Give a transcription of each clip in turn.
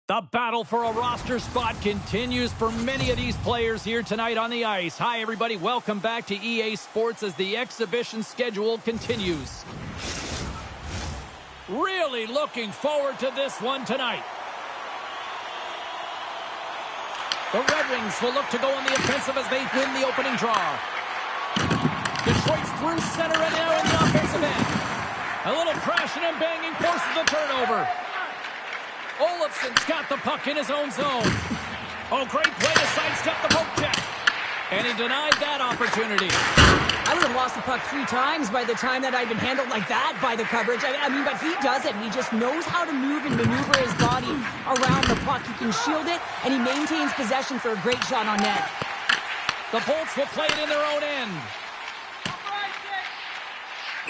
The battle for a roster spot continues for many of these players here tonight on the ice. Hi, everybody. Welcome back to EA Sports as the exhibition schedule continues. Really looking forward to this one tonight. The Red Wings will look to go on the offensive as they win the opening draw. Detroit's through center and now in the offensive end. A little crashing and banging forces the turnover. Olofsson's got the puck in his own zone. Oh, great play to sidestep the poke check. And he denied that opportunity. I would have lost the puck 3 times by the time that I'd been handled like that by the coverage. I mean, but he does it. He just knows how to move and maneuver his body around the puck. He can shield it, and he maintains possession for a great shot on net. The Bolts will play it in their own end.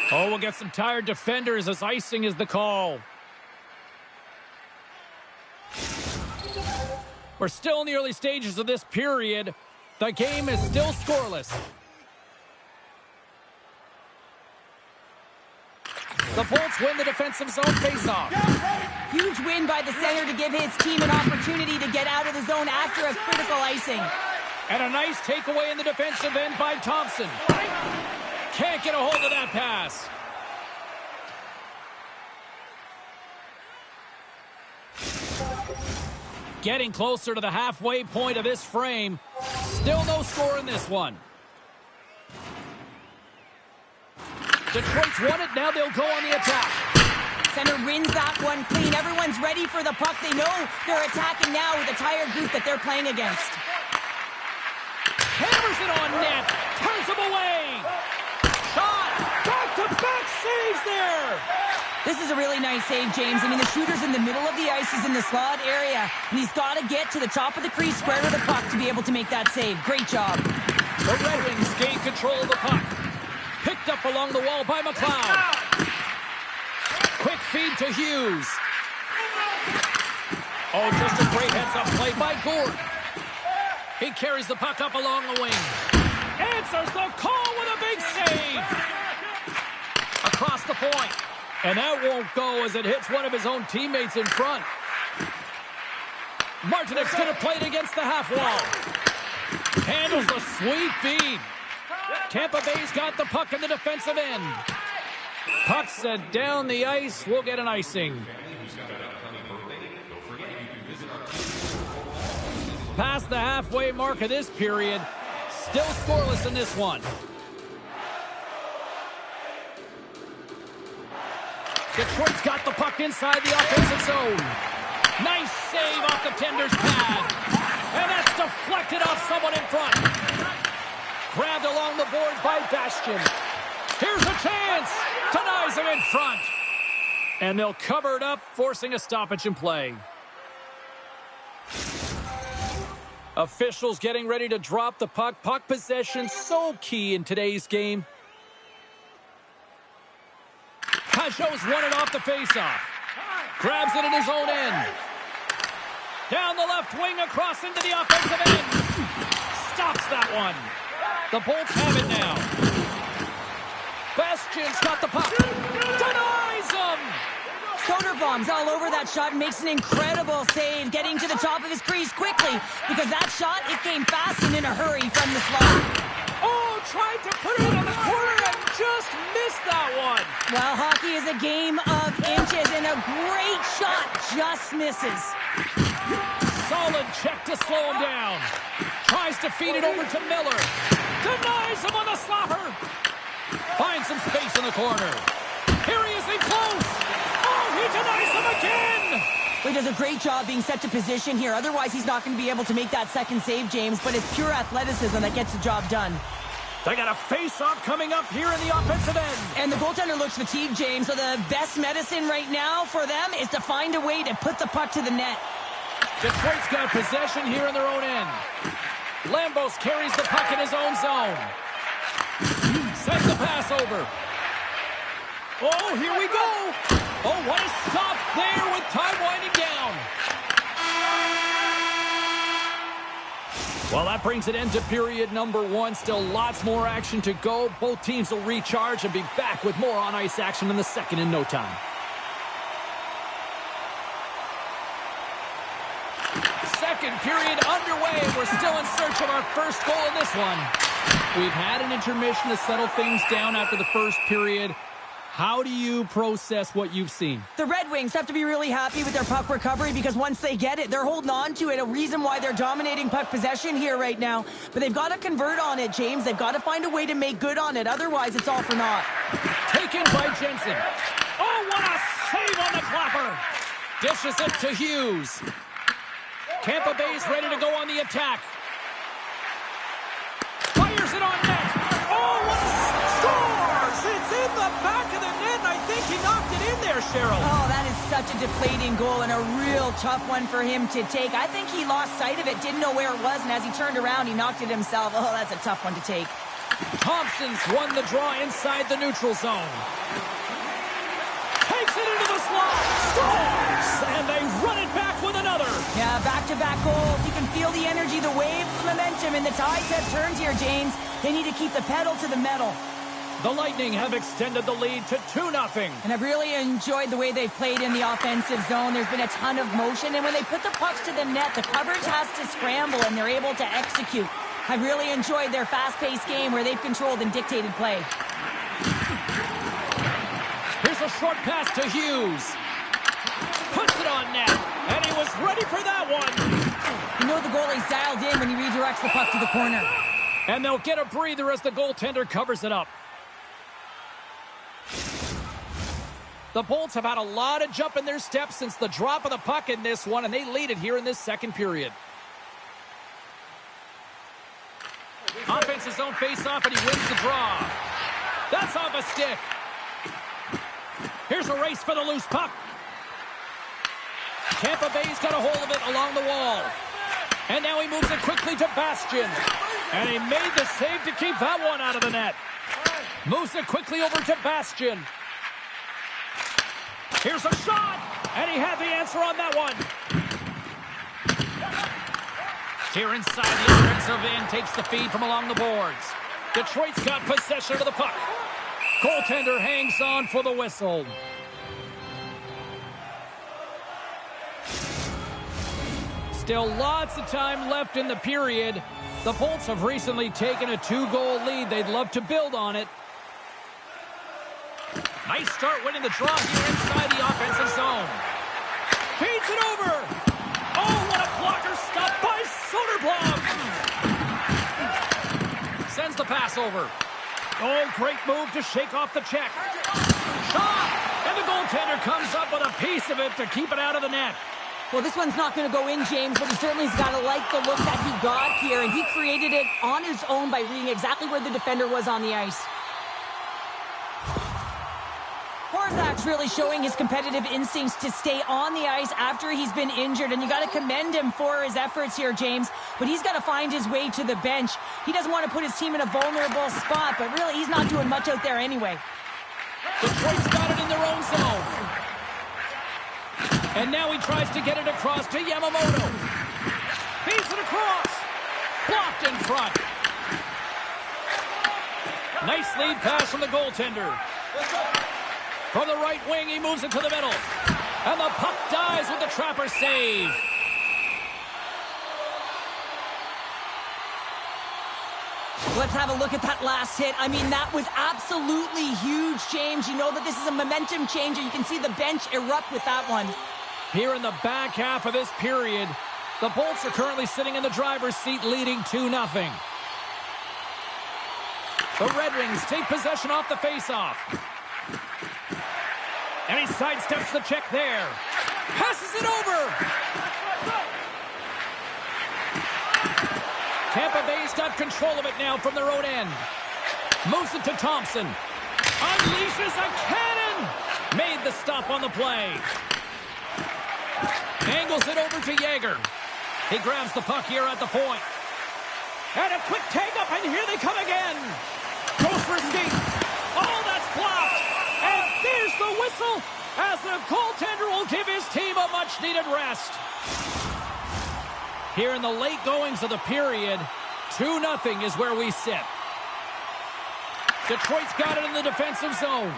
Oh, we'll get some tired defenders as icing is the call. We're still in the early stages of this period. The game is still scoreless. The Bolts win the defensive zone faceoff. Huge win by the center to give his team an opportunity to get out of the zone after a critical icing. And a nice takeaway in the defensive end by Thompson. Can't get a hold of that pass. Getting closer to the halfway point of this frame. Still no score in this one. Detroit's won it. Now they'll go on the attack. Center wins that one clean. Everyone's ready for the puck. They know they're attacking now with a tired group that they're playing against. Hammers it on net. Turns him away. Shot. Back-to-back saves there. This is a really nice save, James. I mean, the shooter's in the middle of the ice. He's in the slot area, and he's got to get to the top of the crease square with the puck to be able to make that save. Great job. The Red Wings gain control of the puck. Picked up along the wall by McLeod. Quick feed to Hughes. Oh, just a great heads-up play by Gord. He carries the puck up along the wing. Answers the call with a big save. Across the point. And that won't go as it hits one of his own teammates in front. Martinek's going to play it against the half wall. Handles the sweet feed. Tampa Bay's got the puck in the defensive end. Puck set down the ice. We'll get an icing. Past the halfway mark of this period. Still scoreless in this one. Detroit's got the puck inside the offensive zone. Nice save off the tender's pad. And that's deflected off someone in front. Grabbed along the boards by Bastian. Here's a chance. Denies him in front. And they'll cover it up, forcing a stoppage in play. Officials getting ready to drop the puck. Puck possession so key in today's game. Pajot's won it off the faceoff. Grabs it in his own end. Down the left wing across into the offensive end. Stops that one. The Bolts have it now. Bastian's got the puck. Denies him. Soderblom's all over that shot and makes an incredible save, getting to the top of his crease quickly, because that shot, it came fast and in a hurry from the slot. Oh, tried to put it on the corner and just missed that one. Well, hockey is a game of inches, and a great shot just misses. Solid check to slow him down. Tries to feed it over to Miller. Denies him on the slapper. Finds some space in the corner. Here he is in close. Oh, he denies him again. He does a great job being set to position here. Otherwise, he's not going to be able to make that second save, James. But it's pure athleticism that gets the job done. They got a face-off coming up here in the offensive end. And the goaltender looks fatigued, James. So the best medicine right now for them is to find a way to put the puck to the net. Detroit's got possession here in their own end. Lambos carries the puck in his own zone. Sends the pass over. Oh, here we go. Oh, what a stop there with time winding down. Well, that brings an end to period number 1. Still lots more action to go. Both teams will recharge and be back with more on-ice action in the second in no time. second period underway. We're still in search of our first goal in this one. We've had an intermission to settle things down after the first period. How do you process what you've seen? The Red Wings have to be really happy with their puck recovery because once they get it, they're holding on to it. A reason why they're dominating puck possession here right now. But they've got to convert on it, James. They've got to find a way to make good on it. Otherwise, it's all for naught. Taken by Jensen. Oh, what a save on the clapper. Dishes it to Hughes. Tampa Bay's ready to go on the attack. Fires it on net. Oh, what a scores! It's in the back of the net, and I think he knocked it in there, Cheryl. Oh, that is such a deflating goal and a real tough one for him to take. I think he lost sight of it, didn't know where it was, and as he turned around, he knocked it himself. Oh, that's a tough one to take. Thompson's won the draw inside the neutral zone. Takes it into the slot. Scores! And they run it back with another. Yeah, back-to-back goals. You can feel the energy, the wave, the momentum, and the tides have turned here, James. They need to keep the pedal to the metal. The Lightning have extended the lead to 2-0. And I've really enjoyed the way they've played in the offensive zone. There's been a ton of motion, and when they put the pucks to the net, the coverage has to scramble, and they're able to execute. I've really enjoyed their fast-paced game where they've controlled and dictated play. Here's a short pass to Hughes. Puts it on net, and he was ready for that one. You know the goalie's dialed in when he redirects the puck to the corner. And they'll get a breather as the goaltender covers it up. The Bolts have had a lot of jump in their steps since the drop of the puck in this one, and they lead it here in this second period. Offensive zone face-off, and he wins the draw. That's off a stick. Here's a race for the loose puck. Tampa Bay's got a hold of it along the wall. And now he moves it quickly to Bastian. And he made the save to keep that one out of the net. Moves it quickly over to Bastian. Here's a shot. And he had the answer on that one. Here inside the offensive end, takes the feed from along the boards. Detroit's got possession of the puck. Goaltender hangs on for the whistle. Still lots of time left in the period. The Bolts have recently taken a 2-goal lead. They'd love to build on it. Nice start winning the draw here inside the offensive zone. Feeds it over. Oh, what a blocker stop by Soderblom. Sends the pass over. Oh, great move to shake off the check. Shot! And the goaltender comes up with a piece of it to keep it out of the net. Well, this one's not going to go in, James, but he certainly's got to like the look that he got here, and he created it on his own by reading exactly where the defender was on the ice. Horzak's really showing his competitive instincts to stay on the ice after he's been injured, and you got to commend him for his efforts here, James. But he's got to find his way to the bench. He doesn't want to put his team in a vulnerable spot, but really he's not doing much out there anyway. Detroit's got it in their own zone. And now he tries to get it across to Yamamoto. Feeds it across. Blocked in front. Nice lead pass from the goaltender. From the right wing, he moves it to the middle. And the puck dies with the Trapper save. Let's have a look at that last hit. I mean, that was absolutely huge, James. You know that this is a momentum changer. You can see the bench erupt with that one. Here in the back half of this period, the Bolts are currently sitting in the driver's seat, leading 2-0. The Red Wings take possession off the faceoff. And he sidesteps the check there. Passes it over. Tampa Bay's got control of it now from their own end. Moves it to Thompson. Unleashes a cannon. Made the stop on the play. Angles it over to Yeager. He grabs the puck here at the point. And a quick take-up, and here they come again. Goes for a skate. Oh, that's blocked. And there's the whistle as the goaltender will give his team a much-needed rest. Here in the late goings of the period, 2-0 is where we sit. Detroit's got it in the defensive zone.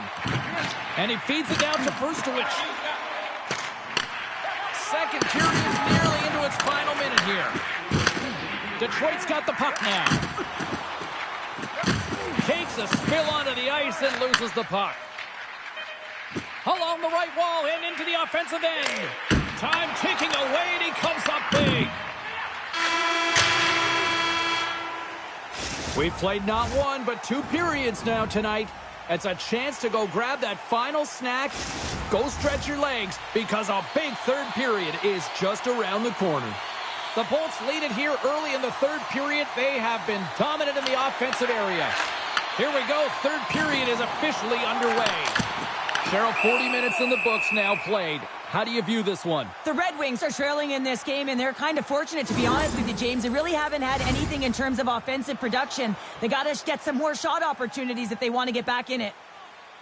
And he feeds it down to Brustowicz. Second period is nearly into its final minute here. Detroit's got the puck now. Takes a spill onto the ice and loses the puck. Along the right wall and into the offensive end. Time ticking away, and he comes up big. We've played not one, but 2 periods now tonight. It's a chance to go grab that final snack. Go stretch your legs, because a big third period is just around the corner. The Bolts lead it here early in the third period. They have been dominant in the offensive area. Here we go. Third period is officially underway. Cheryl, 40 minutes in the books now played. How do you view this one? The Red Wings are trailing in this game, and they're kind of fortunate, to be honest with you, James. They really haven't had anything in terms of offensive production. They got to get some more shot opportunities if they want to get back in it.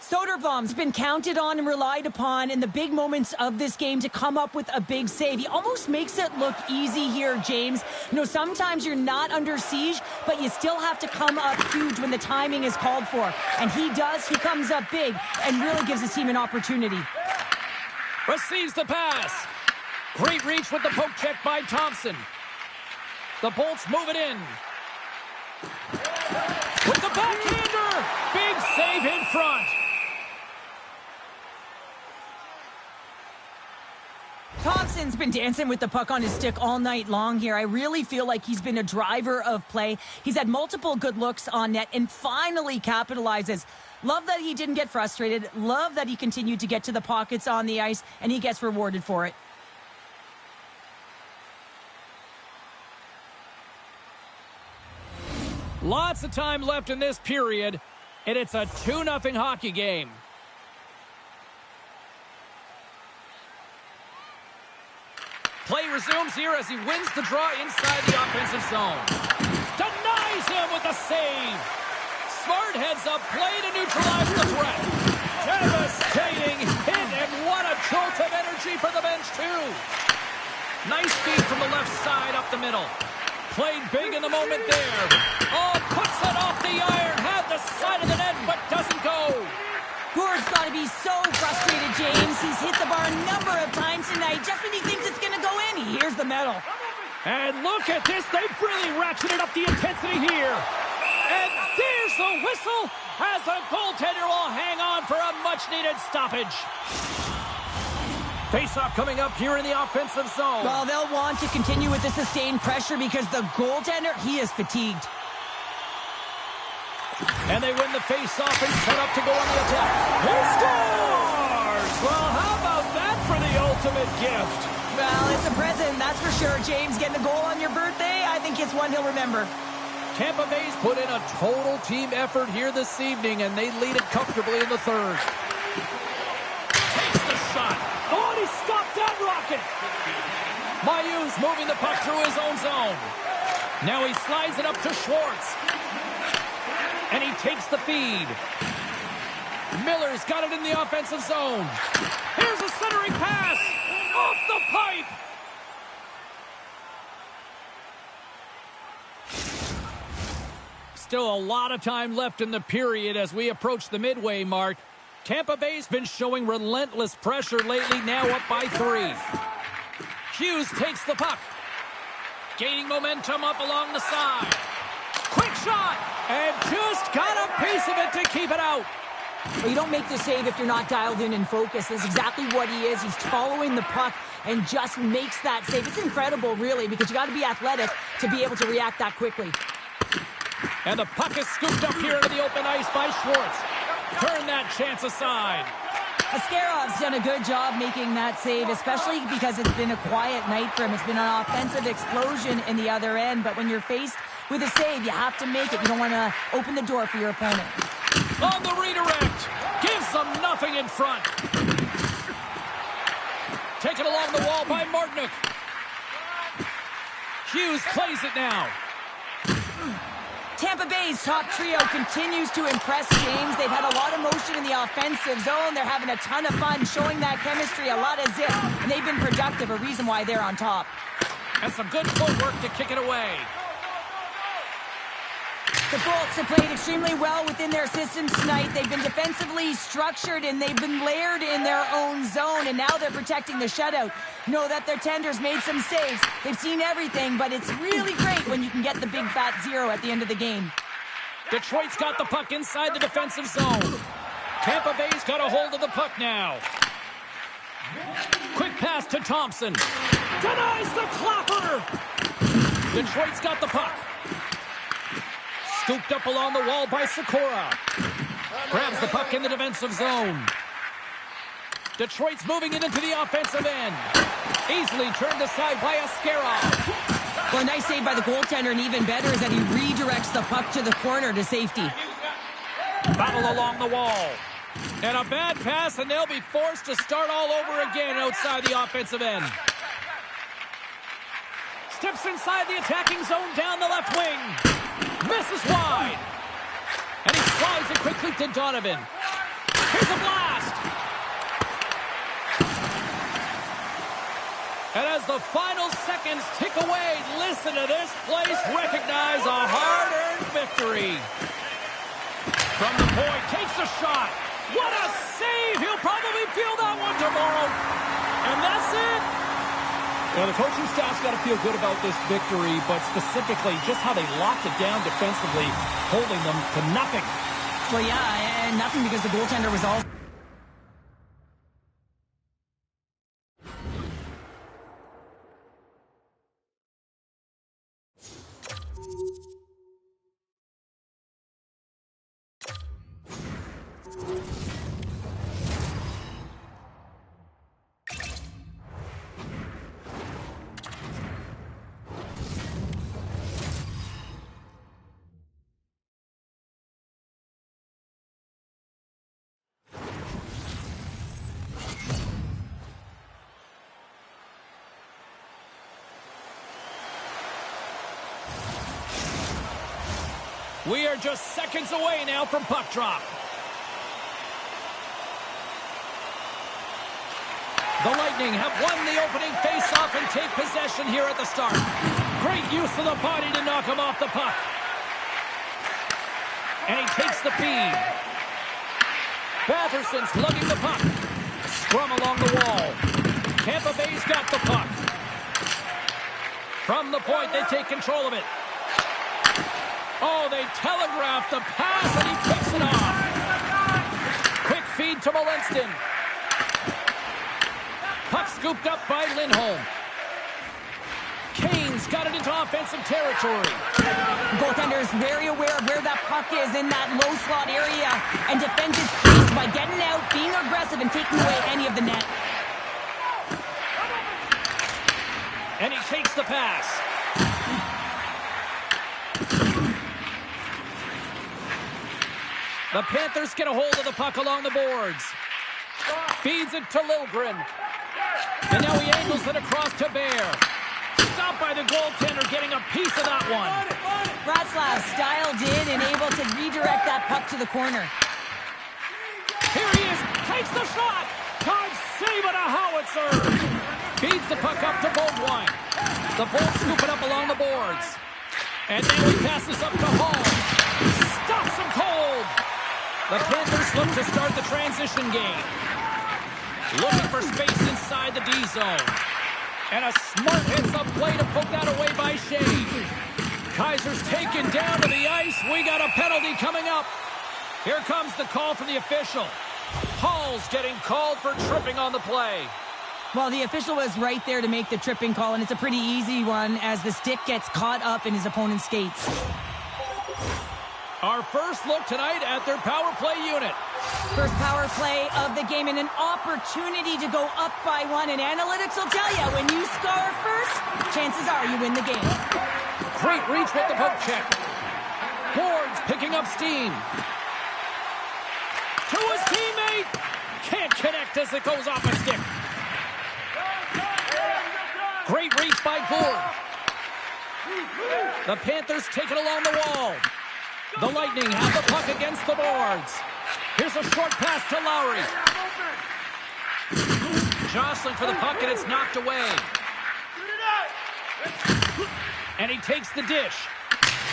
Soderblom's been counted on and relied upon in the big moments of this game to come up with a big save. He almost makes it look easy here, James. You know, sometimes you're not under siege, but you still have to come up huge when the timing is called for. And he does. He comes up big and really gives his team an opportunity. Receives the pass. Great reach with the poke check by Thompson. The Bolts move it in. With the backhander. Big save in front. Thompson's been dancing with the puck on his stick all night long here. I really feel like he's been a driver of play. He's had multiple good looks on net and finally capitalizes. Love that he didn't get frustrated. Love that he continued to get to the pockets on the ice, and he gets rewarded for it. Lots of time left in this period, and it's a 2-0 hockey game. Play resumes here as he wins the draw inside the offensive zone. Denies him with a save. Smart heads up play to neutralize the threat. Devastating hit, and what a jolt of energy for the bench, too. Nice feed from the left side up the middle. Played big in the moment there. Oh, puts it off the iron. Had the side of the net, but doesn't go. Gord's got to be so frustrated, James. He's hit the bar a number of times tonight. Just when he thinks it's going to go in, he hears the metal. And look at this. They've really ratcheted up the intensity here. And there's the whistle as the goaltender will hang on for a much-needed stoppage. Face-off coming up here in the offensive zone. Well, they'll want to continue with the sustained pressure because the goaltender, he is fatigued. And they win the face-off and set up to go on the attack. He scores! Well, how about that for the ultimate gift? Well, it's a present, that's for sure, James. Getting a goal on your birthday, I think it's one he'll remember. Tampa Bay's put in a total team effort here this evening, and they lead it comfortably in the third. Takes the shot. Oh, and he stopped that rocket. Mayu's moving the puck through his own zone. Now he slides it up to Schwartz. And he takes the feed. Miller's got it in the offensive zone. Here's a centering pass. Off the pipe. Still a lot of time left in the period as we approach the midway mark. Tampa Bay's been showing relentless pressure lately, now up by 3. Hughes takes the puck. Gaining momentum up along the side. Quick shot! And just got a piece of it to keep it out. Well, you don't make the save if you're not dialed in and focused. That's exactly what he is. He's following the puck and just makes that save. It's incredible, really, because you got to be athletic to be able to react that quickly. And the puck is scooped up here into the open ice by Schwartz. Turn that chance aside. Ascarov's done a good job making that save, especially because it's been a quiet night for him. It's been an offensive explosion in the other end, but when you're faced with a save, you have to make it. You don't want to open the door for your opponent. On the redirect. Gives them nothing in front. Taken along the wall by Martinook. Hughes plays it now. Tampa Bay's top trio continues to impress, James. They've had a lot of motion in the offensive zone. They're having a ton of fun, showing that chemistry, a lot of zip, and they've been productive, a reason why they're on top. And some good footwork to kick it away. The Bolts have played extremely well within their systems tonight. They've been defensively structured and they've been layered in their own zone, and now they're protecting the shutout. Know that their tenders made some saves. They've seen everything, but it's really great when you can get the big fat zero at the end of the game. Detroit's got the puck inside the defensive zone. Tampa Bay's got a hold of the puck now. Quick pass to Thompson. Denies the clapper. Detroit's got the puck. Scooped up along the wall by Sikora. Grabs the puck in the defensive zone. Detroit's moving it into the offensive end. Easily turned aside by Askarov. Well, a nice save by the goaltender, and even better is that he redirects the puck to the corner to safety. Battle along the wall. And a bad pass, and they'll be forced to start all over again outside the offensive end. Steps inside the attacking zone down the left wing. Misses wide. And he slides it quickly to Donovan. Here's a blast. And as the final seconds tick away, listen to this place recognize a hard-earned victory. From the point, takes a shot. What a save! He'll probably feel that one tomorrow. And that's it. Well, the coaching staff's got to feel good about this victory, but specifically just how they locked it down defensively, holding them to nothing. Well, yeah, and nothing because the goaltender was all... We are just seconds away now from puck drop. The Lightning have won the opening faceoff and take possession here at the start. Great use of the body to knock him off the puck. And he takes the feed. Batherson's lugging the puck. Scrum along the wall. Tampa Bay's got the puck. From the point, they take control of it. Oh, they telegraphed the pass, and he picks it off. Quick feed to Molenston. Puck scooped up by Lindholm. Kane's got it into offensive territory. The goaltender is very aware of where that puck is in that low slot area and defends his crease by getting out, being aggressive, and taking away any of the net. And he takes the pass. The Panthers get a hold of the puck along the boards. Feeds it to Liljegren. And now he angles it across to Bear. Stopped by the goaltender, getting a piece of that one. Ratzlaff dialed in and able to redirect that puck to the corner. Here he is, takes the shot. Todd save it a howitzer. Feeds the puck up to Beaudoin. The Bolts scoop it up along the boards. And now he passes up to Hall. Stops him cold. The Panthers look to start the transition game. Looking for space inside the D zone. And a smart heads-up play to poke that away by Shea. Kaiser's taken down to the ice. We got a penalty coming up. Here comes the call from the official. Hall's getting called for tripping on the play. Well, the official was right there to make the tripping call, and it's a pretty easy one as the stick gets caught up in his opponent's skates. Our first look tonight at their power play unit. First power play of the game and an opportunity to go up by one. And analytics will tell you, when you score first, chances are you win the game. Great reach with the poke check. Boards picking up steam. To his teammate. Can't connect as it goes off a stick. Great reach by Gourde. The Panthers take it along the wall. The Lightning have the puck against the boards. Here's a short pass to Lowry. Jostling for the puck, and it's knocked away. And he takes the dish.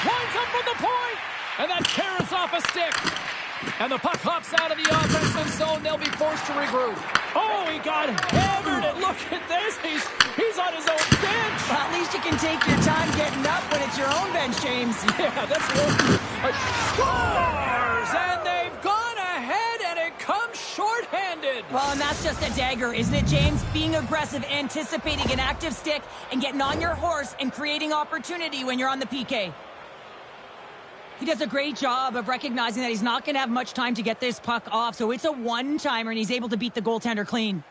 Winds up from the point. And that carries off a stick. And the puck hops out of the offensive zone. They'll be forced to regroup. Oh, he got hammered. And look at this. He's on his own bench. Well, at least you can take your time getting up when it's your own bench, James. Yeah, that's one. Scores! And they've gone ahead, and it comes shorthanded. Well, and that's just a dagger, isn't it, James? Being aggressive, anticipating an active stick, and getting on your horse and creating opportunity when you're on the PK. He does a great job of recognizing that he's not going to have much time to get this puck off, so it's a one-timer, and he's able to beat the goaltender clean.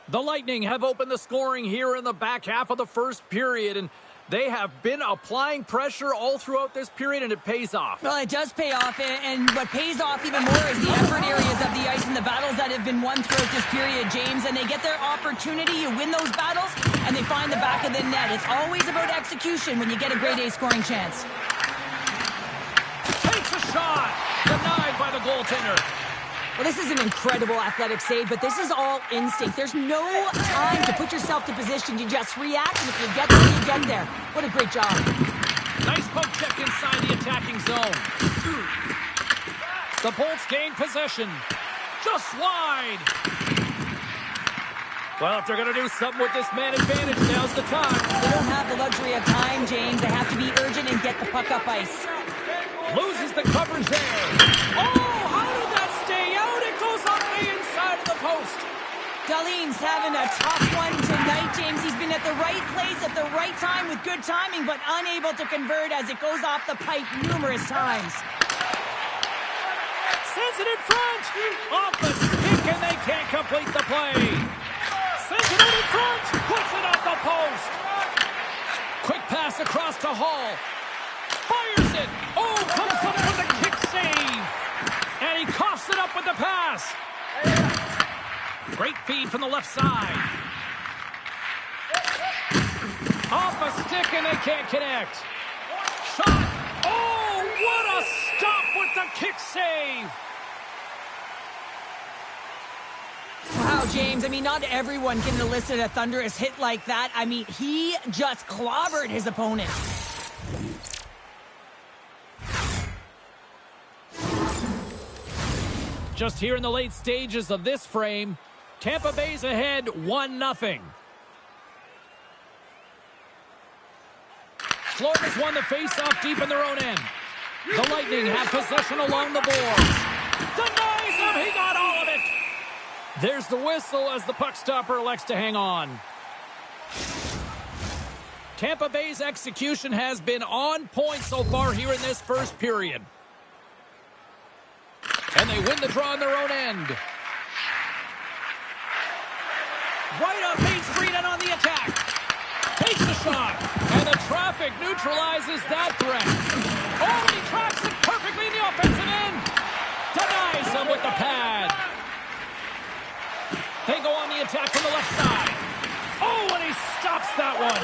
The Lightning have opened the scoring here in the back half of the first period, and they have been applying pressure all throughout this period, and it pays off. Well, it does pay off, and what pays off even more is the effort areas of the ice and the battles that have been won throughout this period, James, and they get their opportunity, you win those battles, and they find the back of the net. It's always about execution when you get a grade A scoring chance. Takes a shot, denied by the goaltender. Well, this is an incredible athletic save, but this is all instinct. There's no time to put yourself to position. You just react, and if you get there, you get there. What a great job. Nice poke check inside the attacking zone. The Bolts gain possession. Just wide. Well, if they're going to do something with this man advantage, now's the time. They don't have the luxury of time, James. They have to be urgent and get the puck up ice. Loses the coverage there. Oh, how did that stay out? It goes off the inside of the post. Dahlin's having a tough one tonight, James. He's been at the right place at the right time with good timing, but unable to convert as it goes off the pipe numerous times. Sends it in front. Off the stick, and they can't complete the play. Sends it in front. Puts it off the post. Quick pass across to Hall. Fires it. Oh, comes up with a kick save. And he coughs it up with the pass. Great feed from the left side. Off a stick, and they can't connect. Shot. Oh, what a stop with the kick save. Wow, James, I mean, not everyone can elicit a thunderous hit like that. I mean, he just clobbered his opponent. Just here in the late stages of this frame, Tampa Bay's ahead 1-0. Florida's won the face-off deep in their own end. The Lightning have possession along the boards. Denies him, he got all of it. There's the whistle as the puck stopper elects to hang on. Tampa Bay's execution has been on point so far here in this first period. And they win the draw on their own end. Right on Main Street and on the attack. Takes the shot. And the traffic neutralizes that threat. Oh, and he tracks it perfectly in the offensive end. Denies him with the pad. They go on the attack from the left side. Oh, and he stops that one.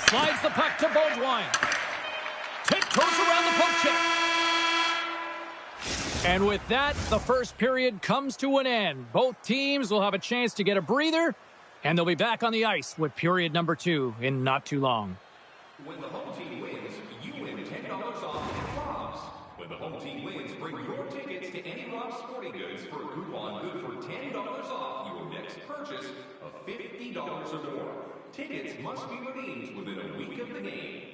Slides the puck to Beaudoin. Tiptoes around the poke check. And with that, the first period comes to an end. Both teams will have a chance to get a breather, and they'll be back on the ice with period number 2 in not too long. When the home team wins, you win $10 off at Rob's. When the home team wins, bring your tickets to any Rob's Sporting Goods for a coupon good for $10 off your next purchase of $50 or more. Tickets must be redeemed within a week of the game.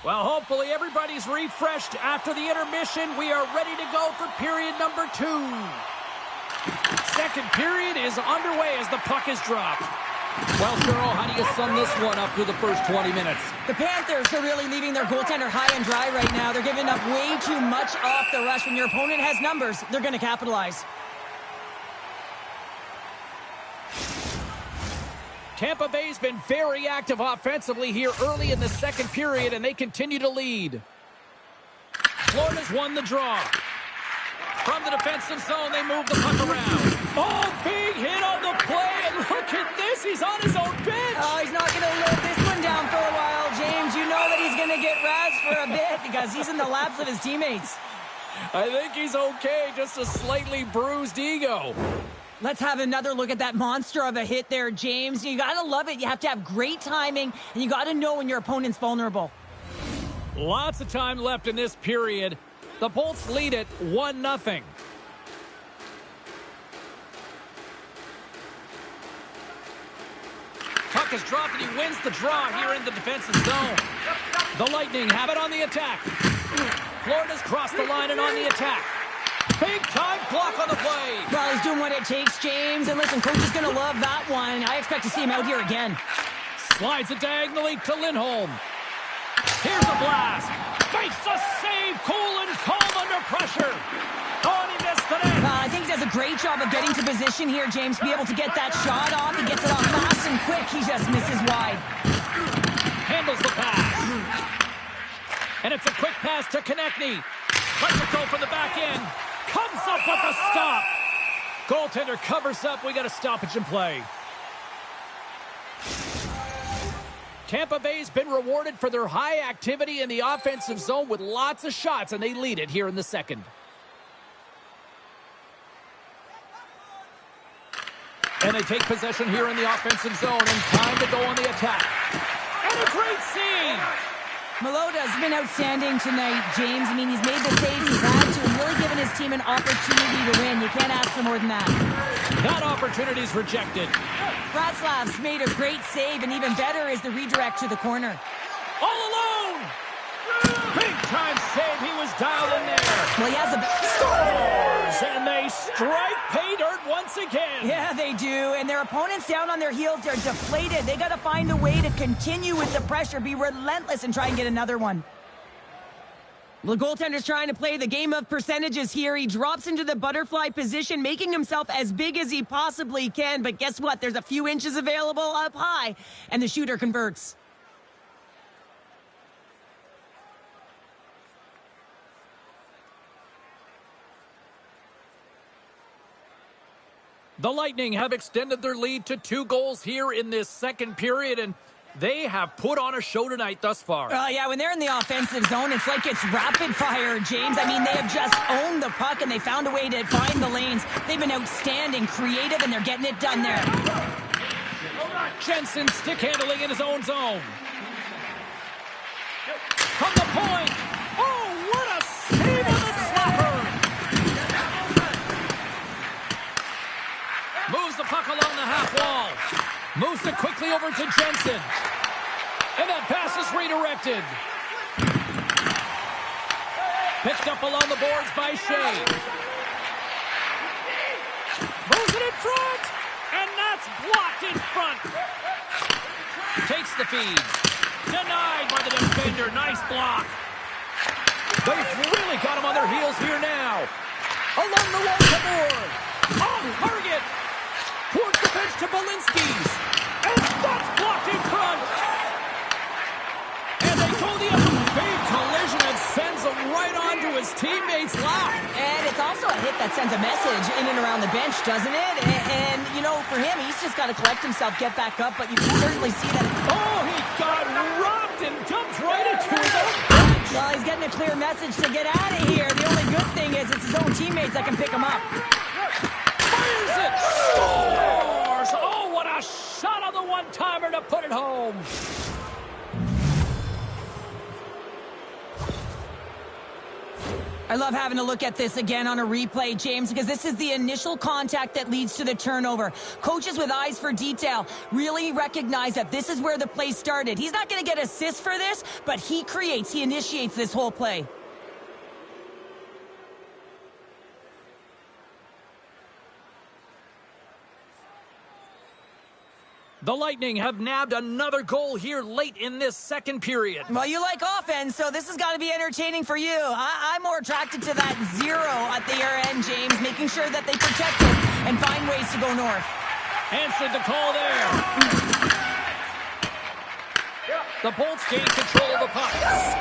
Well, hopefully everybody's refreshed after the intermission. We are ready to go for period number 2. Second period is underway as the puck is dropped. Well, Cheryl, how do you sum this one up through the first 20 minutes? The Panthers are really leaving their goaltender high and dry right now. They're giving up way too much off the rush. When your opponent has numbers, they're going to capitalize. Tampa Bay's been very active offensively here early in the second period, and they continue to lead. Florida's won the draw. From the defensive zone, they move the puck around. Oh, big hit on the play, and look at this. He's on his own bench. Oh, he's not going to live this one down for a while, James. You know that he's going to get razzed for a bit because he's in the laps of his teammates. I think he's okay, just a slightly bruised ego. Let's have another look at that monster of a hit there, James. You got to love it. You have to have great timing, and you got to know when your opponent's vulnerable. Lots of time left in this period. The Bolts lead it 1-0. Puck is dropped, and he wins the draw here in the defensive zone. The Lightning have it on the attack. Florida's crossed the line and on the attack. Big-time block on the play. Well, he's doing what it takes, James. And listen, coach is going to love that one. I expect to see him out here again. Slides it diagonally to Lindholm. Here's a blast. Makes a save. Cool and calm under pressure. Oh, and he missed the net. I think he does a great job of getting to position here, James. Be able to get that shot off. He gets it off fast and quick. He just misses wide. Handles the pass. And it's a quick pass to Konechny. Lets it go from the back end. Comes up with the stop. Goaltender covers up. We got a stoppage in play. Tampa Bay's been rewarded for their high activity in the offensive zone with lots of shots, and they lead it here in the second. And they take possession here in the offensive zone, and time to go on the attack. And a great save! Meloda's been outstanding tonight, James. I mean, he's made the saves he's had to and really given his team an opportunity to win. You can't ask for more than that. That opportunity's rejected. Bratzlav's made a great save, and even better is the redirect to the corner. All alone! Big time save. He was dialed in there. Well, he has a... Scores! And they strike pay dirt once again. Yeah, they do. And their opponents down on their heels, they're deflated. They got to find a way to continue with the pressure, be relentless, and try and get another one. The goaltender's trying to play the game of percentages here. He drops into the butterfly position, making himself as big as he possibly can. But guess what? There's a few inches available up high, and the shooter converts. The Lightning have extended their lead to 2 goals here in this second period, and they have put on a show tonight thus far. Yeah, when they're in the offensive zone, it's like it's rapid fire, James. I mean, they have just owned the puck, and they found a way to find the lanes. They've been outstanding, creative, and they're getting it done there. Jensen stick handling in his own zone. From the point. Oh, what a save on the slapper. Moves the puck along the half wall. Moves it quickly over to Jensen. And that pass is redirected. Picked up along the boards by Shea. Moves it in front. And that's blocked in front. Takes the feed. Denied by the defender. Nice block. They've really got him on their heels here now. Along the wall to Moore. On target. Towards the bench to Belinsky's. And that's blocked in front. And they go the other big collision and sends him right onto his teammate's lap. And it's also a hit that sends a message in and around the bench, doesn't it? And you know, for him, he's just got to collect himself, get back up, but you can certainly see that. Oh, he got rocked and dumped right into his own bench. Well, he's getting a clear message to get out of here. The only good thing is it's his own teammates that can pick him up. Fires it! Scores! Oh, what a shot on the one-timer to put it home. I love having a look at this again on a replay, James, because this is the initial contact that leads to the turnover. Coaches with eyes for detail really recognize that this is where the play started. He's not going to get assists for this, but he initiates this whole play. The Lightning have nabbed another goal here late in this second period. Well, you like offense, so this has got to be entertaining for you. I'm more attracted to that 0 at the year end, James, making sure that they protect it and find ways to go north. Answered the call there. The Bolts gain control of the puck.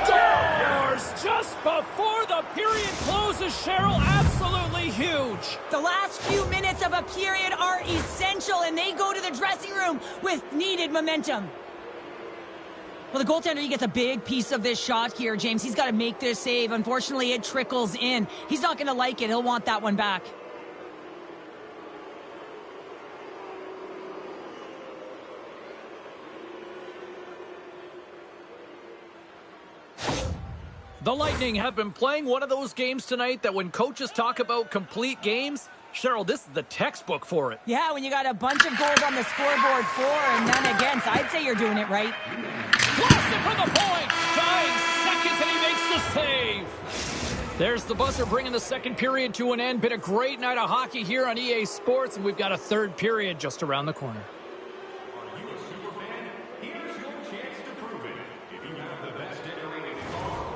Scores just before the period closes, Cheryl. Absolutely huge. The last few minutes of a period are essential, and they go to the dressing room with needed momentum. Well, the goaltender, he gets a big piece of this shot here, James. He's got to make this save. Unfortunately, it trickles in. He's not going to like it. He'll want that one back. The Lightning have been playing one of those games tonight that when coaches talk about complete games, Cheryl, this is the textbook for it. Yeah, when you got a bunch of goals on the scoreboard, for and none against, I'd say you're doing it right. Blasted for the point. 9 seconds and he makes the save. There's the buzzer bringing the second period to an end. Been a great night of hockey here on EA Sports, and we've got a third period just around the corner. Are you a super fan? Here's your chance to prove it. If you have the best decorated car,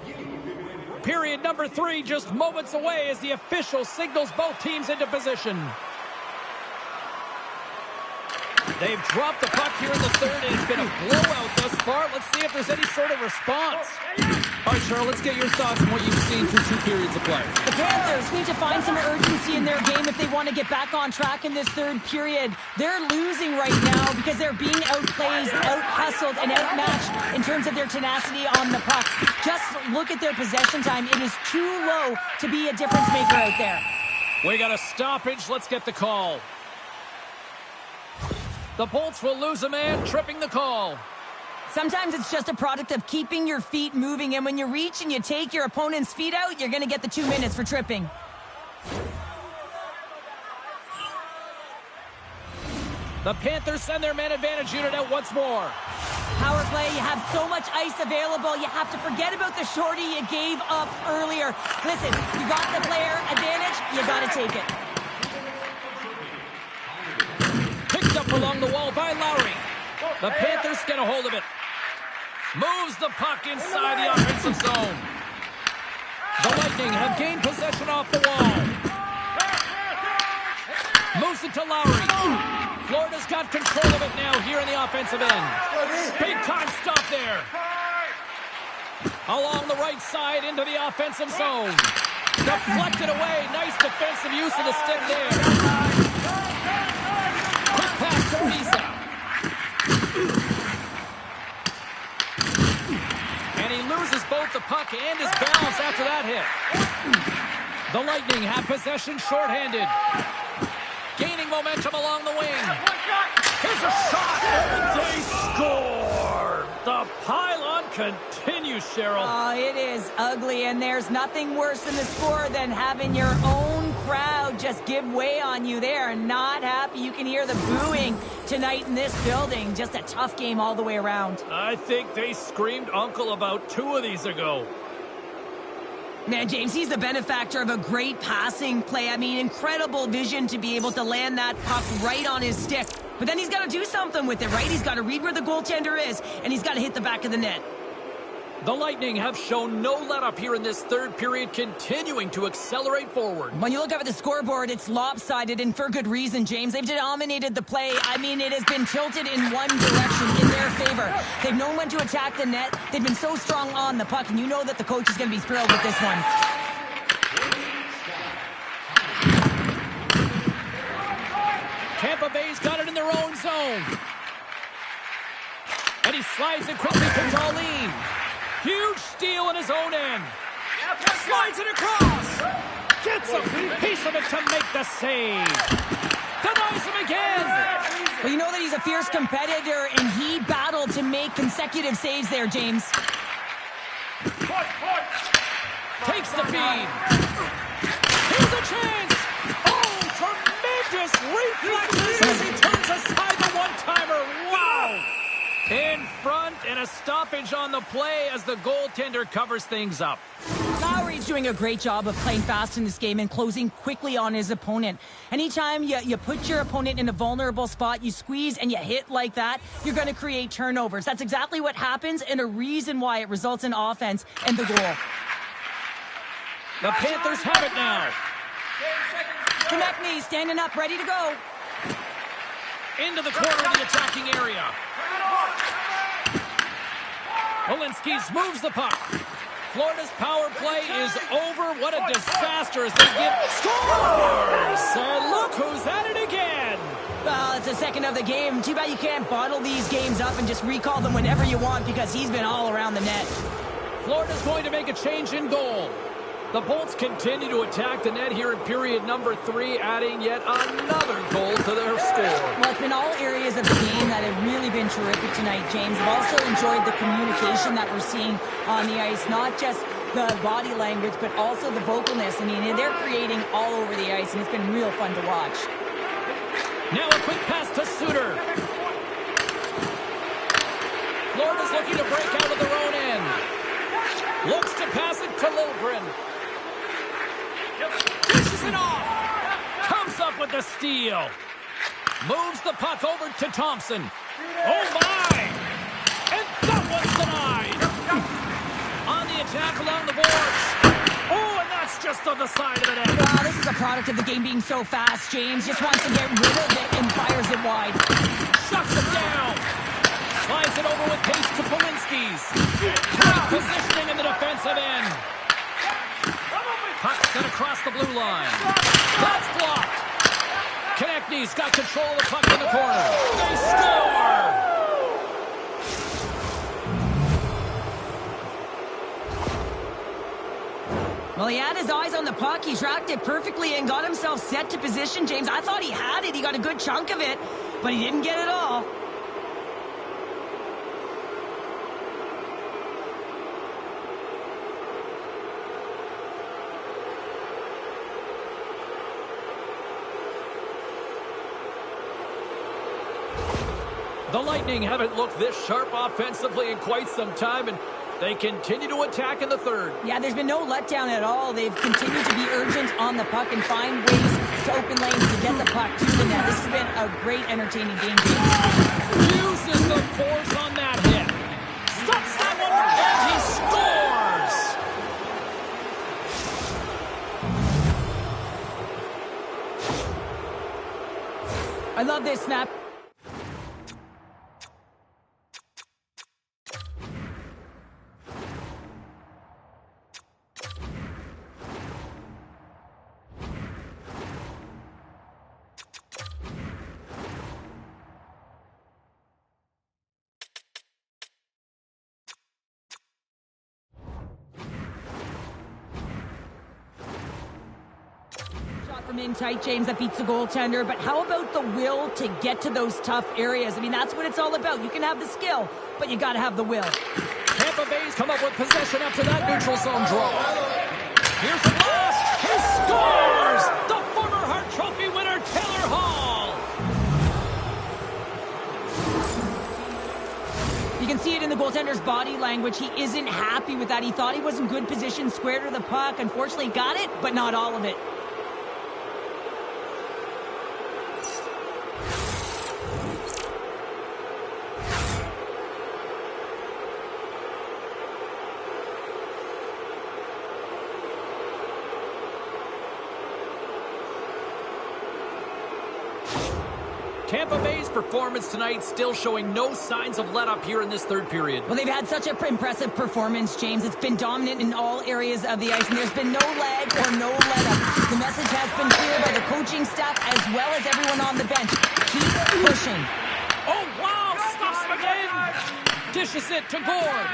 you can win. Period number 3 just moments away as the official signals both teams into position. They've dropped the puck here in the third, and it's been a blowout thus far. Let's see if there's any sort of response. All right, Cheryl, let's get your thoughts on what you've seen through 2 periods of play. The Panthers need to find some urgency in their game if they want to get back on track in this third period. They're losing right now because they're being outplayed, out-hustled, and outmatched in terms of their tenacity on the puck. Just look at their possession time. It is too low to be a difference maker out there. We got a stoppage. Let's get the call. The Bolts will lose a man, tripping the call. Sometimes it's just a product of keeping your feet moving, and when you reach and you take your opponent's feet out, you're going to get the 2 minutes for tripping. The Panthers send their man advantage unit out once more. Power play, you have so much ice available, you have to forget about the shorty you gave up earlier. Listen, you got the player advantage, you got to take it. Picked up along the wall by Lowry. The Panthers get a hold of it. Moves the puck inside the offensive zone. The Lightning have gained possession off the wall. Moves it to Lowry. Florida's got control of it now here in the offensive end. Big time stop there. Along the right side into the offensive zone. Deflected away. Nice defensive use of the stick there. Quick pass to Risa. And he loses both the puck and his balance after that hit. The Lightning have possession shorthanded. Gaining momentum along the wing. Here's a shot, and they score! The pylon continues, Cheryl. Oh, it is ugly, and there's nothing worse in the score than having your own crowd just give way on you. They are not happy. You can hear the booing tonight in this building. Just a tough game all the way around. I think they screamed uncle about 2 of these ago. Man, James, he's the benefactor of a great passing play. I mean, incredible vision to be able to land that puck right on his stick. But then he's got to do something with it, right? He's got to read where the goaltender is, and he's got to hit the back of the net. The Lightning have shown no let-up here in this third period, continuing to accelerate forward. When you look up at the scoreboard, it's lopsided, and for good reason, James. They've dominated the play. I mean, it has been tilted in one direction in their favor. They've known when to attack the net. They've been so strong on the puck, and you know that the coach is going to be thrilled with this one. Tampa Bay's got it in their own zone. And he slides it quickly to Darlene. Huge steal in his own end. Slides it across. Gets a piece of it to make the save. Denies him again. Well, you know that he's a fierce competitor, and he battled to make consecutive saves there, James. Takes the feed. Here's a chance. Oh, tremendous reflexes as he turns aside the one-timer. Wow. In front, and a stoppage on the play as the goaltender covers things up. Lowry's doing a great job of playing fast in this game and closing quickly on his opponent. Anytime you put your opponent in a vulnerable spot, you squeeze and you hit like that, you're going to create turnovers. That's exactly what happens, and a reason why it results in offense and the goal. The Panthers have it now. Connect me, standing up, ready to go. Into the corner of the attacking area. Polinskis moves the puck. Florida's power play is over. What a disaster as they give scores! And look who's at it again. Well, it's the second of the game. Too bad you can't bottle these games up and just recall them whenever you want because he's been all around the net. Florida's going to make a change in goal. The Bolts continue to attack the net here in period number 3, adding yet another goal to their score. Well, it's been all areas of the game that have really been terrific tonight, James. I've also enjoyed the communication that we're seeing on the ice, not just the body language, but also the vocalness. I mean, they're creating all over the ice, and it's been real fun to watch. Now a quick pass to Suter. Florida's looking to break out of their own end. Looks to pass it to Liljegren. Pushes it off. Comes up with the steal. Moves the puck over to Thompson. Oh my! And that one's denied. On the attack along the boards. Oh, and that's just on the side of the net. Wow, this is a product of the game being so fast. James just wants to get rid of it and fires it wide. Shuts it down. Slides it over with pace to Polinskis. Great positioning in the defensive end. Puck sent across the blue line. That's blocked. Konechny's got control of the puck in the corner. They score! Well, he had his eyes on the puck. He tracked it perfectly and got himself set to position, James. I thought he had it. He got a good chunk of it, but he didn't get it all. The Lightning haven't looked this sharp offensively in quite some time, and they continue to attack in the third. Yeah, there's been no letdown at all. They've continued to be urgent on the puck and find ways to open lanes to get the puck to the net. This has been a great, entertaining game. Uses the force on that hit. Stops that one, and he scores! I love this snap. From in tight, James, that beats the goaltender. But how about the will to get to those tough areas? I mean, that's what it's all about. You can have the skill, but you got to have the will. Tampa Bay's come up with possession after that neutral zone draw. Here's the blast. He scores! The former Hart Trophy winner, Taylor Hall. You can see it in the goaltender's body language. He isn't happy with that. He thought he was in good position, square to the puck. Unfortunately, got it, but not all of it. Tampa Bay's performance tonight still showing no signs of let-up here in this third period. Well, they've had such an impressive performance, James. It's been dominant in all areas of the ice, and there's been no lag or no let-up. The message has been clear by the coaching staff as well as everyone on the bench. Keep pushing. Oh, wow! Stops again! Dishes it to Gord.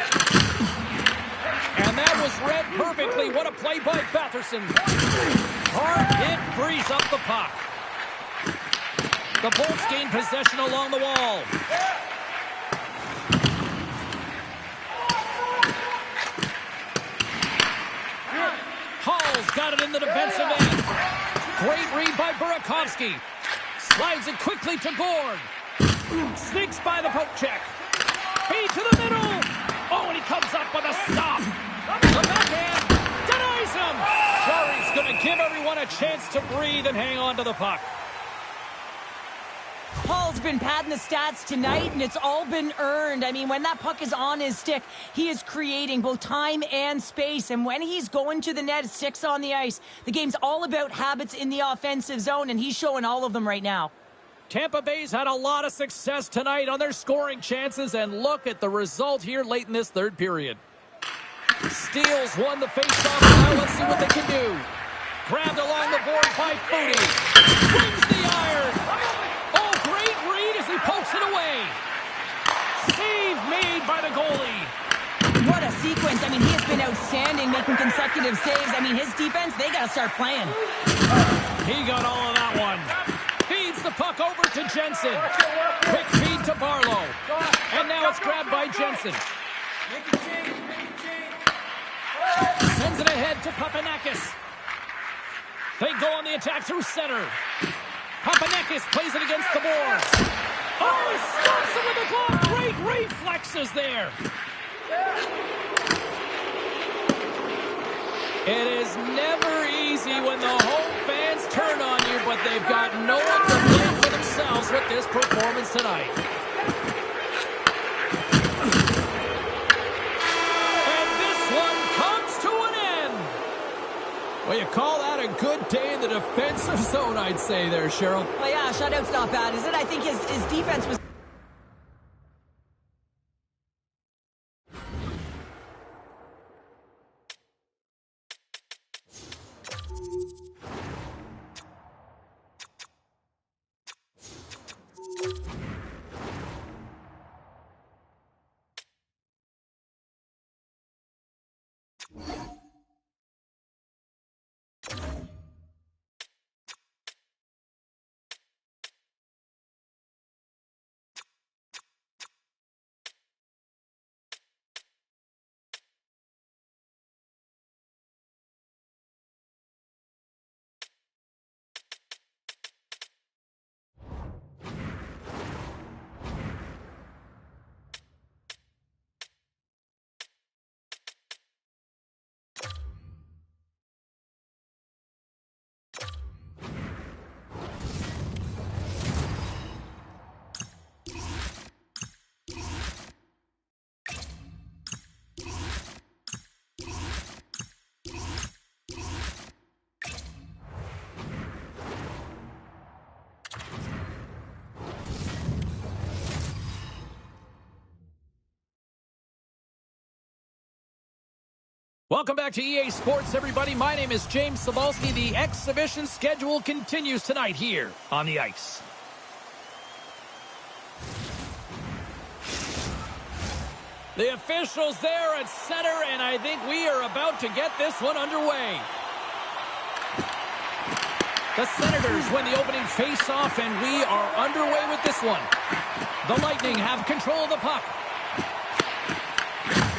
And that was read perfectly. What a play by Batherson. Hard hit frees up the puck. The Bolts gain possession along the wall. Hall's got it in the defensive end. Great read by Burakovsky. Slides it quickly to Gord. Sneaks by the poke check. Feed to the middle. Oh, and he comes up with a stop. The backhand denies him. Fleury's going to give everyone a chance to breathe and hang on to the puck. Hall's been padding the stats tonight, and it's all been earned. I mean, when that puck is on his stick, he is creating both time and space. And when he's going to the net, sticks on the ice, the game's all about habits in the offensive zone, and he's showing all of them right now. Tampa Bay's had a lot of success tonight on their scoring chances, and look at the result here late in this third period. Steals won the faceoff. Now let's see what they can do. Grabbed along the board by Footy. Swings the iron. Oh, great read as he pokes it away. Save made by the goalie. What a sequence. I mean, he has been outstanding, making consecutive saves. I mean, his defense, they got to start playing. He got all of that one. Feeds the puck over to Jensen. Quick feed to Barlow. And now it's grabbed by Jensen. Sends it ahead to Papanakis. They go on the attack through center. Papanakis plays it against the boards. Oh, he stops it with a glove. Great reflexes there. It is never easy when the home fans turn on you, but they've got no one to blame for themselves with this performance tonight. And this one comes to an end. Well, you call that a good day in the defensive zone, I'd say there, Cheryl. Well, yeah, shutout's not bad, is it? I think his defense was... Welcome back to EA Sports, everybody. My name is James Cebulski. The exhibition schedule continues tonight here on the ice. The officials there at center, and I think we are about to get this one underway. The Senators win the opening face-off, and we are underway with this one. The Lightning have control of the puck.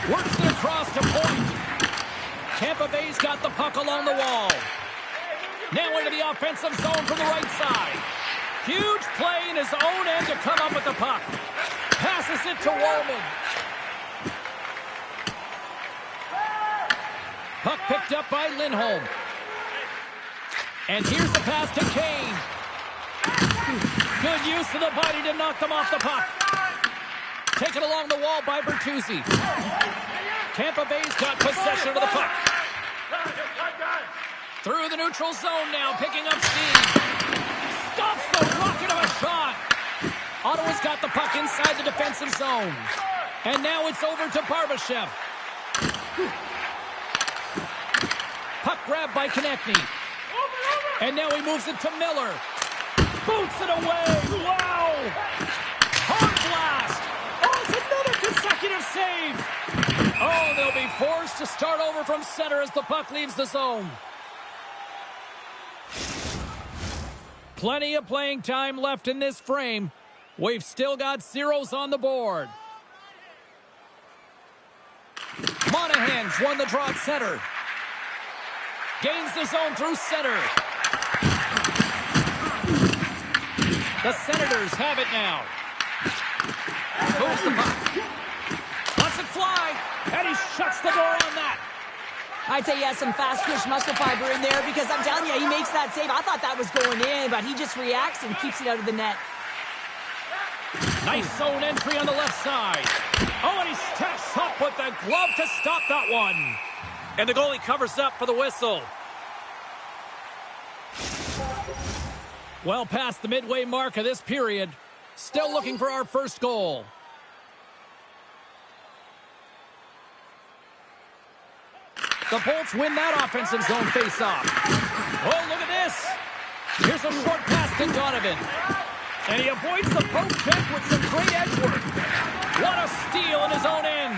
Works it across to point. Tampa Bay's got the puck along the wall. Now into the offensive zone from the right side. Huge play in his own end to come up with the puck. Passes it to Wallman. Puck picked up by Lindholm. And here's the pass to Kane. Good use of the body to knock them off the puck. Taken along the wall by Bertuzzi. Tampa Bay's got possession of the puck. Through the neutral zone now, picking up steam. Stops the rocket of a shot. Ottawa's got the puck inside the defensive zone. And now it's over to Barbashev. Puck grabbed by Konechny. And now he moves it to Miller. Boots it away. Wow! Hard blast. Oh, it's another consecutive save. Oh, they'll be forced to start over from center as the puck leaves the zone. Plenty of playing time left in this frame. We've still got zeros on the board. Monahan's won the draw at center. Gains the zone through center. The Senators have it now. Moves the puck. Lets it fly. And he shuts the door on that. I'd say he has some fast-twitch muscle fiber in there because I'm telling you, he makes that save. I thought that was going in, but he just reacts and keeps it out of the net. Nice zone entry on the left side. Oh, and he steps up with the glove to stop that one. And the goalie covers up for the whistle. Well past the midway mark of this period. Still looking for our first goal. The Bolts win that offensive zone face-off. Oh, look at this. Here's a short pass to Donovan. And he avoids the poke check with some great edge work. What a steal in his own end.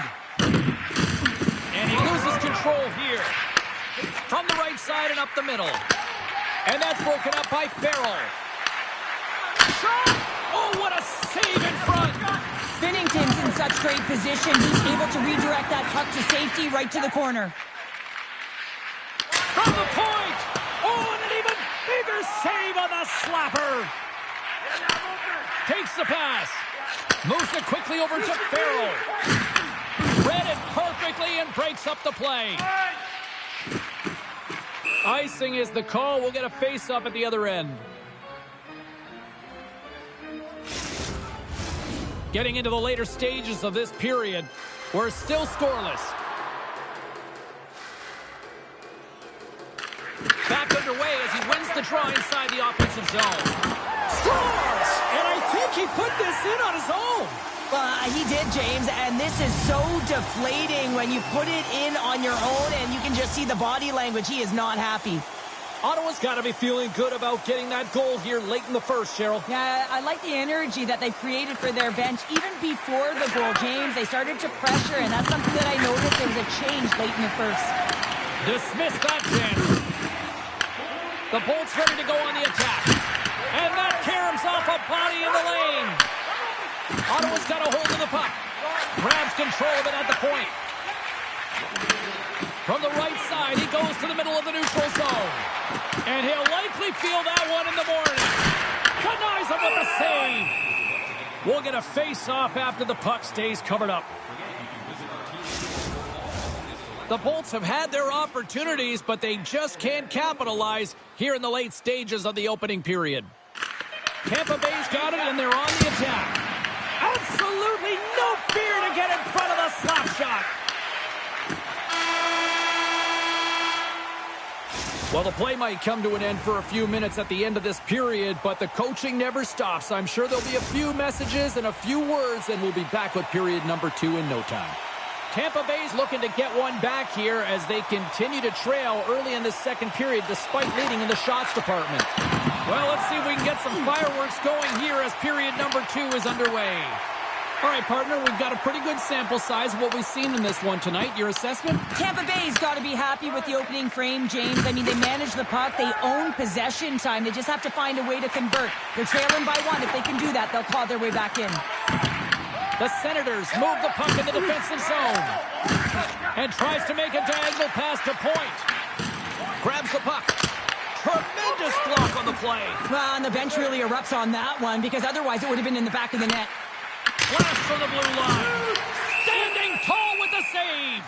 And he loses control here. From the right side and up the middle. And that's broken up by Farrell. Shot! Oh, what a save in front. Binnington's in such great position. He's able to redirect that puck to safety right to the corner. From the point! Oh, and an even bigger save on the slapper! Takes the pass. Moves it quickly over to Farrell. Read it perfectly and breaks up the play. Icing is the call. We'll get a face-up at the other end. Getting into the later stages of this period, we're still scoreless. Back underway as he wins the draw inside the offensive zone. Scores! And I think he put this in on his own. He did, James, and this is so deflating when you put it in on your own and you can just see the body language. He is not happy. Ottawa's got to be feeling good about getting that goal here late in the first, Cheryl. Yeah, I like the energy that they created for their bench. Even before the goal, James, they started to pressure, and that's something that I noticed. There was a change late in the first. Dismiss that chance. The Bolts ready to go on the attack. And that caroms off a body in the lane. Ottawa's got a hold of the puck. Grabs control of it at the point. From the right side, he goes to the middle of the neutral zone. And he'll likely feel that one in the morning. Denies him with a save. We'll get a face-off after the puck stays covered up. The Bolts have had their opportunities, but they just can't capitalize here in the late stages of the opening period. Tampa Bay's got it, and they're on the attack. Absolutely no fear to get in front of the slap shot. Well, the play might come to an end for a few minutes at the end of this period, but the coaching never stops. I'm sure there'll be a few messages and a few words, and we'll be back with period number 2 in no time. Tampa Bay's looking to get one back here as they continue to trail early in this second period despite leading in the shots department. Well, let's see if we can get some fireworks going here as period number 2 is underway. All right, partner, we've got a pretty good sample size of what we've seen in this one tonight. Your assessment? Tampa Bay's got to be happy with the opening frame, James. I mean, they manage the puck. They own possession time. They just have to find a way to convert. They're trailing by 1. If they can do that, they'll claw their way back in. The Senators move the puck in the defensive zone. And tries to make a diagonal pass to point. Grabs the puck. Tremendous block on the play. Well, and the bench really erupts on that one because otherwise it would have been in the back of the net. Blast from the blue line. Standing tall with the save.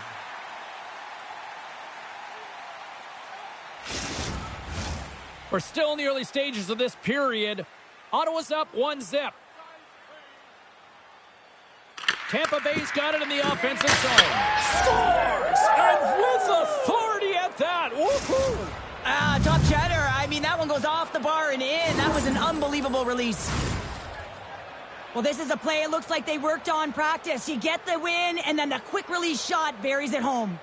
We're still in the early stages of this period. Ottawa's up 1-0. Tampa Bay's got it in the offensive zone. Scores! And with authority at that. Woohoo! Top cheddar. I mean, that one goes off the bar and in. That was an unbelievable release. Well, this is a play it looks like they worked on practice. You get the win, and then the quick release shot buries it home.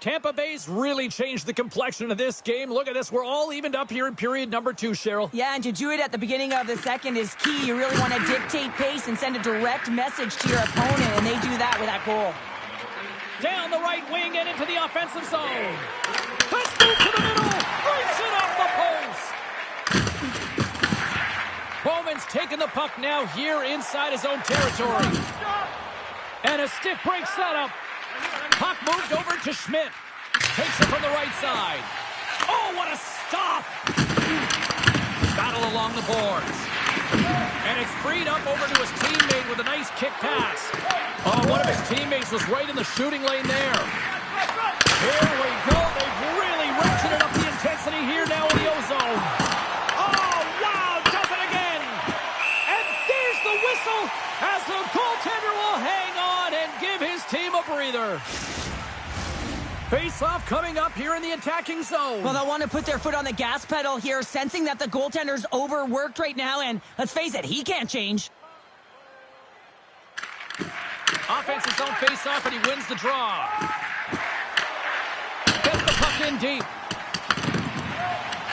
Tampa Bay's really changed the complexion of this game. Look at this. We're all evened up here in period number 2, Cheryl. Yeah, and to do it at the beginning of the second is key. You really want to dictate pace and send a direct message to your opponent, and they do that with that goal. Down the right wing and into the offensive zone. Let's move to the middle. Breaks it off the post. Bowman's taking the puck now here inside his own territory. And a stick breaks that up. Puck moved over to Schmidt. Takes it from the right side. Oh, what a stop! Battle along the boards. And it's freed up over to his teammate with a nice kick pass. Oh, one of his teammates was right in the shooting lane there. Here we go. They've really ratcheted up the intensity here now in the O-zone. Oh, wow, does it again. And there's the whistle as the goaltender will hang on and give his team a breather. Face-off coming up here in the attacking zone. Well, they'll want to put their foot on the gas pedal here, sensing that the goaltender's overworked right now, and let's face it, he can't change. Offensive zone face-off, and he wins the draw. Gets the puck in deep.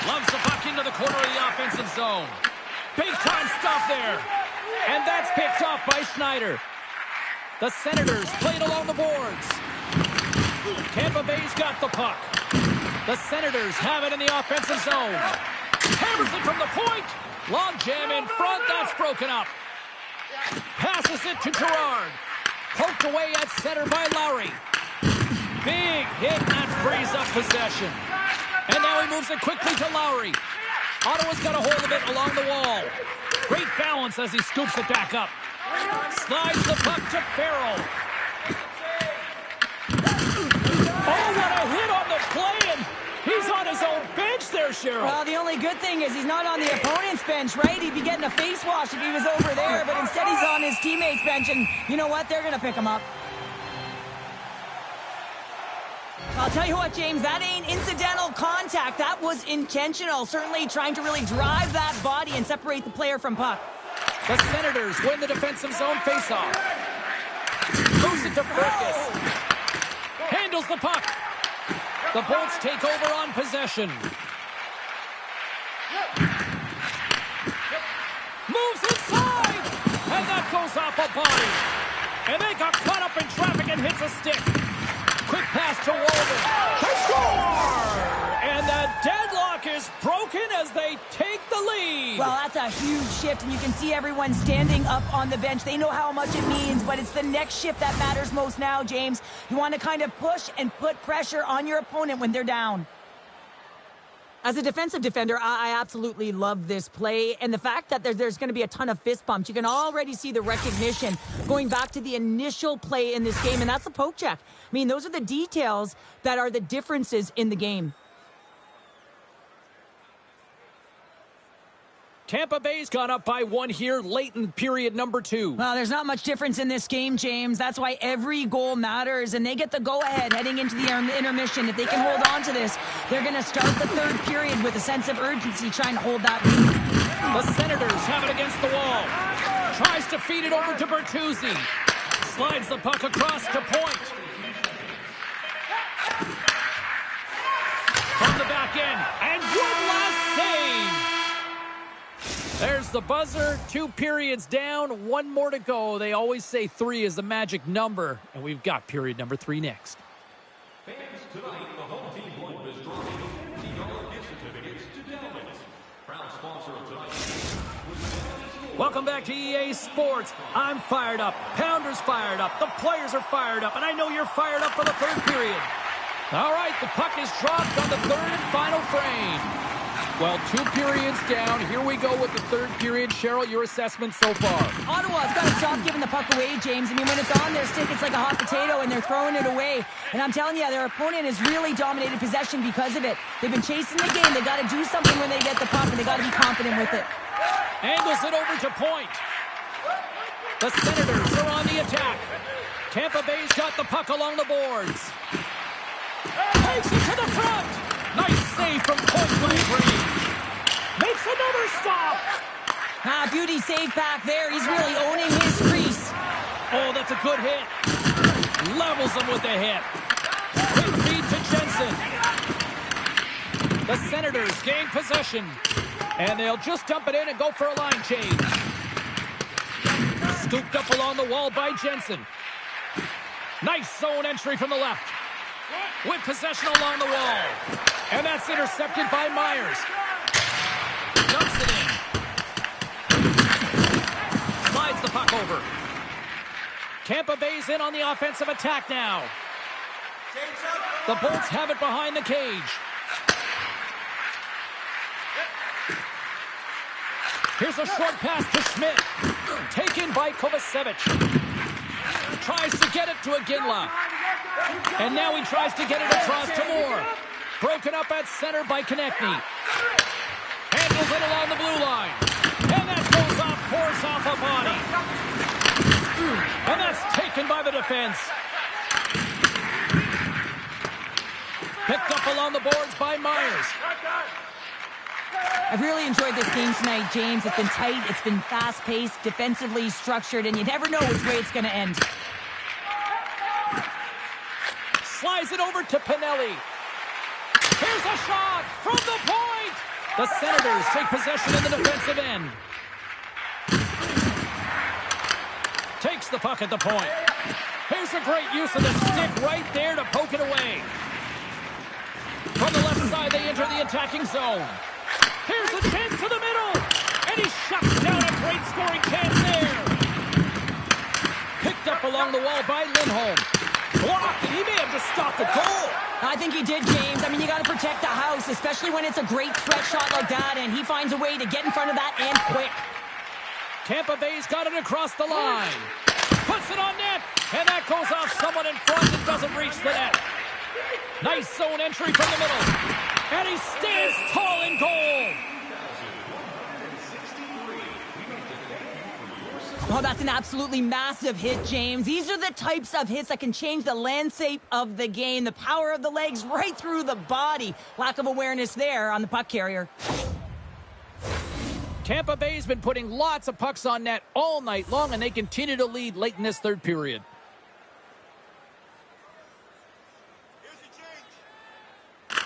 Lumps the puck into the corner of the offensive zone. Big-time stuff there. And that's picked off by Schneider. The Senators played along the boards. Tampa Bay's got the puck. The Senators have it in the offensive zone. Hammers it from the point. Long jam in front. That's broken up. Passes it to Gerard. Poked away at center by Lowry. Big hit. That frees up possession. And now he moves it quickly to Lowry. Ottawa's got a hold of it along the wall. Great balance as he scoops it back up. Slides the puck to Farrell. Oh, what a hit on the play, and he's on his own bench there, Cheryl. Well, the only good thing is he's not on the opponent's bench, right? He'd be getting a face wash if he was over there, but instead he's on his teammate's bench, and you know what? They're going to pick him up. I'll tell you what, James, that ain't incidental contact. That was intentional, certainly trying to really drive that body and separate the player from puck. The Senators win the defensive zone faceoff. Moves it to Fergus. Handles the puck. The Bolts take over on possession. Moves inside! And that goes off a body. And they got caught up in traffic and hits a stick. Quick pass to Walden. They score! And the deadlock is broken as they take the lead. Well, that's a huge shift, and you can see everyone standing up on the bench. They know how much it means, but it's the next shift that matters most now, James. You want to kind of push and put pressure on your opponent when they're down. As a defensive defender, I absolutely love this play. And the fact that there's going to be a ton of fist bumps, you can already see the recognition going back to the initial play in this game, and that's the poke check. I mean, those are the details that are the differences in the game. Tampa Bay's gone up by one here late in period number 2. Well, there's not much difference in this game, James. That's why every goal matters, and they get the go-ahead heading into the intermission. If they can hold on to this, they're going to start the third period with a sense of urgency trying to hold that lead. The Senators have it against the wall. Tries to feed it over to Bertuzzi. Slides the puck across to point. From the back end, and one last save. There's the buzzer. 2 periods down, 1 more to go. They always say 3 is the magic number, and we've got period number 3 next. Fans, tonight, the home team won is drawing $50 gift certificates to Delvin's. Proud sponsor of tonight's. Welcome back to EA Sports. I'm fired up. Pounder's fired up. The players are fired up, and I know you're fired up for the third period. All right, the puck is dropped on the third and final frame. Well, 2 periods down. Here we go with the third period. Cheryl, your assessment so far? Ottawa's got to stop giving the puck away, James. I mean, when it's on their stick, it's like a hot potato, and they're throwing it away. And I'm telling you, their opponent has really dominated possession because of it. They've been chasing the game. They got to do something when they get the puck, and they got to be confident with it. Angles it over to point. The Senators are on the attack. Tampa Bay's got the puck along the boards. Takes it to the front. Nice save from point-blank range. Makes another stop. Beauty save back there. He's really owning his crease. Oh, that's a good hit. Levels him with the hit. Quick feed to Jensen. The Senators gain possession. And they'll just dump it in and go for a line change. Scooped up along the wall by Jensen. Nice zone entry from the left. With possession along the wall. And that's intercepted by Myers. Dumps it in. Slides the puck over. Tampa Bay's in on the offensive attack now. The Bolts have it behind the cage. Here's a short pass to Schmidt. Taken by Kovacevic. Tries to get it to Iginla. And now he tries to get it across to Moore. Broken up at center by Konechny. Handles it along the blue line. And that goes off, force off a body. And that's taken by the defense. Picked up along the boards by Myers. I've really enjoyed this game tonight, James. It's been tight, it's been fast-paced, defensively structured, and you never know which way it's going to end. Slides it over to Pinelli. Here's a shot from the point. The Senators take possession in the defensive end. Takes the puck at the point. Here's a great use of the stick right there to poke it away. From the left side, they enter the attacking zone. Here's a chance to the middle. And he shuts down a great scoring chance there. Picked up along the wall by Lindholm. Blocked, and he may have just stopped the goal. I think he did, James. I mean, you got to protect the house, especially when it's a great threat shot like that, and he finds a way to get in front of that and quick. Tampa Bay's got it across the line. Puts it on net, and that goes off someone in front and doesn't reach the net. Nice zone entry from the middle. And he stands tall in goal. Oh, that's an absolutely massive hit, James. These are the types of hits that can change the landscape of the game. The power of the legs right through the body. Lack of awareness there on the puck carrier. Tampa Bay's been putting lots of pucks on net all night long, and they continue to lead late in this third period.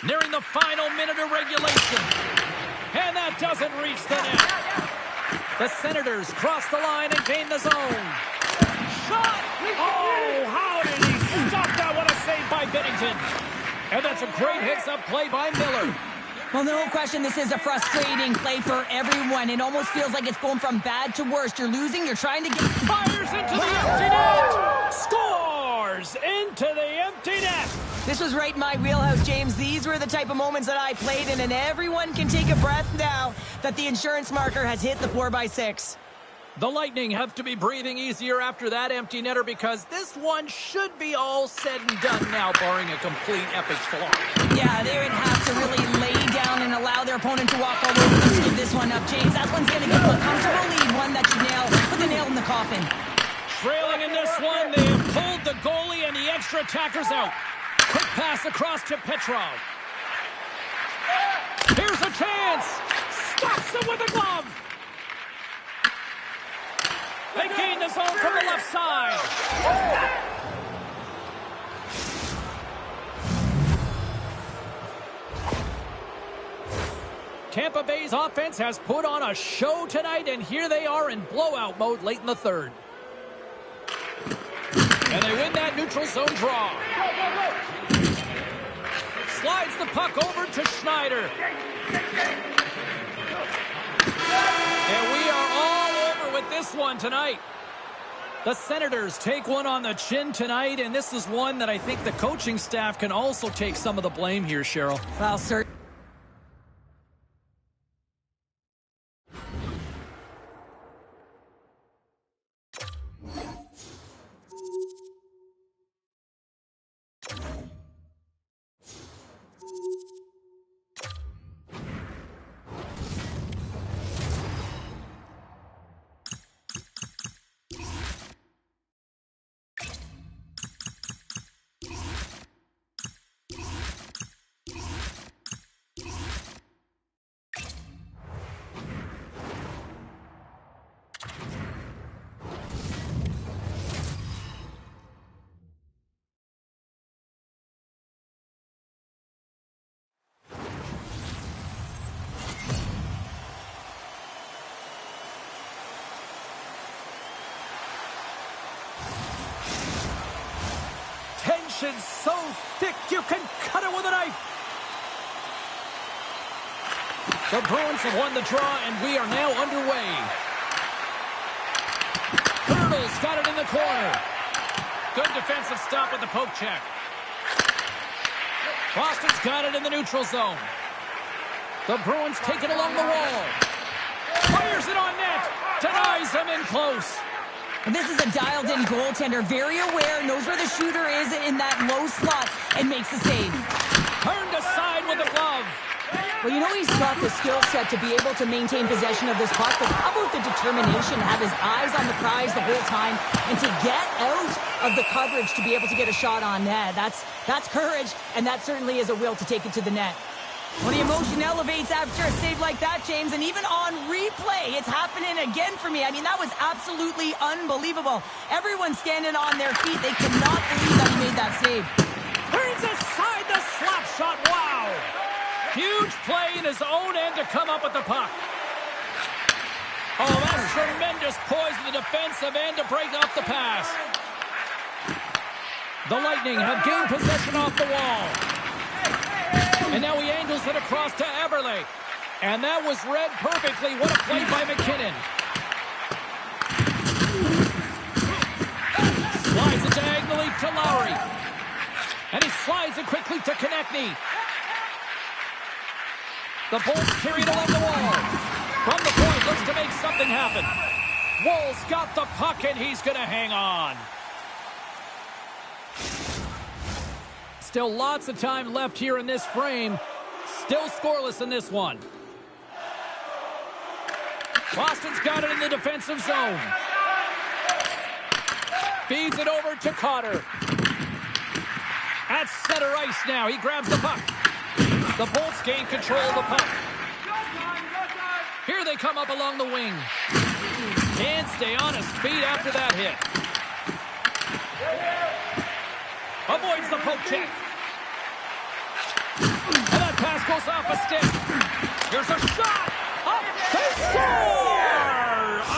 Nearing the final minute of regulation. And that doesn't reach the net. The Senators cross the line and gain the zone. Shot! Oh, how did he stop that? What a save by Binnington. And that's a great hits-up play by Miller. Well, no question, this is a frustrating play for everyone. It almost feels like it's going from bad to worse. You're losing, you're trying to get... Fires into the empty net! Scores into the empty net! This was right in my wheelhouse, James. These were the type of moments that I played in, and everyone can take a breath now that the insurance marker has hit the 4x6. The Lightning have to be breathing easier after that empty netter because this one should be all said and done now, barring a complete epic flop. Yeah, they would have to really lay down and allow their opponent to walk all over them to give this one up, James. That one's going to give them a comfortable lead, one that you put the nail in the coffin. Trailing in this one, they have pulled the goalie and the extra attackers out. Quick pass across to Petrov. Here's a chance. Stops him with a glove. They gain the zone from the left side. Tampa Bay's offense has put on a show tonight, and here they are in blowout mode late in the third. And they win that neutral zone draw. Slides the puck over to Schneider. And we are all over with this one tonight. The Senators take one on the chin tonight, and this is one that I think the coaching staff can also take some of the blame here, Cheryl. Well, sir. Tension so thick you can cut it with a knife. The Bruins have won the draw, and we are now underway. Hurdle's got it in the corner. Good defensive stop with the poke check. Boston's got it in the neutral zone. The Bruins take it along the wall. Fires it on net. Denies him in close. This is a dialed-in goaltender, very aware, knows where the shooter is in that low slot, and makes the save. Turned aside with the glove. Well, you know he's got the skill set to be able to maintain possession of this puck, but how about the determination to have his eyes on the prize the whole time and to get out of the coverage to be able to get a shot on net? That's courage, and that certainly is a will to take it to the net. Well, the emotion elevates after a save like that, James, and even on replay, it's happening again for me. I mean, that was absolutely unbelievable. Everyone's standing on their feet. They cannot believe that he made that save. Turns aside the slap shot. Wow! Huge play in his own end to come up with the puck. Oh, that's tremendous poise in the defensive end to break off the pass. The Lightning have gained possession off the wall. And now he angles it across to Eberle. And that was read perfectly. What a play by McKinnon. Slides it diagonally to Lowry. And he slides it quickly to Konechny. The Bolts carry it along the wall. From the point, looks to make something happen. Woll's got the puck, and he's going to hang on. Still lots of time left here in this frame. Still scoreless in this one. Boston's got it in the defensive zone. Feeds it over to Cotter. At center ice now. He grabs the puck. The Bolts gain control of the puck. Here they come up along the wing. Can't stay on his feet after that hit. Avoids the poke check. And that pass goes off a stick. Here's a shot. Up, they score!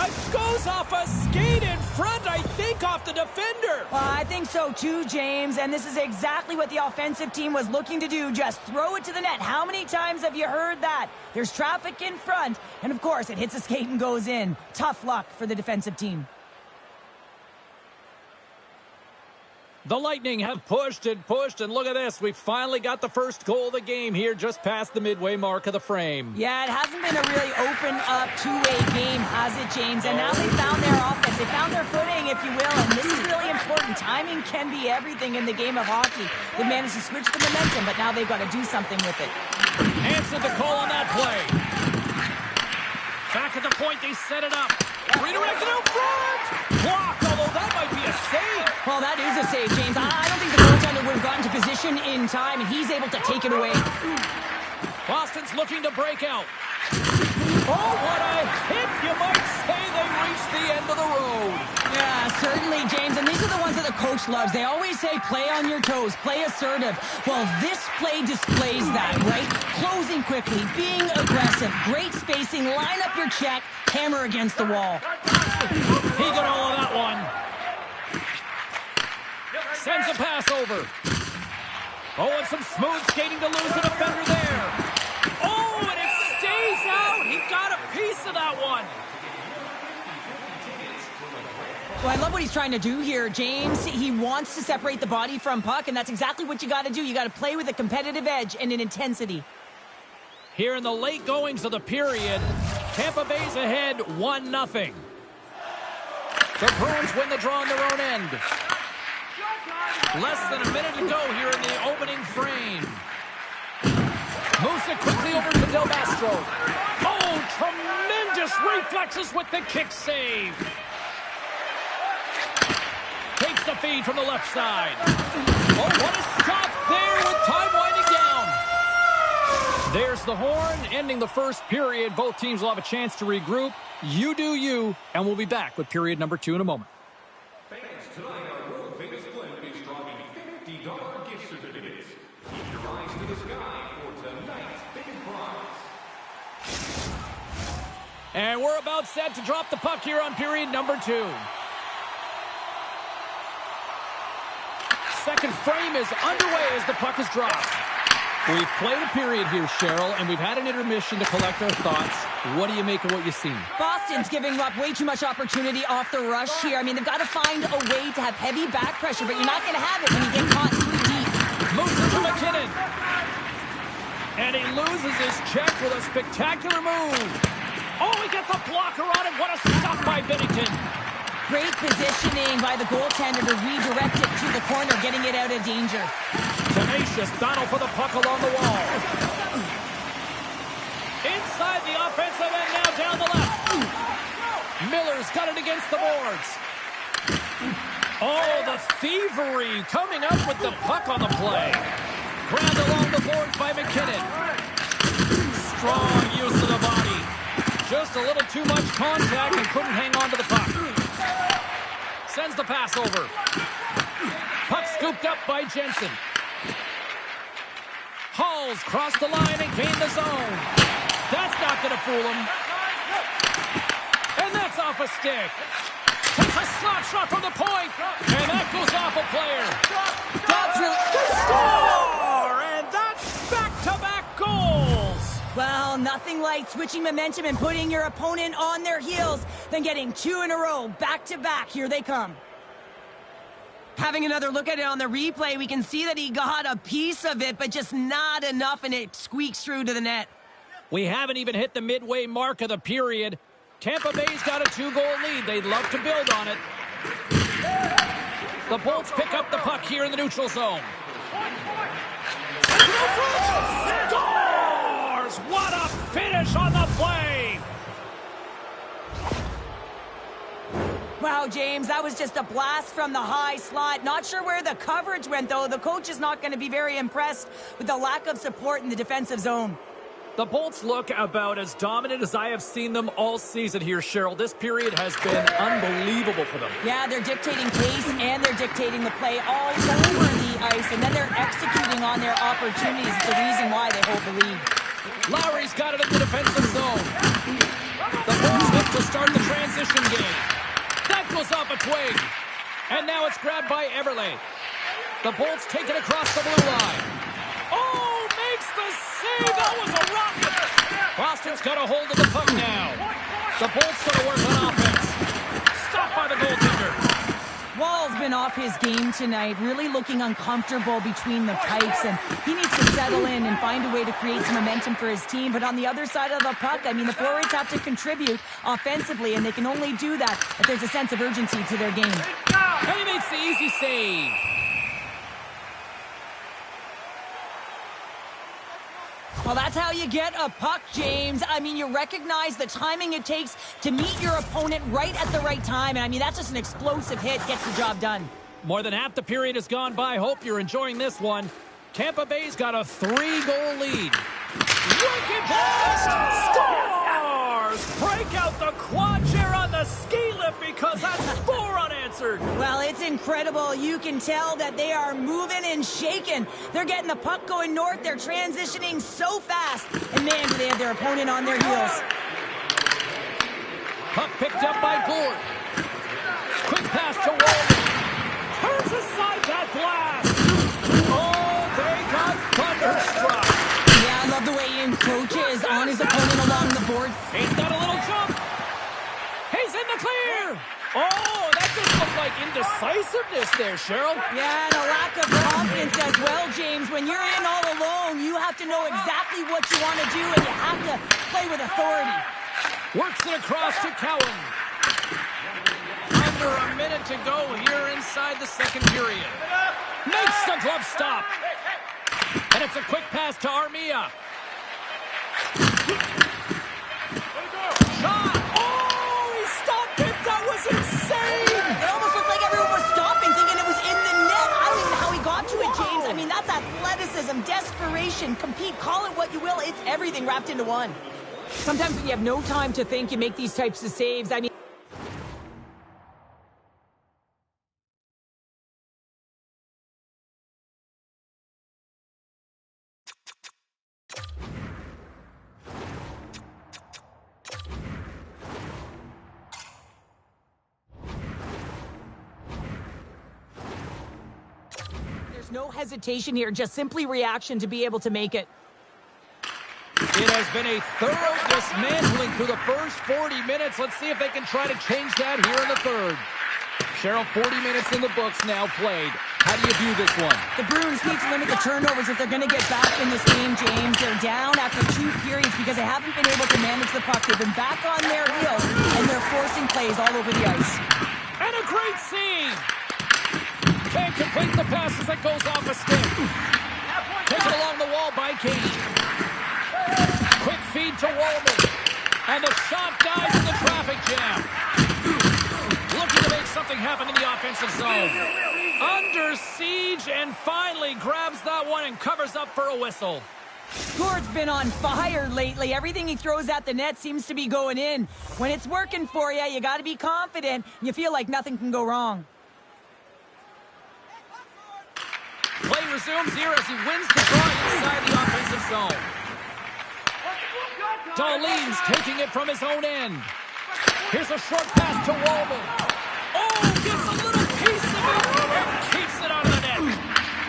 It goes off a skate in front, I think, off the defender. Well, I think so too, James. And this is exactly what the offensive team was looking to do. Just throw it to the net. How many times have you heard that? There's traffic in front. And, of course, it hits a skate and goes in. Tough luck for the defensive team. The Lightning have pushed, and look at this. We finally got the first goal of the game here just past the midway mark of the frame. Yeah, it hasn't been a really open-up two-way game, has it, James? And now they found their offense. They found their footing, if you will, and this is really important. Timing can be everything in the game of hockey. They've managed to switch the momentum, but now they've got to do something with it. Answered the call on that play. Back at the point, they set it up. Redirected out front! Blocked, although that might be a save. Well, that is a save, James. I don't think the goaltender would have gotten to position in time, and he's able to take it away. Boston's looking to break out. Oh, what a hit! You might say they reached the end of the road. Yeah, certainly, James. And these are the ones that the coach loves. They always say, play on your toes, play assertive. Well, this play displays that, right? Closing quickly, being aggressive, great spacing, line up your check, hammer against the wall. He got all of that one. Sends a pass over. Oh, and some smooth skating to lose the defender there. Oh, and it stays out. He got a piece of that one. Well, I love what he's trying to do here, James. He wants to separate the body from puck, and that's exactly what you got to do. You got to play with a competitive edge and an intensity. Here in the late goings of the period, Tampa Bay's ahead 1-0. The Bruins win the draw on their own end. Less than a minute to go here in the opening frame. Moves it quickly over to Del Mastro. Oh, tremendous reflexes with the kick save. Takes the feed from the left side. Oh, what a stop there with time winding down. There's the horn, ending the first period. Both teams will have a chance to regroup. You do you, and we'll be back with period number 2 in a moment. Fans, tonight our world famous blimp is dropping $50 gift certificates. Keep your eyes to the sky for tonight's big prize. And we're about set to drop the puck here on period number 2. Second frame is underway as the puck is dropped. We've played a period here, Cheryl, and we've had an intermission to collect our thoughts. What do you make of what you've seen? Boston's giving up way too much opportunity off the rush here. I mean, they've got to find a way to have heavy back pressure, but you're not going to have it when you get caught too deep. Moves it to McKinnon. And he loses his check with a spectacular move. Oh, he gets a blocker on it. What a stop by Binnington. Great positioning by the goaltender to redirect it to the corner, getting it out of danger. Tenacious battle for the puck along the wall. inside the offensive end, now down the left. Miller's got it against the boards. Oh, the thievery coming up with the puck on the play. Grabbed along the boards by McKinnon. Strong use of the body. Just a little too much contact and couldn't hang on to the puck. Sends the pass over. Puck scooped up by Jensen. Halls crossed the line and gained the zone. That's not going to fool him. And that's off a stick. Takes a slap shot from the point. And that goes off a player. That's really... Score! And that's back-to-back goals. Well, nothing like switching momentum and putting your opponent on their heels than getting two in a row, back-to-back. Here they come. Having another look at it on the replay, we can see that he got a piece of it, but just not enough, and it squeaks through to the net. We haven't even hit the midway mark of the period. Tampa Bay's got a 2-goal lead. They'd love to build on it. The Bolts pick up the puck here in the neutral zone. Scores! What a finish on the play! Wow, James, that was just a blast from the high slot. Not sure where the coverage went, though. The coach is not going to be very impressed with the lack of support in the defensive zone. The Bolts look about as dominant as I have seen them all season here, Cheryl. This period has been unbelievable for them. Yeah, they're dictating pace and they're dictating the play all over the ice, and then they're executing on their opportunities. It's the reason why they hold the lead. Lowry's got it in the defensive zone. The Bolts look to start the transition game. That goes off a twig. And now it's grabbed by Everly. The Bolts take it across the blue line. Oh, makes the save. That was a rocket. Boston's got a hold of the puck now. The Bolts going to work on offense. Stopped by the goaltender. Wall's been off his game tonight, really looking uncomfortable between the pipes, and he needs to settle in and find a way to create some momentum for his team. But on the other side of the puck, I mean, the forwards have to contribute offensively, and they can only do that if there's a sense of urgency to their game. And he makes the easy save. Well, that's how you get a puck, James. I mean, you recognize the timing it takes to meet your opponent right at the right time. And I mean, that's just an explosive hit, gets the job done. More than half the period has gone by. Hope you're enjoying this one. Tampa Bay's got a 3-goal lead. Wicked blast! Scores! Break out the quad chair on the ski lift because that's 4 unanswered. Well, it's incredible. You can tell that they are moving and shaking. They're getting the puck going north. They're transitioning so fast. And man, do they have their opponent on their heels. Puck picked up by Gourde. Quick pass to Walden. Turns aside that blast. Oh, they got thunderstruck. Yeah, I love the way he encroaches on his opponent along the board. He's got a little jump. He's in the clear. Oh, that just looked like indecisiveness there, Cheryl. Yeah, and a lack of confidence as well, James. When you're in all alone, you have to know exactly what you want to do, and you have to play with authority. Works it across to Cowan. Under a minute to go here inside the second period. Makes the glove stop. And it's a quick pass to Armia. Shot. Oh, he stopped it. That was insane. It almost looked like everyone was stopping, thinking it was in the net. I don't even know how he got to it, James. I mean, that's athleticism, desperation, compete, call it what you will. It's everything wrapped into one. Sometimes when you have no time to think, you make these types of saves. I mean, there's no hesitation here, just simply reaction to be able to make it. It has been a thorough dismantling through the first 40 minutes. Let's see if they can try to change that here in the third. Cheryl, 40 minutes in the books now played. How do you view this one? The Bruins need to limit the turnovers if they're going to get back in this game, James. They're down after 2 periods because they haven't been able to manage the puck. They've been back on their heels, and they're forcing plays all over the ice. And a great save! Can't complete the pass as it goes off a stick. Taken along the wall by Katie. Quick feed to Wallman. And the shot dies in the traffic jam. Looking to make something happen in the offensive zone. Under siege and finally grabs that one and covers up for a whistle. Gord's been on fire lately. Everything he throws at the net seems to be going in. When it's working for you, you got to be confident. You feel like nothing can go wrong. Play resumes here as he wins the draw inside the offensive zone. Darlene's taking it from his own end. Here's a short pass to Wallman. Oh, gets a little piece of it and keeps it out of the net.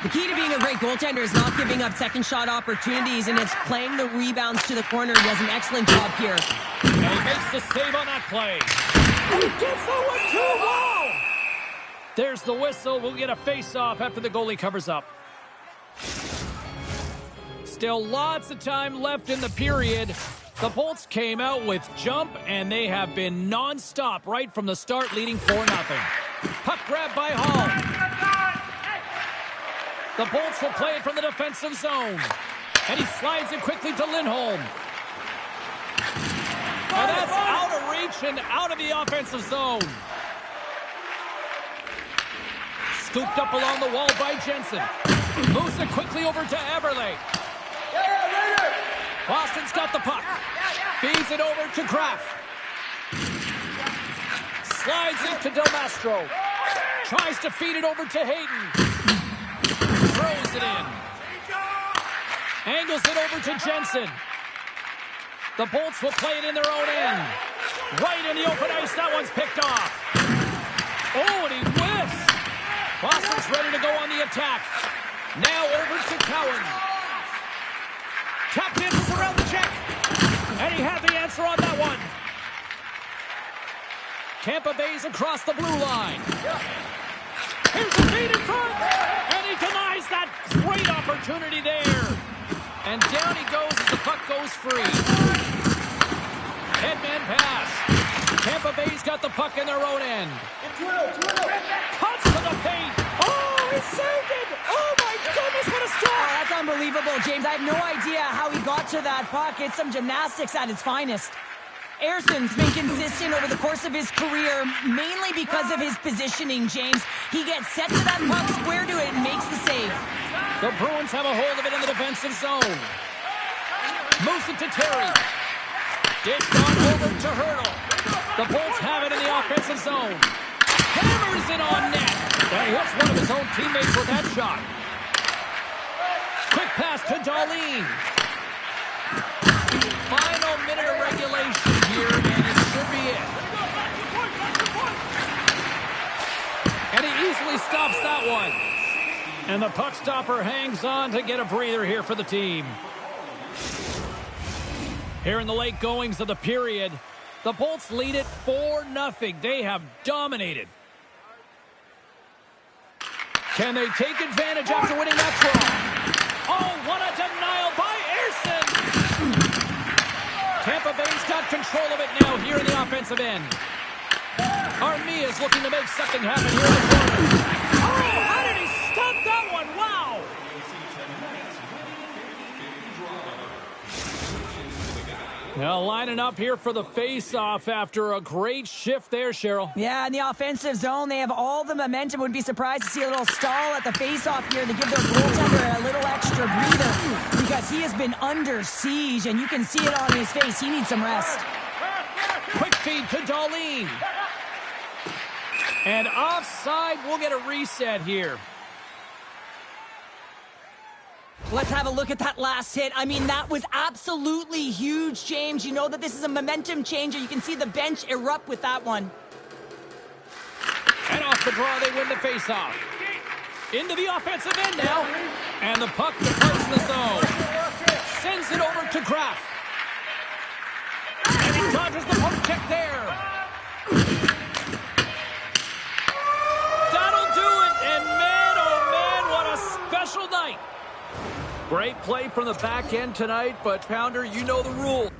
The key to being a great goaltender is not giving up second shot opportunities, and it's playing the rebounds to the corner. He does an excellent job here. And he makes the save on that play. And he gets that one too. Wow! There's the whistle. We'll get a face-off after the goalie covers up. Still lots of time left in the period. The Bolts came out with jump, and they have been non-stop right from the start, leading 4-0. Puck grab by Hall. The Bolts will play it from the defensive zone. And he slides it quickly to Lindholm. And that's out of reach and out of the offensive zone. Scooped up along the wall by Jensen. Moves it quickly over to Eberle. Boston's got the puck. Feeds it over to Kraft. Slides it to Del Mastro. Tries to feed it over to Hayden. Throws it in. Angles it over to Jensen. The Bolts will play it in their own end. Right in the open ice. That one's picked off. Oh, and he whiffs. Boston's ready to go on the attack. Now over to Cowan. Tap dances around the check. And he had the answer on that one. Tampa Bay's across the blue line. Here's the feed in front. And he denies that great opportunity there. And down he goes as the puck goes free. Headman pass. Tampa Bay's got the puck in their own end. Cuts to the paint. Oh, he saved it. Oh, my goodness, what a stop. Oh, that's unbelievable, James. I have no idea how he got to that puck. It's some gymnastics at its finest. Erson's been consistent over the course of his career, mainly because of his positioning, James. He gets set to that puck, square to it, and makes the save. The Bruins have a hold of it in the defensive zone. Moves it to Terry. Dished on over to Hurdle. The Bolts have it in the offensive zone. Hammers it on net. And hits one of his own teammates with that shot. Quick pass to Darlene. Final minute of regulation here, and it should be it. And he easily stops that one. And the puck stopper hangs on to get a breather here for the team. Here in the late goings of the period, the Bolts lead it 4-0. They have dominated. Can they take advantage after winning that draw? Oh, what a denial by Ersson! Tampa Bay's got control of it now here in the offensive end. Armia's looking to make something happen here in the corner. Oh, how did he stop that one? Wow! Now lining up here for the face-off after a great shift there, Cheryl. Yeah, in the offensive zone, they have all the momentum. Would be surprised to see a little stall at the face-off here to give their goaltender a little extra breather because he has been under siege, and you can see it on his face. He needs some rest. Quick feed to Darlene. And offside, we'll get a reset here. Let's have a look at that last hit. I mean, that was absolutely huge, James. You know that this is a momentum changer. You can see the bench erupt with that one. And off the draw, they win the faceoff. Into the offensive end now. And the puck departs the zone. Sends it over to Kraft. And he dodges the poke check there. That'll do it. And man, oh man, what a special night. Great play from the back end tonight, but Pounder, you know the rule.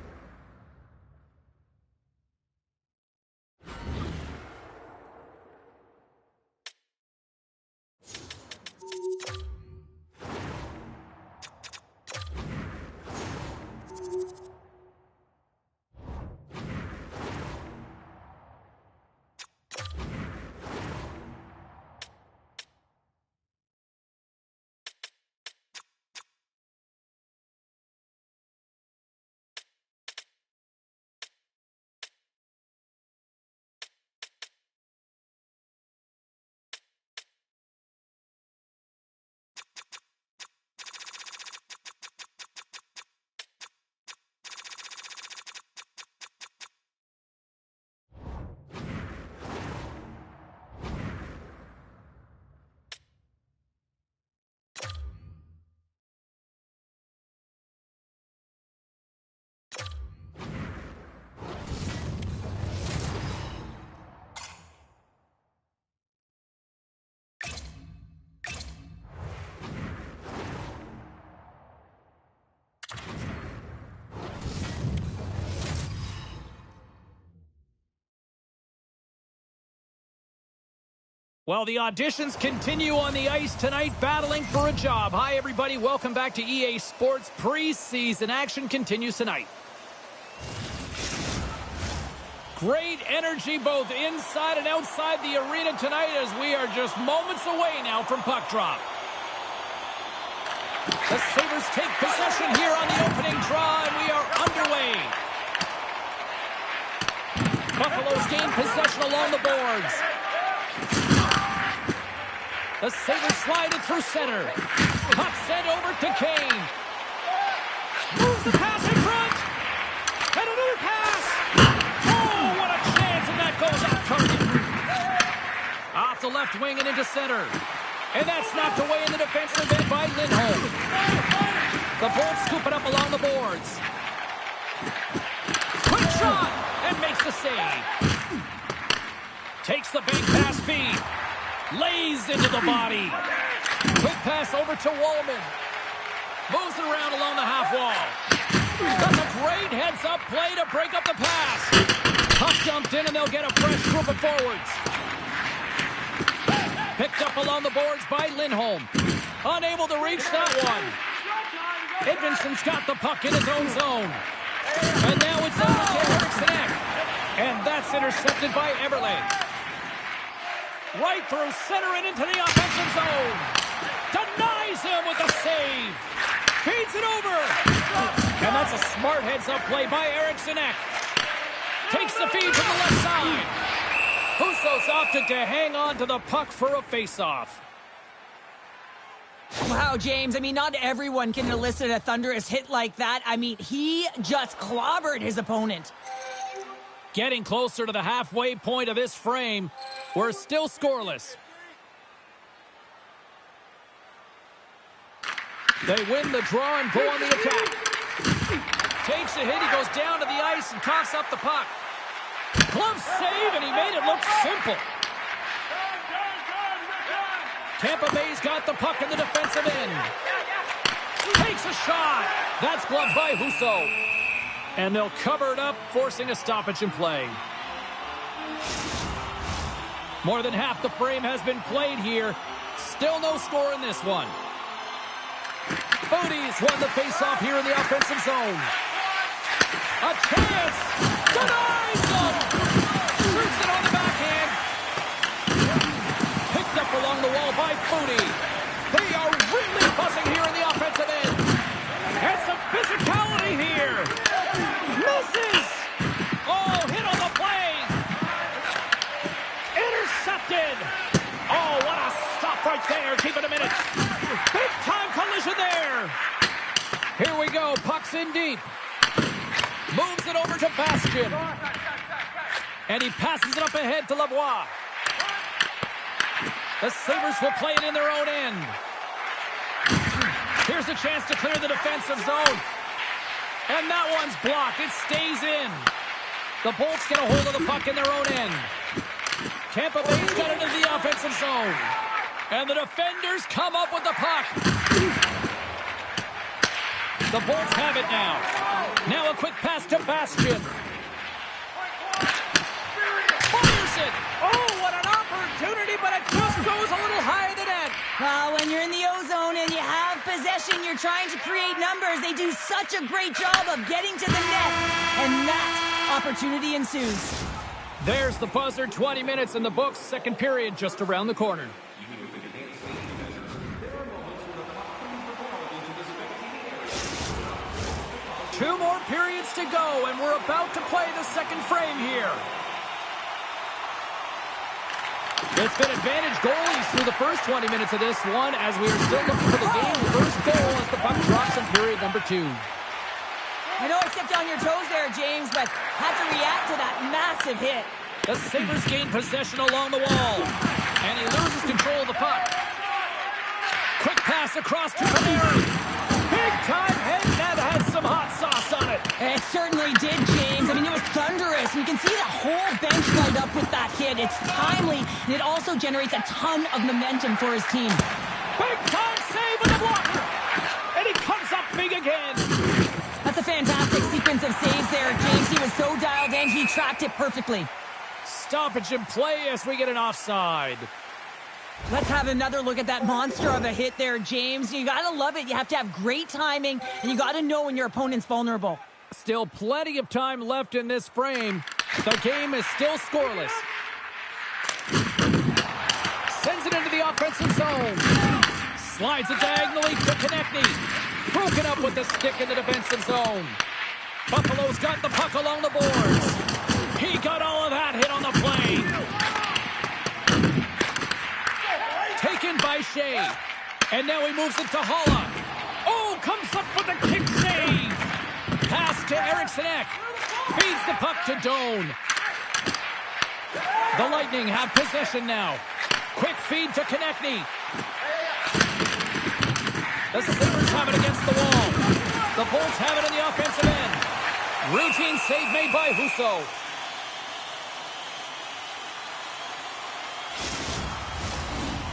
Well, the auditions continue on the ice tonight, battling for a job. Hi, everybody. Welcome back to EA Sports. Preseason action continues tonight. Great energy both inside and outside the arena tonight as we are just moments away now from puck drop. The Sabres take possession here on the opening draw, and we are underway. Buffalo's gain possession along the boards. The Sabres slide it through center. Puck sent over to Kane. Moves the pass in front. And another pass. Oh, what a chance, and that goes off target. Off the left wing and into center. And that's knocked away in the defensive end by Lindholm. The Bolts scoop it up along the boards. Quick shot, and makes the save. Takes the bank pass feed. Lays into the body. Quick pass over to Wallman. Moves it around along the half wall. That's a great heads-up play to break up the pass. Puck dumped in, and they'll get a fresh group of forwards. Picked up along the boards by Lindholm. Unable to reach that one. Edvinson's got the puck in his own zone. And now it's over to Eriksson. And that's intercepted by Everly. Right through center and into the offensive zone. Denies him with a save. Feeds it over. And that's a smart heads-up play by Eriksson. Takes the feed from the left side. Husso's opted to hang on to the puck for a face-off. Wow, James, I mean, not everyone can elicit a thunderous hit like that. I mean, he just clobbered his opponent. Getting closer to the halfway point of this frame. We're still scoreless. They win the draw and go on the attack. Takes a hit, he goes down to the ice and coughs up the puck. Glove save, and he made it look simple. Tampa Bay's got the puck in the defensive end. Takes a shot. That's gloved by Husso. And they'll cover it up, forcing a stoppage in play. More than half the frame has been played here. Still no score in this one. Booty's won the faceoff here in the offensive zone. A chance! Denies them! Shoots it on the backhand. Picked up along the wall by Booty. They are really buzzing here in the offensive end. And some physicality here. Misses! Oh, hit on the play! Intercepted! Oh, what a stop right there. Keep it a minute. Big time collision there. Here we go. Puck's in deep. Moves it over to Bastian. And he passes it up ahead to Lavoie. The Sabres will play it in their own end. Here's a chance to clear the defensive zone. And that one's blocked. It stays in. The Bolts get a hold of the puck in their own end. Tampa Bay's got it into the offensive zone. And the defenders come up with the puck. The Bolts have it now. Now a quick pass to Bastian. Fires it. Oh, what an opportunity, but it just goes a little higher than that. Well, when you're in the O-zone and you have possession, you're trying to create numbers. They do such a great job of getting to the net. And that opportunity ensues. There's the buzzer. 20 minutes in the books. Second period just around the corner. Two more periods to go, and we're about to play the second frame here. It's been advantage goalies through the first 20 minutes of this one as we are still looking for the game's first goal as the puck drops in period number 2. I know I stepped on your toes there, James, but had to react to that massive hit. The Sabres gain possession along the wall, and he loses control of the puck. Quick pass across to Palmieri. Big time hit that had some hot sauce on it. It certainly did, James. I mean, it was thunderous. You can see the whole bench light up with that hit. It's timely, and it also generates a ton of momentum for his team. Big time save with the blocker. And he comes up big again. That's a fantastic sequence of saves there, James. He was so dialed in, he tracked it perfectly. Stoppage in play as we get an offside. Let's have another look at that monster of a hit there, James. You got to love it. You have to have great timing, and you got to know when your opponent's vulnerable. Still plenty of time left in this frame. The game is still scoreless. Sends it into the offensive zone. Slides it diagonally to Konechny. Broken up with the stick in the defensive zone. Buffalo's got the puck along the boards. He got all of that hit on the play. Taken by Shea. And now he moves it to Holla. Oh, comes up with a kick save. Pass to Eriksson Ek. Feeds the puck to Doan. The Lightning have possession now. Quick feed to Konechny. The Sabres have it against the wall. The Bolts have it in the offensive end. Routine save made by Husso.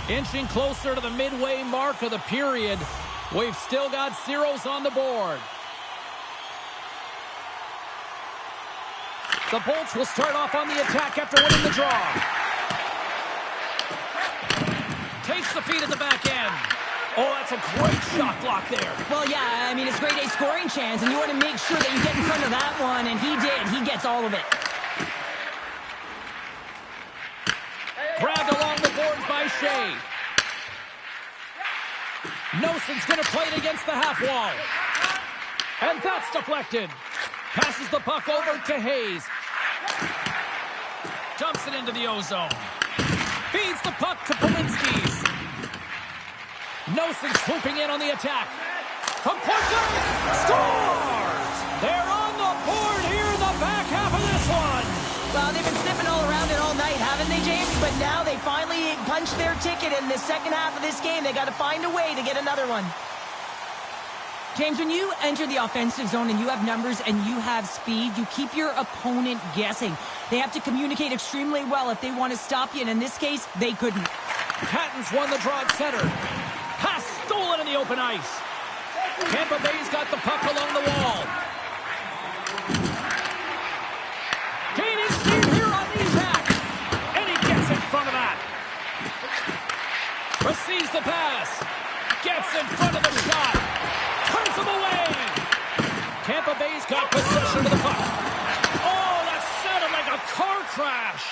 Inching closer to the midway mark of the period. We've still got zeros on the board. The Bolts will start off on the attack after winning the draw. Takes the feed at the back end. Oh, that's a great shot block there. Well, yeah, I mean, it's grade A scoring chance, and you want to make sure that you get in front of that one, and he did. He gets all of it. Grabbed along the boards by Shea. Noson's going to play it against the half wall. And that's deflected. Passes the puck over to Hayes. Dumps it into the O-zone. Feeds the puck to Polinski's. Noson swooping in on the attack. From point blank, scores! They're on the board here in the back half of this one. Well, they've been sniffing all around it all night, haven't they, James? But now they finally punched their ticket in the second half of this game. They got to find a way to get another one. James, when you enter the offensive zone and you have numbers and you have speed, you keep your opponent guessing. They have to communicate extremely well if they want to stop you, and in this case, they couldn't. Patton's won the draw at center. Pass stolen in the open ice. Tampa Bay's got the puck along the wall. Gaining speed here on the attack. And he gets in front of that. Receives the pass. Gets in front of the shot. Turns him away. Tampa Bay's got possession of the puck. Oh, that sounded like a car crash.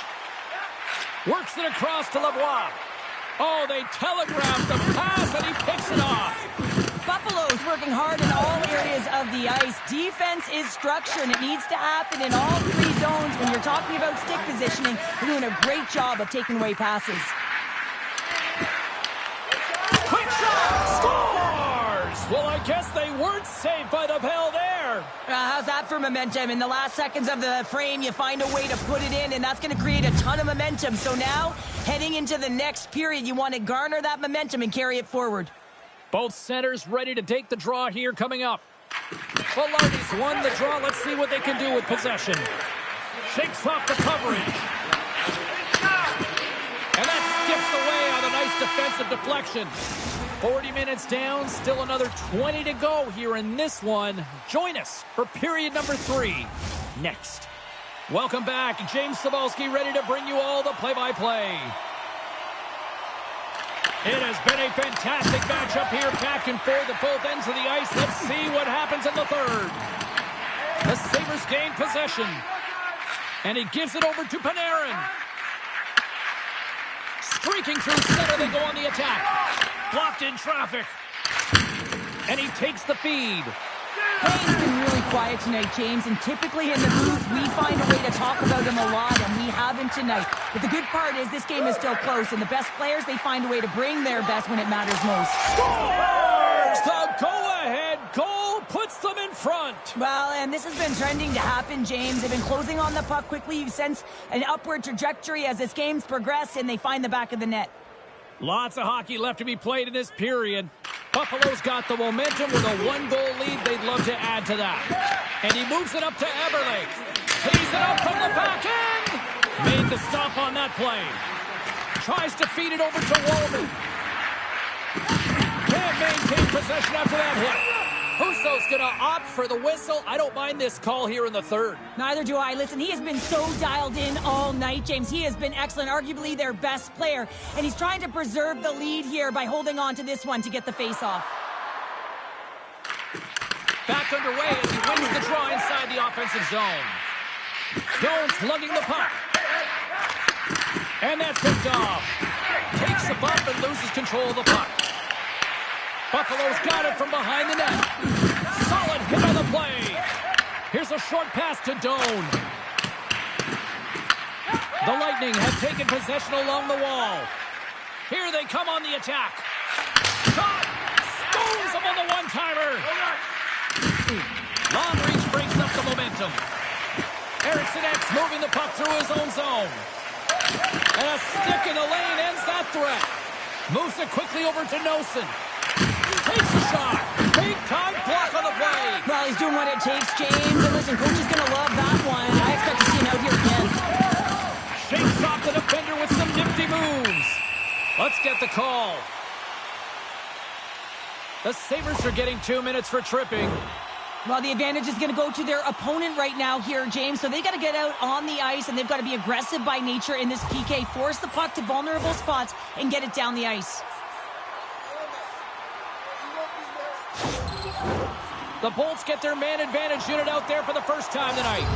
Works it across to Lebois. Oh, they telegraphed the pass, and he picks it off. Buffalo's working hard in all areas of the ice. Defense is structure, and it needs to happen in all three zones. When you're talking about stick positioning, they're doing a great job of taking away passes. Quick shot! Scores! Well, I guess they weren't saved by the bell there. How's that for momentum? In the last seconds of the frame, you find a way to put it in, and that's going to create a ton of momentum. So now, heading into the next period, you want to garner that momentum and carry it forward. Both centers ready to take the draw here coming up. Velarde's won the draw. Let's see what they can do with possession. Shakes off the coverage. And that skips away on a nice defensive deflection. 40 minutes down, still another 20 to go here in this one. Join us for period number 3 next. Welcome back. James Cybulski ready to bring you all the play-by-play. It has been a fantastic matchup here, back and forth at both ends of the ice. Let's see what happens in the third. The Sabres gain possession. And he gives it over to Panarin. Streaking through center, they go on the attack. Blocked in traffic. And he takes the feed. Payne's been really quiet tonight, James, and typically in the booth, we find a way to talk about him a lot, and we have him tonight. But the good part is this game is still close, and the best players, they find a way to bring their best when it matters most. Scores! The go-ahead goal puts them in front. Well, and this has been trending to happen, James. They've been closing on the puck quickly. You sense an upward trajectory as this game's progressed, and they find the back of the net. Lots of hockey left to be played in this period. Buffalo's got the momentum with a 1-goal lead. They'd love to add to that. And he moves it up to Eberle. Tees it up from the back end. Made the stop on that play. Tries to feed it over to Walden. Can't maintain possession after that hit. Husso's going to opt for the whistle. I don't mind this call here in the third. Neither do I. Listen, he has been so dialed in all night, James. He has been excellent, arguably their best player. And he's trying to preserve the lead here by holding on to this one to get the face-off. Back underway as he wins the draw inside the offensive zone. Jones lugging the puck. And that's picked off. Takes a bump and loses control of the puck. Buffalo's got it from behind the net. Solid hit on the play. Here's a short pass to Doan. The Lightning have taken possession along the wall. Here they come on the attack. Shot! Stones him on the one-timer. Long reach breaks up the momentum. Eriksson X moving the puck through his own zone. And a stick in the lane ends that threat. Moves it quickly over to Nosen. Takes a shot. Big time block on the play. Well, he's doing what it takes, James. And listen, coach is going to love that one. I expect to see him out here again. Shakes off the defender with some nifty moves. Let's get the call. The Sabres are getting 2 minutes for tripping. Well, the advantage is going to go to their opponent right now here, James. So they got to get out on the ice, and they've got to be aggressive by nature in this PK. Force the puck to vulnerable spots and get it down the ice. The Bolts get their man advantage unit out there for the first time tonight.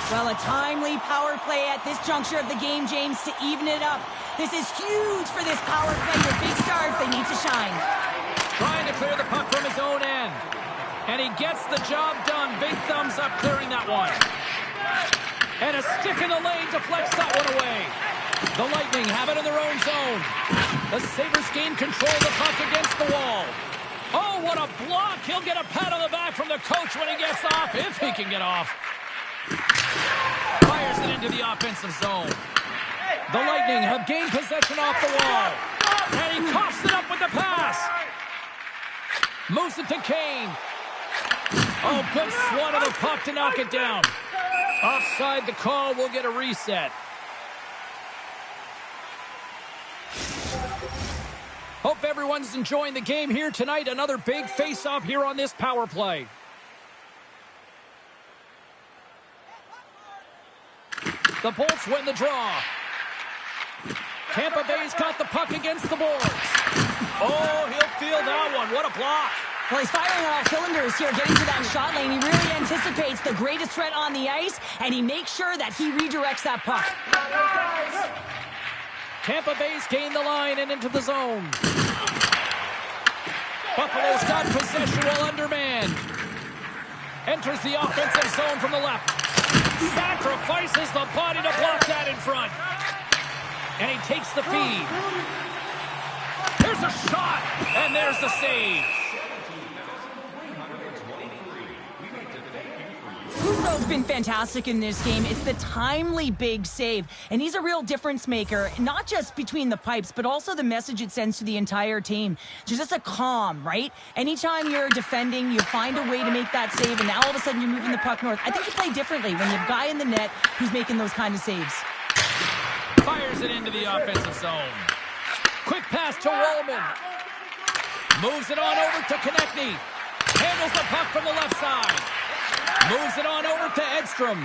Well, a timely power play at this juncture of the game, James, to even it up. This is huge for this power play. With big stars, they need to shine. Trying to clear the puck from his own end. And he gets the job done. Big thumbs up clearing that one. And a stick in the lane deflects that one away. The Lightning have it in their own zone. The Sabres gain control of the puck against the wall. Oh, what a block. He'll get a pat on the back from the coach when he gets off, if he can get off. Fires it into the offensive zone. The Lightning have gained possession off the wall. And he coughs it up with the pass. Moves it to Kane. Oh, good swat of the puck to knock it down. Offside the call. We'll get a reset. Hope everyone's enjoying the game here tonight. Another big face-off here on this power play. The Bolts win the draw. Tampa Bay's got the puck against the boards. Oh, he'll feel that one. What a block. Well, he's firing on all cylinders here, getting to that shot lane. He really anticipates the greatest threat on the ice, and he makes sure that he redirects that puck. Tampa Bay's gained the line and into the zone. Buffalo's got possession while undermanned. Enters the offensive zone from the left. Sacrifices the body to block that in front. And he takes the feed. Here's a shot, and there's the save. Husso's been fantastic in this game. It's the timely big save, and he's a real difference maker, not just between the pipes, but also the message it sends to the entire team. There's just a calm, right? Anytime you're defending, you find a way to make that save, and now all of a sudden you're moving the puck north. I think you play differently when you have a guy in the net who's making those kind of saves. Fires it into the offensive zone. Quick pass to Wallman. Moves it on over to Konechny. Handles the puck from the left side. Moves it on over to Edstrom.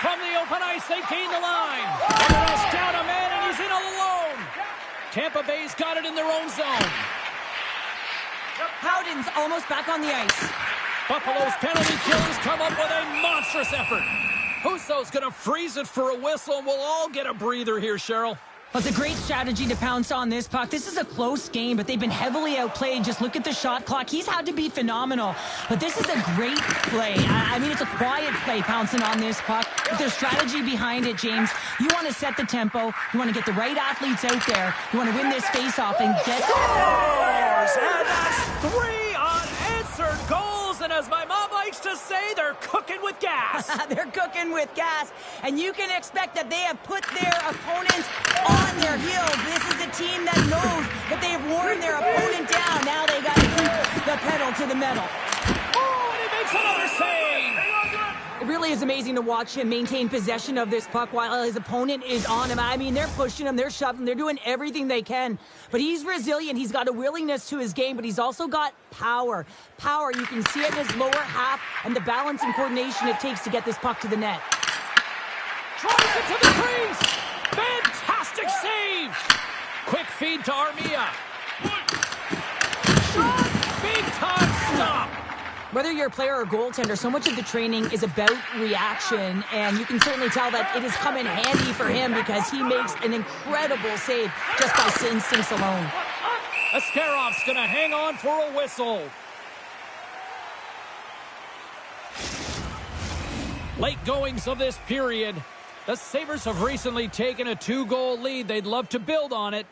From the open ice, they gain the line. Almost down a man, and he's in all alone. Tampa Bay's got it in their own zone. Howden's almost back on the ice. Buffalo's penalty killers come up with a monstrous effort. Husso's going to freeze it for a whistle, and we'll all get a breather here, Cheryl. Well, it's a great strategy to pounce on this puck. This is a close game, but they've been heavily outplayed. Just look at the shot clock. He's had to be phenomenal. But this is a great play. I mean, it's a quiet play pouncing on this puck. But there's strategy behind it, James. You want to set the tempo. You want to get the right athletes out there. You want to win this face-off and get... Scores! And that's 3 unanswered goals. And as my mom likes to say, they're cooking with gas. They're cooking with gas. And you can expect that they have put their opponents on their heels. This is a team that knows that they have worn their opponent down. Now they got to keep the pedal to the metal. Oh, and he makes another save. It really is amazing to watch him maintain possession of this puck while his opponent is on him. I mean, they're pushing him, they're shoving him, they're doing everything they can. But he's resilient. He's got a willingness to his game, but he's also got power. Power, you can see it in his lower half and the balance and coordination it takes to get this puck to the net. Tries it to the crease. Fantastic save. Quick feed to Armia. Shot. Big time stop. Whether you're a player or a goaltender, so much of the training is about reaction, and you can certainly tell that it has come in handy for him because he makes an incredible save just by instincts alone. Ascarov's going to hang on for a whistle. Late goings of this period. The Sabres have recently taken a 2-goal lead. They'd love to build on it.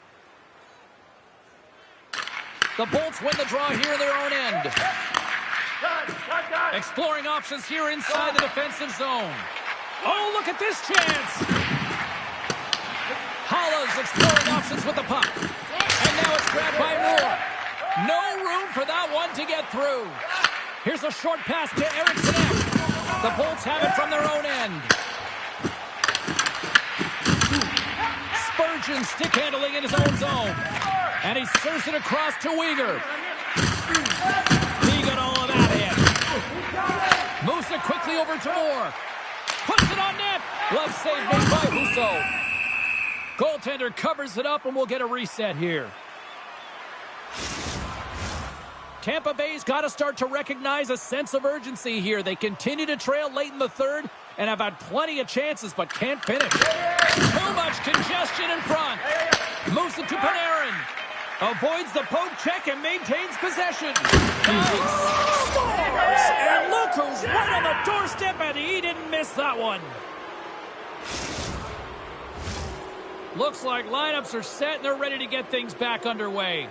The Bolts win the draw here in their own end. Exploring options here inside the defensive zone. Oh, look at this chance. Hollow's exploring options with the puck. And now it's grabbed by Moore. No room for that one to get through. Here's a short pass to Eriksson. The Bolts have it from their own end. Spurgeon stick handling in his own zone. And he serves it across to Weegar. He got all of that in. Moves it quickly over to Moore. Puts it on net. Glove save made by Husso. Goaltender covers it up and we'll get a reset here. Tampa Bay's got to start to recognize a sense of urgency here. They continue to trail late in the third and have had plenty of chances but can't finish. Too much congestion in front. Moves it to Panarin. Avoids the poke check and maintains possession. Nice. Scores! And look who's right on the doorstep, and he didn't miss that one. Looks like lineups are set and they're ready to get things back underway.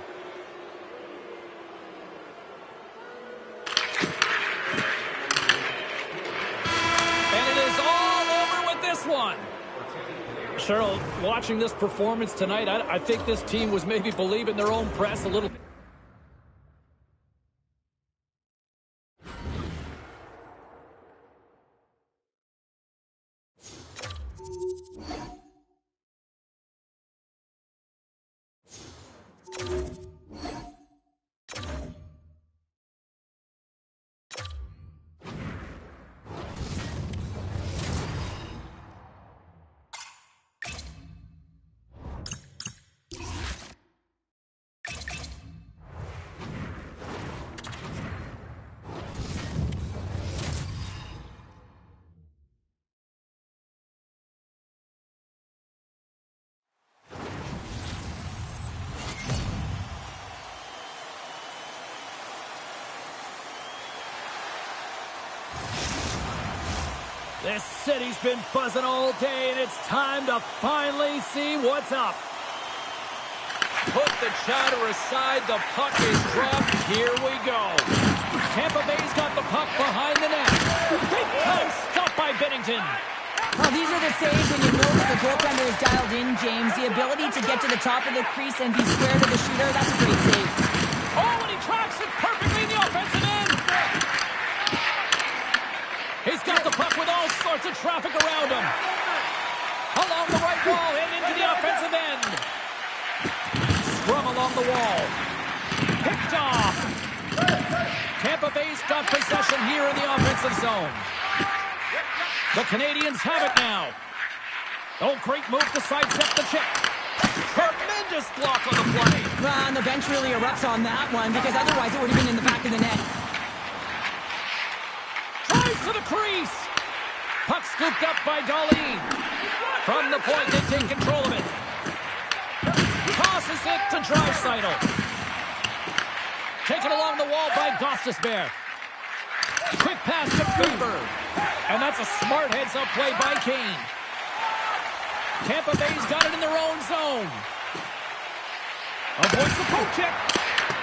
And it is all over with this one. Cheryl, watching this performance tonight, I think this team was maybe believing their own press a little bit. This city's been buzzing all day, and it's time to finally see what's up. Put the chatter aside. The puck is dropped. Here we go. Tampa Bay's got the puck behind the net. Big time stop by Binnington. Well, these are the saves when you know that the goaltender is dialed in, James. The ability to get to the top of the crease and be square to the shooter, that's a great save. Oh, and he tracks it perfectly in the offensive end. He's got the puck with all sorts of traffic around him. Along the right wall and into the offensive end. Scrum along the wall. Picked off. Tampa Bay's got possession here in the offensive zone. The Canadians have it now. Oh, great move to sidestep the check. Tremendous block on the play. Well, and the bench really erupts on that one because otherwise it would have been in the back of the net. Tries to the crease. Puck scooped up by Dahlin. From the point, they take control of it. Tosses it to Draisaitl. Taken along the wall by Gostisbehere. Quick pass to Bieber. And that's a smart heads-up play by Kane. Tampa Bay's got it in their own zone. Avoids the poke check.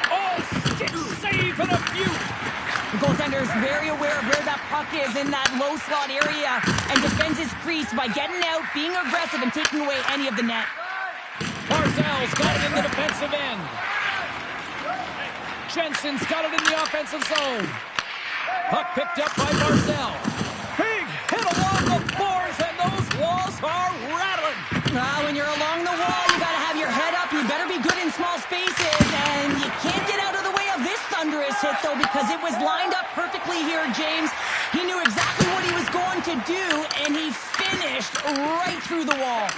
Oh, stick save and a beaut. The goaltender is very aware of where that puck is in that low slot area and defends his crease by getting out, being aggressive, and taking away any of the net. Barzal's got it in the defensive end. Jensen's got it in the offensive zone. Puck picked up by Barzal. Big look, though, because it was lined up perfectly here, James. He knew exactly what he was going to do, and he finished right through the wall.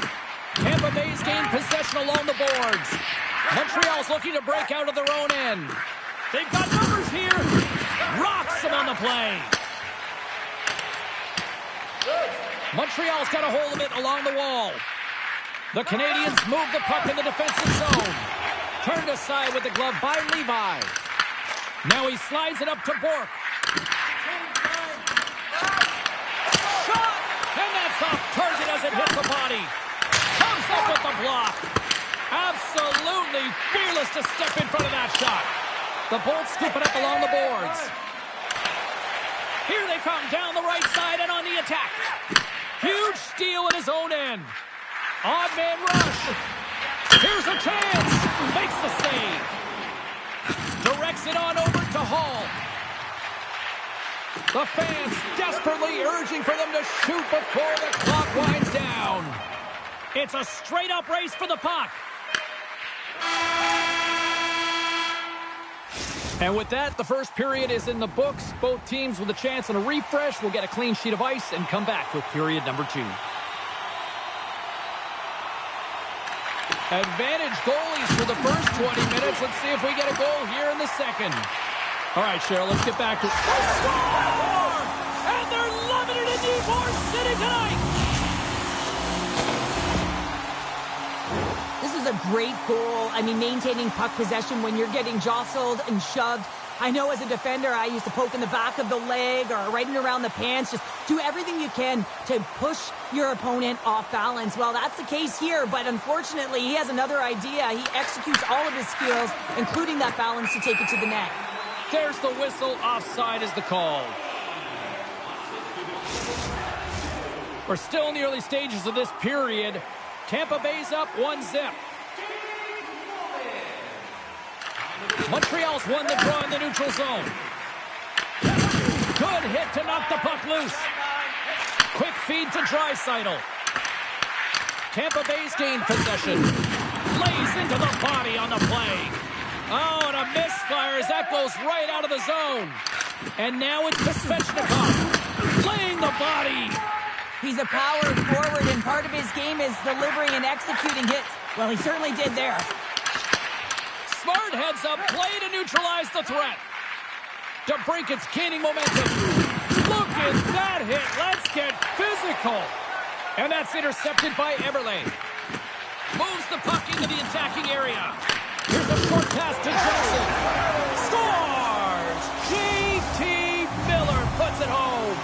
Tampa Bay's gained possession along the boards. Montreal's looking to break out of their own end. They've got numbers here. Rocks him on the play. Montreal's got a hold of it along the wall. The Canadians move the puck in the defensive zone. Turned aside with the glove by Levi. Now he slides it up to Bourque. Shot! And that's off target as it hits the body. Comes up with the block. Absolutely fearless to step in front of that shot. The Bolts scoop it up along the boards. Here they come down the right side and on the attack. Huge steal in his own end. Odd man rush. Here's a chance. Makes the save. Directs it on over to Hall. The fans desperately urging for them to shoot before the clock winds down. It's a straight-up race for the puck. And with that, the first period is in the books. Both teams with a chance and a refresh will get a clean sheet of ice and come back with period number 2. Advantage goalies for the first 20 minutes. Let's see if we get a goal here in the second. All right, Cheryl, let's get back to... And they're loving it in Ybor City tonight! This is a great goal. I mean, maintaining puck possession when you're getting jostled and shoved. I know as a defender, I used to poke in the back of the leg or right in around the pants. Just do everything you can to push your opponent off balance. Well, that's the case here, but unfortunately, he has another idea. He executes all of his skills, including that balance to take it to the net. There's the whistle. Offside is the call. We're still in the early stages of this period. Tampa Bay's up 1-0. Montreal's won the draw in the neutral zone. Good hit to knock the puck loose. Quick feed to Draisaitl. Tampa Bay's gained possession. Lays into the body on the play. Oh, and a misfire as that goes right out of the zone. And now it's Svechnikov laying the body. He's a power forward, and part of his game is delivering and executing hits. Well, he certainly did there. Smart heads up play to neutralize the threat. DeBrincat's gaining momentum. Look at that hit. Let's get physical. And that's intercepted by Eberle. Moves the puck into the attacking area. Here's a short pass to Johnson. Scores! J.T. Miller puts it home.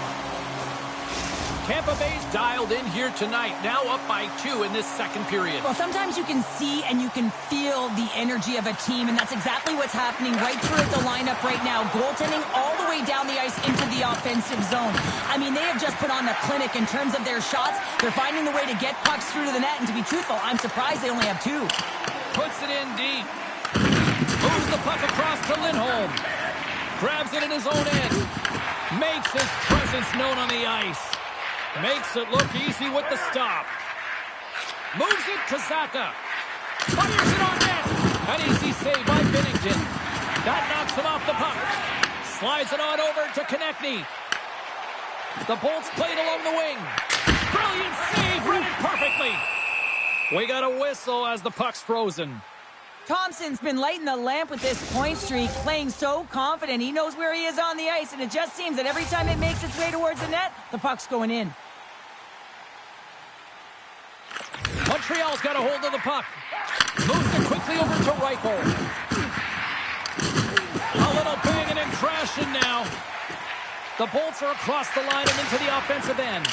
Tampa Bay's dialed in here tonight, now up by 2 in this second period. Well, sometimes you can see and you can feel the energy of a team, and that's exactly what's happening right through the lineup right now. Goaltending all the way down the ice into the offensive zone. I mean, they have just put on the clinic in terms of their shots. They're finding the way to get pucks through to the net, and to be truthful, I'm surprised they only have 2. Puts it in deep. Moves the puck across to Lindholm. Grabs it in his own end. Makes his presence known on the ice. Makes it look easy with the stop. Moves it to Zaka. Fires it on net. An easy save by Binnington. That knocks him off the puck. Slides it on over to Konechny. The Bolts played along the wing. Brilliant save, read it perfectly. We got a whistle as the puck's frozen. Thompson's been lighting the lamp with this point streak, playing so confident. He knows where he is on the ice, and it just seems that every time it makes its way towards the net, the puck's going in. Montreal's got a hold of the puck. Moves it quickly over to Reichel. A little banging and crashing now. The Bolts are across the line and into the offensive end.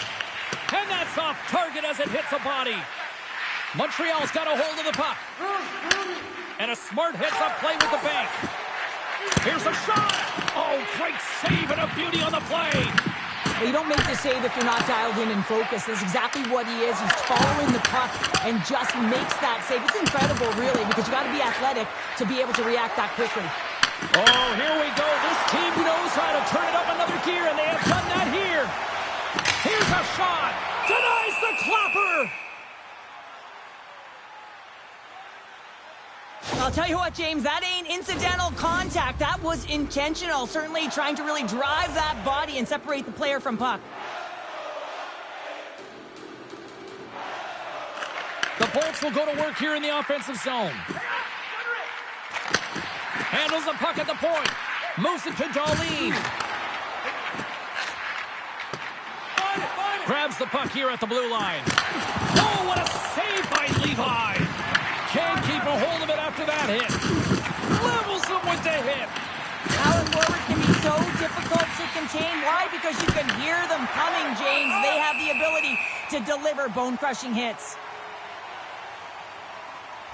And that's off target as it hits a body. Montreal's got a hold of the puck. And a smart heads-up play with the bank. Here's a shot. Oh, great save and a beauty on the play. Well, you don't make the save if you're not dialed in and focused. That's exactly what he is. He's following the puck and just makes that save. It's incredible, really, because you got to be athletic to be able to react that quickly. Oh, here we go. This team knows how to turn it up another gear, and they have done that here. Here's a shot. Denies the clapper. I'll tell you what, James, that ain't incidental contact. That was intentional. Certainly trying to really drive that body and separate the player from puck. The Bolts will go to work here in the offensive zone. Handles the puck at the point. Moves it to Darlene. Grabs the puck here at the blue line. Oh, what a save by Levi. Can't keep a hold of it after that hit. Levels him with the hit. Power forwards can be so difficult to contain. Why? Because you can hear them coming, James. They have the ability to deliver bone-crushing hits.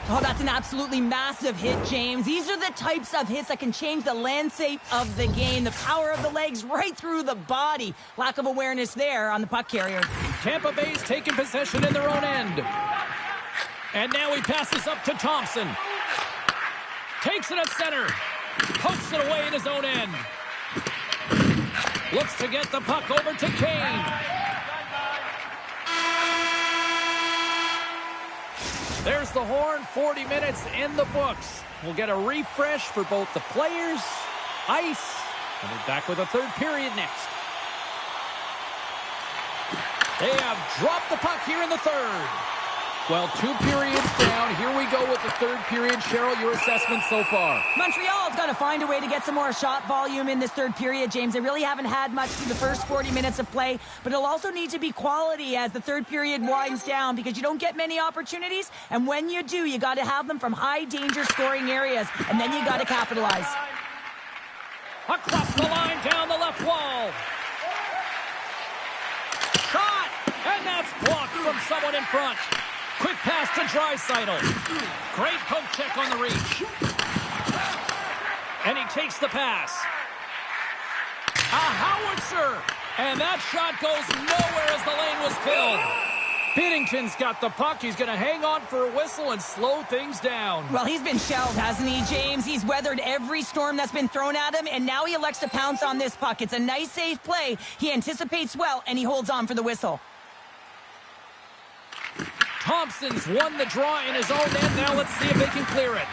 Oh, that's an absolutely massive hit, James. These are the types of hits that can change the landscape of the game. The power of the legs right through the body. Lack of awareness there on the puck carrier. Tampa Bay's taking possession in their own end. And now he passes up to Thompson. Takes it at center. Pokes it away in his own end. Looks to get the puck over to Kane. There's the horn. 40 minutes in the books. We'll get a refresh for both the players, ice, and we're back with a third period next. They have dropped the puck here in the third. Well, 2 periods down. Here we go with the third period. Cheryl, your assessment so far? Montreal's got to find a way to get some more shot volume in this third period, James. They really haven't had much through the first 40 minutes of play, but it'll also need to be quality as the third period winds down because you don't get many opportunities, and when you do, you got to have them from high-danger scoring areas, and then you got to capitalize. Across the line, down the left wall. Shot! And that's blocked from someone in front. Quick pass to Draisaitl. Great poke check on the reach. And he takes the pass. A howitzer! And that shot goes nowhere as the lane was filled. Binnington's got the puck. He's going to hang on for a whistle and slow things down. Well, he's been shelled, hasn't he, James? He's weathered every storm that's been thrown at him, and now he elects to pounce on this puck. It's a nice, safe play. He anticipates well, and he holds on for the whistle. Thompson's won the draw in his own end. Now let's see if they can clear it.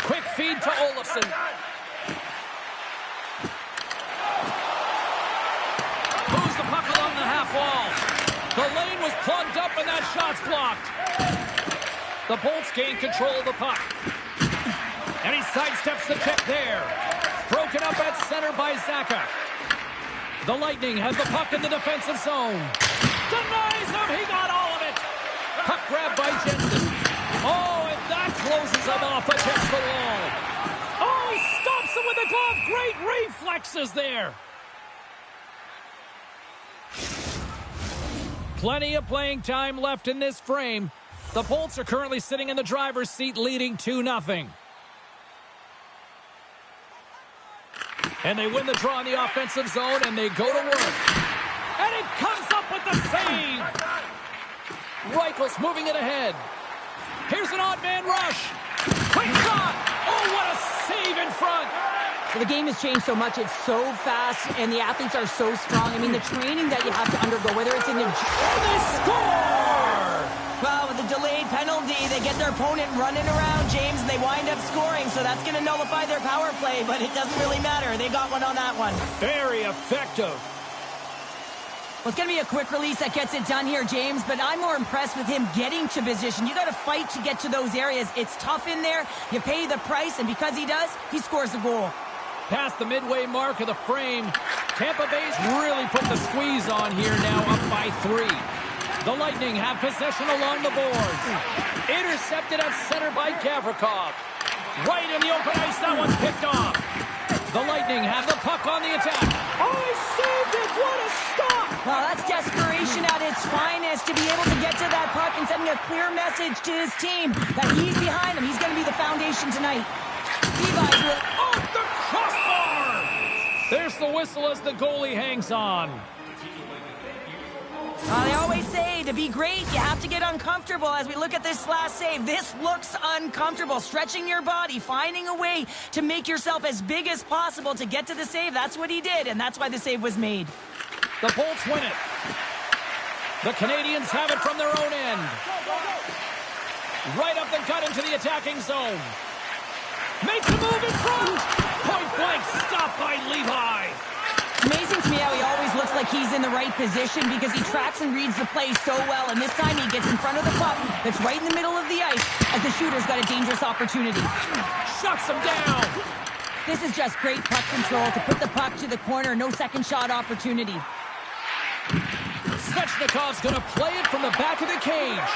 Quick feed to Olofsson. Moves the puck along the half wall. The lane was plugged up and that shot's blocked. The Bolts gain control of the puck. And he sidesteps the check there. Broken up at center by Zaka. The Lightning has the puck in the defensive zone. Denies him. He got all of it. Puck grab by Jensen. Oh, and that closes him off against the wall. Oh, he stops him with a glove. Great reflexes there. Plenty of playing time left in this frame. The Bolts are currently sitting in the driver's seat, leading 2-0. And they win the draw in the offensive zone, and they go to work. And it comes up with the save. Reichel's moving it ahead. Here's an odd man rush. Quick shot. Oh, what a save in front. So the game has changed so much. It's so fast, and the athletes are so strong. I mean, the training that you have to undergo, whether it's in the... They score! Well, with the delayed penalty, they get their opponent running around, James, and they wind up scoring. So that's going to nullify their power play, but it doesn't really matter. They got one on that one. Very effective. Well, it's going to be a quick release that gets it done here, James, but I'm more impressed with him getting to position. You got to fight to get to those areas. It's tough in there. You pay the price, and because he does, he scores the goal. Past the midway mark of the frame, Tampa Bay's really put the squeeze on here now, up by 3. The Lightning have possession along the boards. Intercepted at center by Gavrikov. Right in the open ice, that one's picked off. The Lightning have the puck on the attack. Oh, he saved it! What a stop! Well, that's desperation at its finest to be able to get to that puck and sending a clear message to his team that he's behind them. He's going to be the foundation tonight. Levi's will... Off the crossbar! There's the whistle as the goalie hangs on. They always say to be great, you have to get uncomfortable. As we look at this last save, this looks uncomfortable. Stretching your body, finding a way to make yourself as big as possible to get to the save. That's what he did, and that's why the save was made. The Bolts win it. The Canadians have it from their own end. Right up the gut into the attacking zone. Makes a move in front. Point blank stopped by Levi. It's amazing to me how he always looks like he's in the right position because he tracks and reads the play so well. And this time he gets in front of the puck that's right in the middle of the ice as the shooter's got a dangerous opportunity. Shuts him down. This is just great puck control to put the puck to the corner. No second shot opportunity. Svechnikov's going to play it from the back of the cage.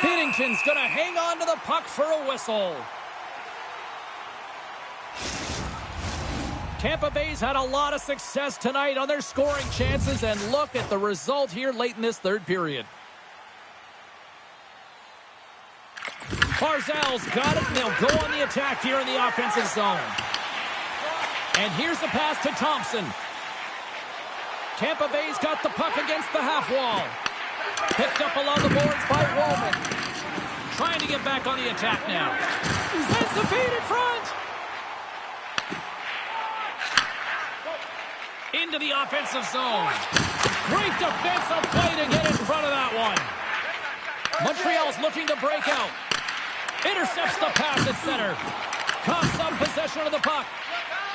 Binnington's going to hang on to the puck for a whistle. Tampa Bay's had a lot of success tonight on their scoring chances, and look at the result here late in this third period. Barzal's got it, and they'll go on the attack here in the offensive zone. And here's the pass to Thompson. Tampa Bay's got the puck against the half wall. Picked up along the boards by Roman. Trying to get back on the attack now. Sends the feed in front. Into the offensive zone. Great defensive play to get in front of that one. Montreal's looking to break out. Intercepts the pass at center. Coughs up possession of the puck.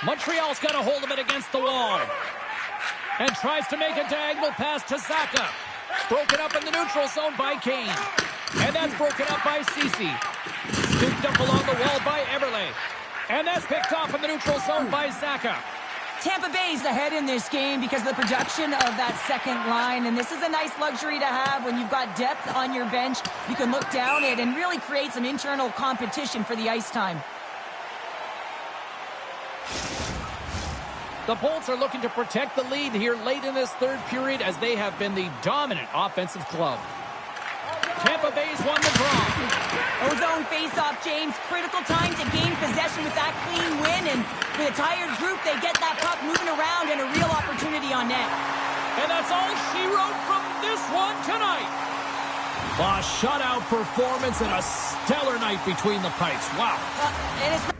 Montreal's got a hold of it against the wall. And tries to make a diagonal pass to Zaka. Broken up in the neutral zone by Kane. And that's broken up by Ceci. Scooped up along the wall by Everley. And that's picked off in the neutral zone by Zaka. Tampa Bay's ahead in this game because of the production of that second line, and this is a nice luxury to have when you've got depth on your bench. You can look down it and really create some internal competition for the ice time. The Bolts are looking to protect the lead here late in this third period as they have been the dominant offensive club. Tampa Bay's won the draw. Ozone face-off, James. Critical time to gain possession with that clean win, and with a tired group, they get that puck moving around and a real opportunity on net. And that's all she wrote from this one tonight. A shutout performance and a stellar night between the pipes. Wow. And it's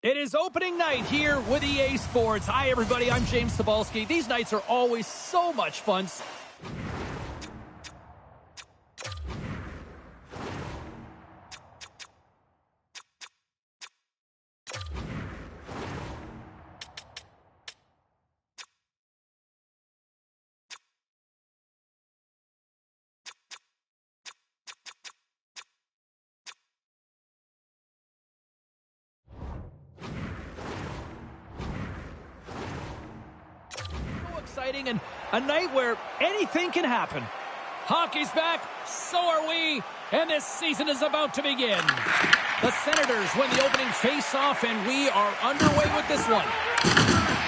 It is opening night here with EA Sports. Hi, everybody. I'm James Cebulski. These nights are always so much fun. Exciting and a night where anything can happen. Hockey's back, so are we, and this season is about to begin. The Senators win the opening face-off, and we are underway with this one.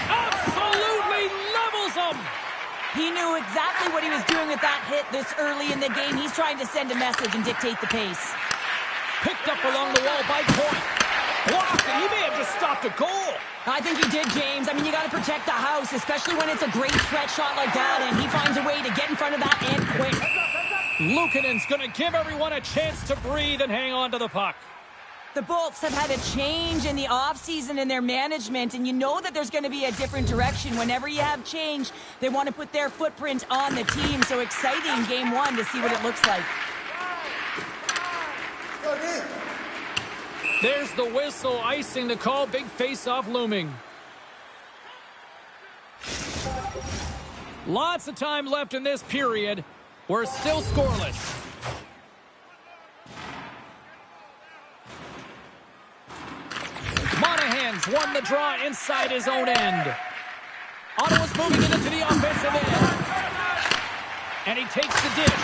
Absolutely levels them! he knew exactly what he was doing with that hit this early in the game. He's trying to send a message and dictate the pace. Picked up along the wall by Point. Blocked, and he may have just stopped a goal. I think he did, James. I mean, you got to protect the house, especially when it's a great stretch shot like that, and he finds a way to get in front of that and quick. Luukkonen's going to give everyone a chance to breathe and hang on to the puck. The Bolts have had a change in the offseason in their management, and you know that there's going to be a different direction. Whenever you have change, they want to put their footprint on the team. So exciting game one to see what it looks like. There's the whistle, icing the call, big face-off looming. Lots of time left in this period. We're still scoreless. Monahan's Senators won the draw inside his own end. Ottawa's moving it into the offensive end. And he takes the dish.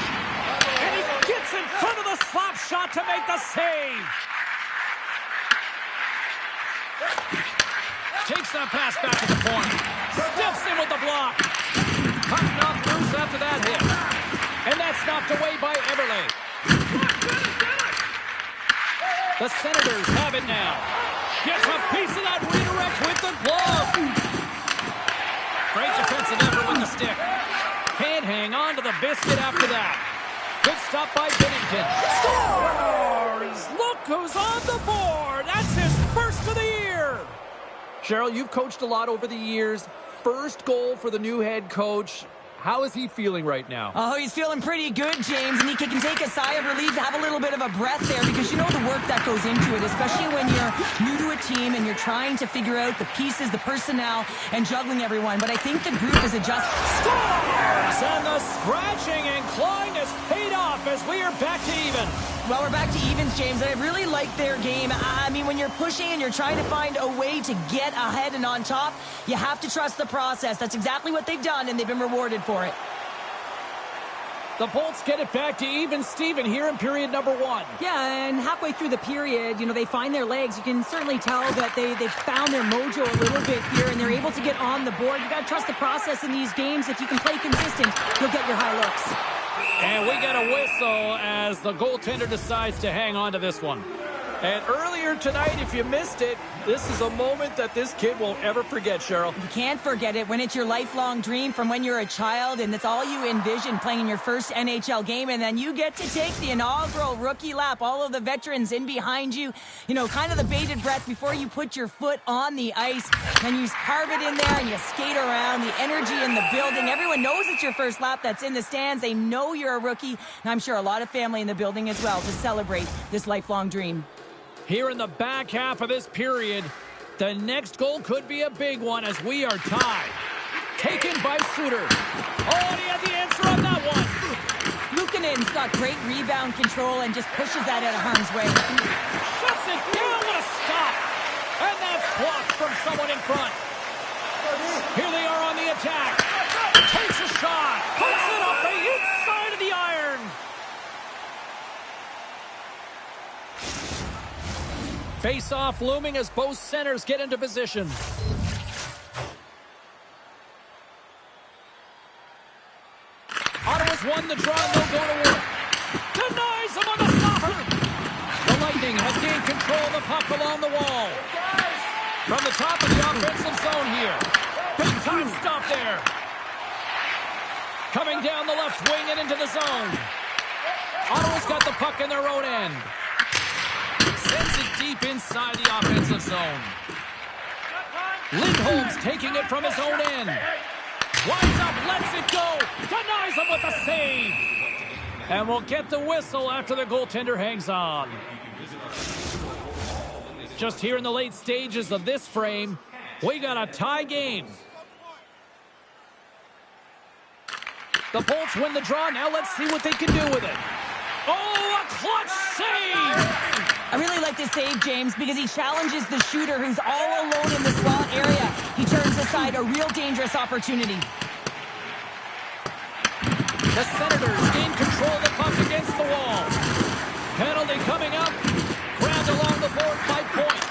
And he gets in front of the slap shot to make the save. Takes that pass back to the point. Steps in with the block. Puck knocked loose after that hit. And that's knocked away by Eberle. The Senators have it now. Gets a piece of that redirect with the glove. Great defensive effort with the stick. Can't hang on to the biscuit after that. Good stop by Binnington. Scores! Look who's on the board. That's his first of the year. Cheryl, you've coached a lot over the years. First goal for the new head coach. How is he feeling right now? Oh, he's feeling pretty good, James, and he can take a sigh of relief, have a little bit of a breath there, because you know the work that goes into it, especially when you're new to a team and you're trying to figure out the pieces, the personnel, and juggling everyone. But I think the group is adjusting. Scores! And the scratching and clawing has paid off as we are back to even. Well, we're back to evens, James, and I really like their game. I mean, when you're pushing and you're trying to find a way to get ahead and on top, you have to trust the process. That's exactly what they've done, and they've been rewarded for it. The Bolts get it back to even Steven here in period number 1. Yeah, and halfway through the period, you know, they find their legs. You can certainly tell that they've found their mojo a little bit here, and they're able to get on the board. You got to trust the process in these games. If you can play consistent, you'll get your high looks. And we get a whistle as the goaltender decides to hang on to this one. And earlier tonight, if you missed it, this is a moment that this kid won't ever forget, Cheryl. You can't forget it when it's your lifelong dream from when you're a child, and it's all you envision, playing in your first NHL game, and then you get to take the inaugural rookie lap, all of the veterans in behind you, you know, kind of the bated breath before you put your foot on the ice, and you carve it in there and you skate around, the energy in the building. Everyone knows it's your first lap that's in the stands. They know you're a rookie, and I'm sure a lot of family in the building as well to celebrate this lifelong dream. Here in the back half of this period, the next goal could be a big one as we are tied. Taken by Suter. Oh, and he had the answer on that one. Luukkonen's got great rebound control and just pushes that out of harm's way. Shuts it down with a stop. And that's blocked from someone in front. Here they are on the attack. Takes a shot. Puts it up the inside of the iron. Face-off looming as both centers get into position. Ottawa's won the draw, and they'll go to work. Denies him on the stopper. The Lightning has gained control of the puck along the wall. From the top of the offensive zone here. Big time stop there. Coming down the left wing and into the zone. Ottawa's got the puck in their own end. Sends it deep inside the offensive zone. Lindholm's taking it from his own end. Winds up, lets it go. Denies him with a save. And we'll get the whistle after the goaltender hangs on. Just here in the late stages of this frame, we got a tie game. The Bolts win the draw. Now let's see what they can do with it. Oh, a clutch save! I really like this save, James, because he challenges the shooter who's all alone in the slot area. He turns aside a real dangerous opportunity. The Senators gain control of the puck against the wall. Penalty coming up. Grabbed along the board by Point.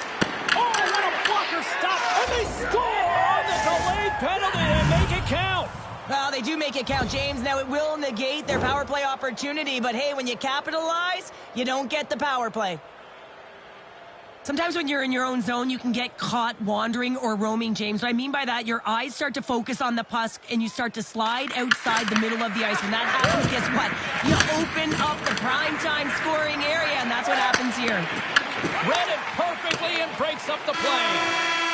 Oh, what a blocker stop! And they score on the delayed penalty and make it count. Well, they do make it count, James. Now, it will negate their power play opportunity, but hey, when you capitalize, you don't get the power play. Sometimes when you're in your own zone, you can get caught wandering or roaming, James. What I mean by that, your eyes start to focus on the puck and you start to slide outside the middle of the ice. When that happens, guess what? You open up the primetime scoring area, and that's what happens here. Read it perfectly and breaks up the play.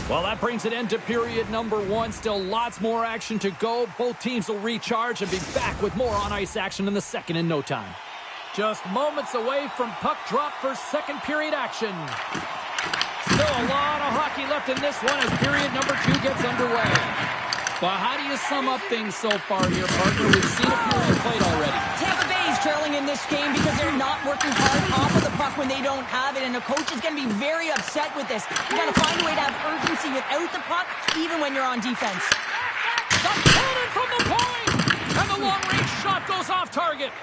Well, that brings an end to period number 1. Still lots more action to go. Both teams will recharge and be back with more on-ice action in the second in no time. Just moments away from puck drop for second period action. Still a lot of hockey left in this one as period number 2 gets underway. Well, how do you sum up things so far here, partner? We've seen a period played already. Tampa Bay's trailing in this game because they're not working hard off of the puck. when they don't have it, and the coach is going to be very upset with this. You got to find a way to have urgency without the puck, even when you're on defense. The cannon from the point! And the long-range shot goes off target.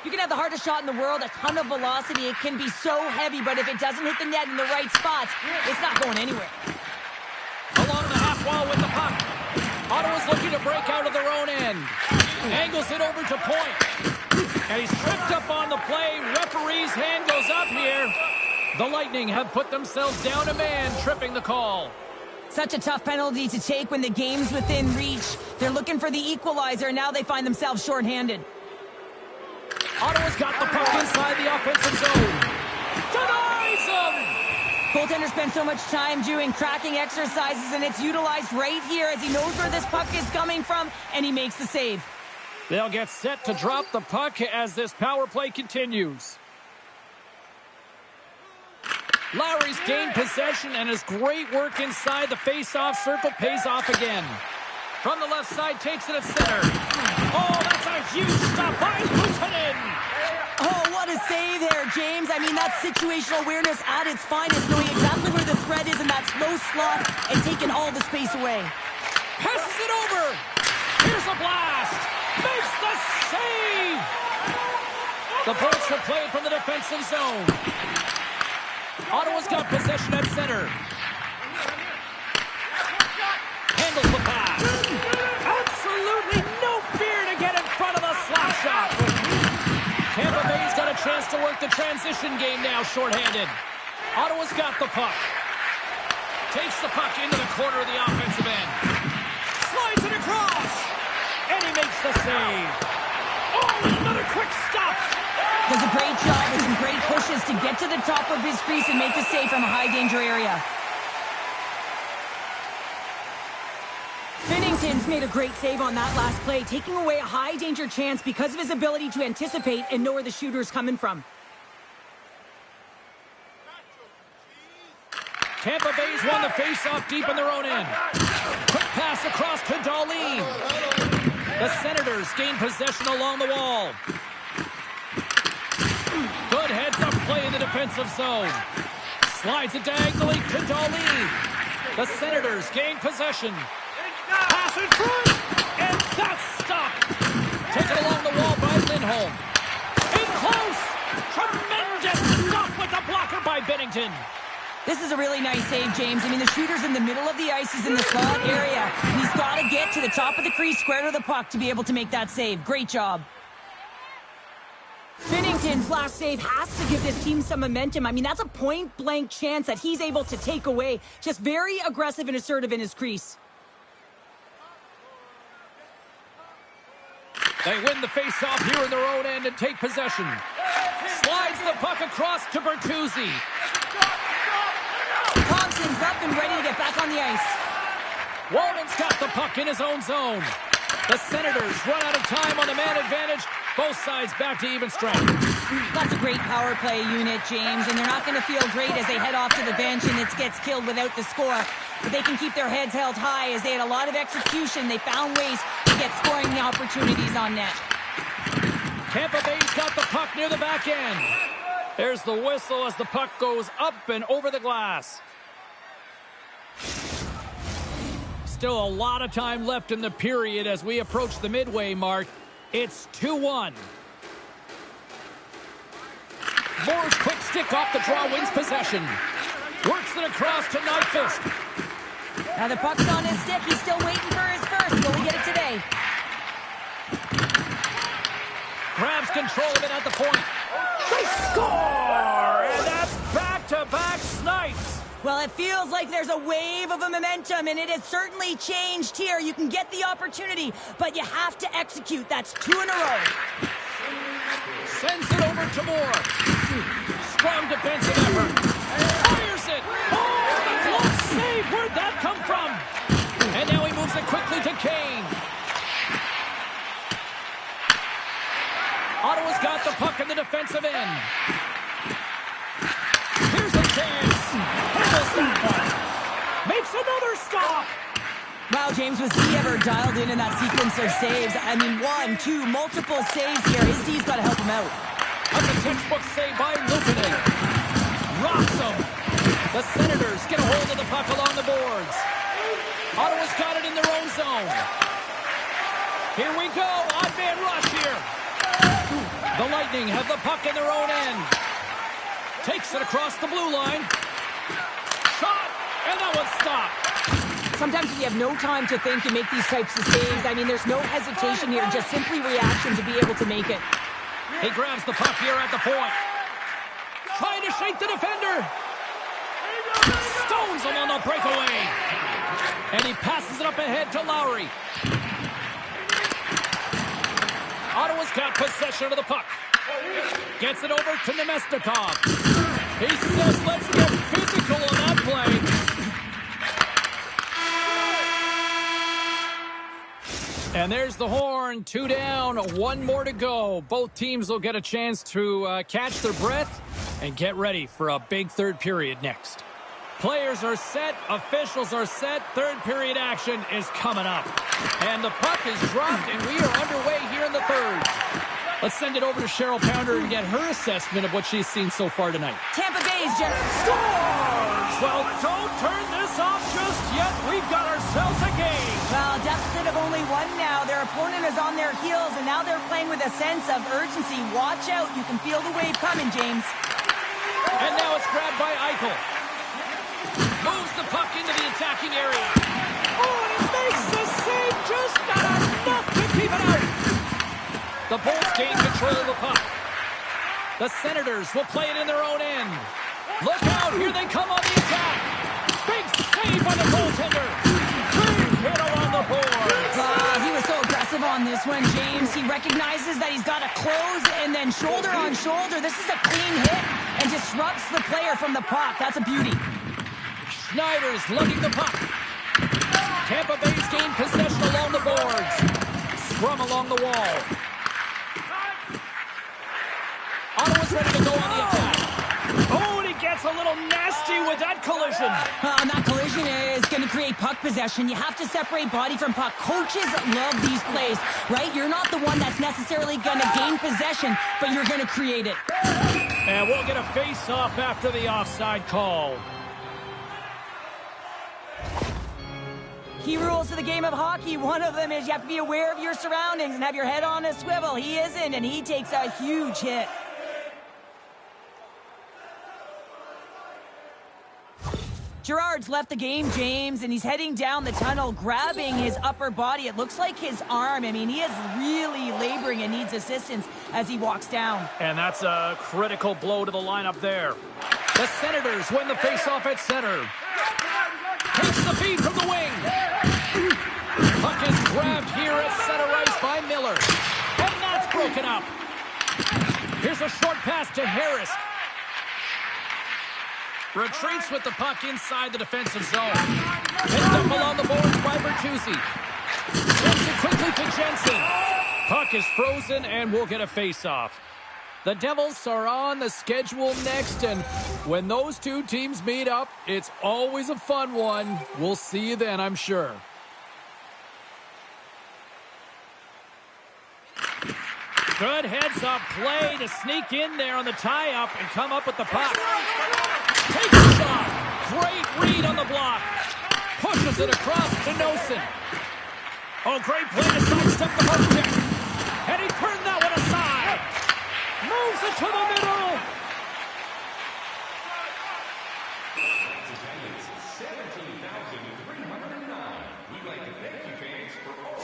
You can have the hardest shot in the world, a ton of velocity. It can be so heavy, but if it doesn't hit the net in the right spots, it's not going anywhere. Along the half wall with the puck. Ottawa's looking to break out of their own end. Angles it over to point. And he's tripped up on the play. Referee's hand goes up here. The Lightning have put themselves down a man, tripping the call. Such a tough penalty to take when the game's within reach. They're looking for the equalizer, and now they find themselves shorthanded. Ottawa's got the puck inside the offensive zone. Denies him! Goaltender spends so much time doing tracking exercises, and it's utilized right here as he knows where this puck is coming from, and he makes the save. They'll get set to drop the puck as this power play continues. Lowry's gained possession, and his great work inside the face-off circle pays off again. From the left side, takes it at center. Oh, that's a huge stop by Luukkonen! Oh, what a save there, James. I mean, that's situational awareness at its finest, knowing exactly where the threat is in that slow slot and taking all the space away. Passes it over! Here's a blast! Makes the save! The Bolts have played from the defensive zone. Ottawa's got possession at center. Handles the pass. Absolutely no fear to get in front of the slap shot. Tampa Bay's got a chance to work the transition game now, shorthanded. Ottawa's got the puck. Takes the puck into the corner of the offensive end. Slides it across. And he makes the save. Oh, and another quick stop. Does a great job with some great pushes to get to the top of his crease and make the save from a high-danger area. Binnington's made a great save on that last play, taking away a high-danger chance because of his ability to anticipate and know where the shooter's coming from. Tampa Bay's won the face-off deep in their own end. Quick pass across to Darlene. The Senators gain possession along the wall. Good heads-up play in the defensive zone. Slides it diagonally to Darlene. The Senators gain possession. Pass in front, and that's stopped. Taken along the wall by Lindholm. In close. Tremendous stop with the blocker by Binnington. This is a really nice save, James. I mean, the shooter's in the middle of the ice. He's in the slot area. He's got to get to the top of the crease, square to the puck, to be able to make that save. Great job. Binnington's last save has to give this team some momentum. I mean, that's a point-blank chance that he's able to take away. Just very aggressive and assertive in his crease. They win the face-off here in their own end and take possession. Slides the puck across to Bertuzzi. Thompson's up and ready to get back on the ice. Walden's got the puck in his own zone. The Senators run out of time on the man advantage. Both sides back to even strength. That's a great power play unit, James, and they're not going to feel great as they head off to the bench and it gets killed without the score. But they can keep their heads held high as they had a lot of execution. They found ways to get scoring opportunities on net. Tampa Bay's got the puck near the back end. There's the whistle as the puck goes up and over the glass. Still a lot of time left in the period as we approach the midway mark. It's 2-1. Moore's quick stick off the draw wins possession. Works it across to Nyquist. Now the puck's on his stick. He's still waiting for his first. Will he get it today? Grabs control of it at the point. They score! And that's back-to-back snipes. Well, it feels like there's a wave of a momentum, and it has certainly changed here. You can get the opportunity, but you have to execute. That's 2 in a row. Sends it over to Moore. Strong defensive effort. Fires it. Oh, close save. Where'd that come from? And now he moves it quickly to Kane. Ottawa's got the puck in the defensive end. Here's a chance. Handles that one. Makes another stop. Wow, James, was he ever dialed in that sequence of saves? I mean, 1, 2, multiple saves here. His D's got to help him out. That's a textbook save by Luukkonen. Rocks them. The Senators get a hold of the puck along the boards. Ottawa's got it in their own zone. Here we go. Odd man rush here. The Lightning have the puck in their own end. Takes it across the blue line. Shot, and that one's stopped. Sometimes if you have no time to think and make these types of saves, I mean, there's no hesitation here, just simply reaction to be able to make it. He grabs the puck here at the point. Trying to shake the defender. Stones him on the breakaway. And he passes it up ahead to Lowry. Ottawa's got possession of the puck. Gets it over to Nemestikov. He says, let's get physical on that play. And there's the horn. 2 down, 1 more to go. Both teams will get a chance to catch their breath and get ready for a big third period next. Players are set. Officials are set. Third period action is coming up. And the puck is dropped, and we are underway here in the third. Let's send it over to Cheryl Pounder and get her assessment of what she's seen so far tonight. Tampa Bay's just Scores! Well, don't turn this off just yet. We've got ourselves a game. Well, deficit of only 1 now. Their opponent is on their heels, and now they're playing with a sense of urgency. Watch out. You can feel the wave coming, James. And now it's grabbed by Eichel. Moves the puck into the attacking area. Oh, and he makes the save. Just not enough to keep it out. The Bulls gain control of the puck. The Senators will play it in their own end. Look out. Here they come on the attack. Big save by the goaltender. Big hit around the boards. He was so aggressive on this one, James. He recognizes that he's got to close and then shoulder on shoulder. This is a clean hit and disrupts the player from the puck. That's a beauty. Schneider's lugging the puck. Tampa Bay's gained possession along the boards. Scrum along the wall. Ottawa's ready to go on the attack. Oh, and he gets a little nasty with that collision. And that collision is going to create puck possession. You have to separate body from puck. Coaches love these plays, right? You're not the one that's necessarily going to gain possession, but you're going to create it. And we'll get a face-off after the offside call. Key rules to the game of hockey. One of them is you have to be aware of your surroundings and have your head on a swivel. He isn't, and he takes a huge hit. Girard's left the game, James, and he's heading down the tunnel, grabbing his upper body. It looks like his arm. I mean, he is really laboring and needs assistance as he walks down. And that's a critical blow to the lineup there. The Senators win the faceoff at center. Takes the feed from the wing. Puck is grabbed here at center ice by Miller. And that's broken up. Here's a short pass to Harris. Retreats with the puck inside the defensive zone. Picked up along the boards by Bertuzzi. Sends it quickly to Jensen. Puck is frozen and we'll get a face-off. The Devils are on the schedule next, and when those two teams meet up, it's always a fun one. We'll see you then, I'm sure. Good heads-up play to sneak in there on the tie-up and come up with the puck. Takes a shot. Great read on the block. Pushes it across to Nosen. Oh, great play to sidestep the hook check. And he turned that one aside. Moves it to the middle.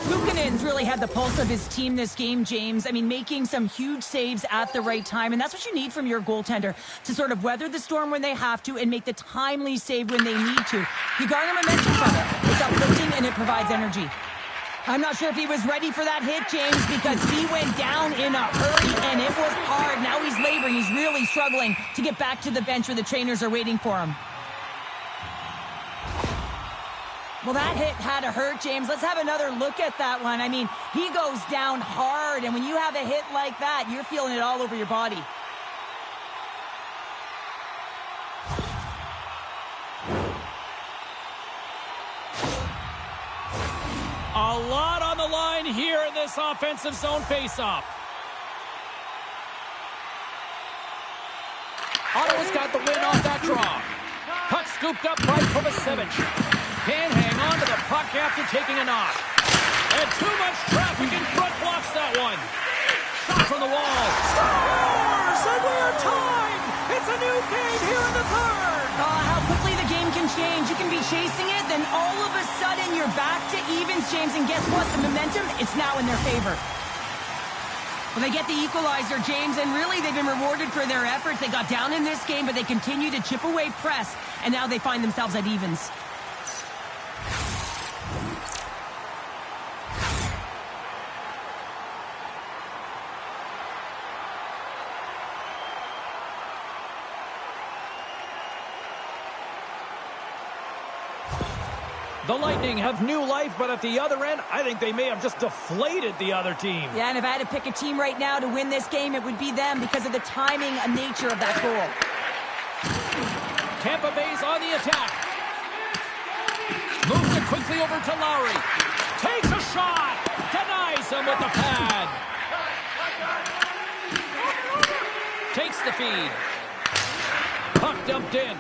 Luukkonen's really had the pulse of his team this game, James. I mean, making some huge saves at the right time, and that's what you need from your goaltender, to sort of weather the storm when they have to and make the timely save when they need to. You garner momentum from it. It's uplifting and it provides energy. I'm not sure if he was ready for that hit, James, because he went down in a hurry, and it was hard. Now he's laboring. He's really struggling to get back to the bench where the trainers are waiting for him. Well, that hit had to hurt, James. Let's have another look at that one. I mean, he goes down hard, and when you have a hit like that, you're feeling it all over your body. A lot on the line here in this offensive zone faceoff. Ottawa's got the win off that draw. Puck scooped up by Kovacevic. Can't hang on to the puck after taking a knock. And too much traffic in front blocks that one. Shot from the wall. Scores! And we are tied! It's a new game here in the third! How quickly the game can change. You can be chasing it, then all of a sudden you're back to evens, James. And guess what? The momentum, it's now in their favor. Well, they get the equalizer, James, and really they've been rewarded for their efforts. They got down in this game, but they continue to chip away press, and now they find themselves at evens. The Lightning have new life, but at the other end, I think they may have just deflated the other team. Yeah, and if I had to pick a team right now to win this game, it would be them because of the timing and nature of that goal. Tampa Bay's on the attack. Moves it quickly over to Lowry. Takes a shot. Denies him with the pad. Takes the feed. Puck dumped in.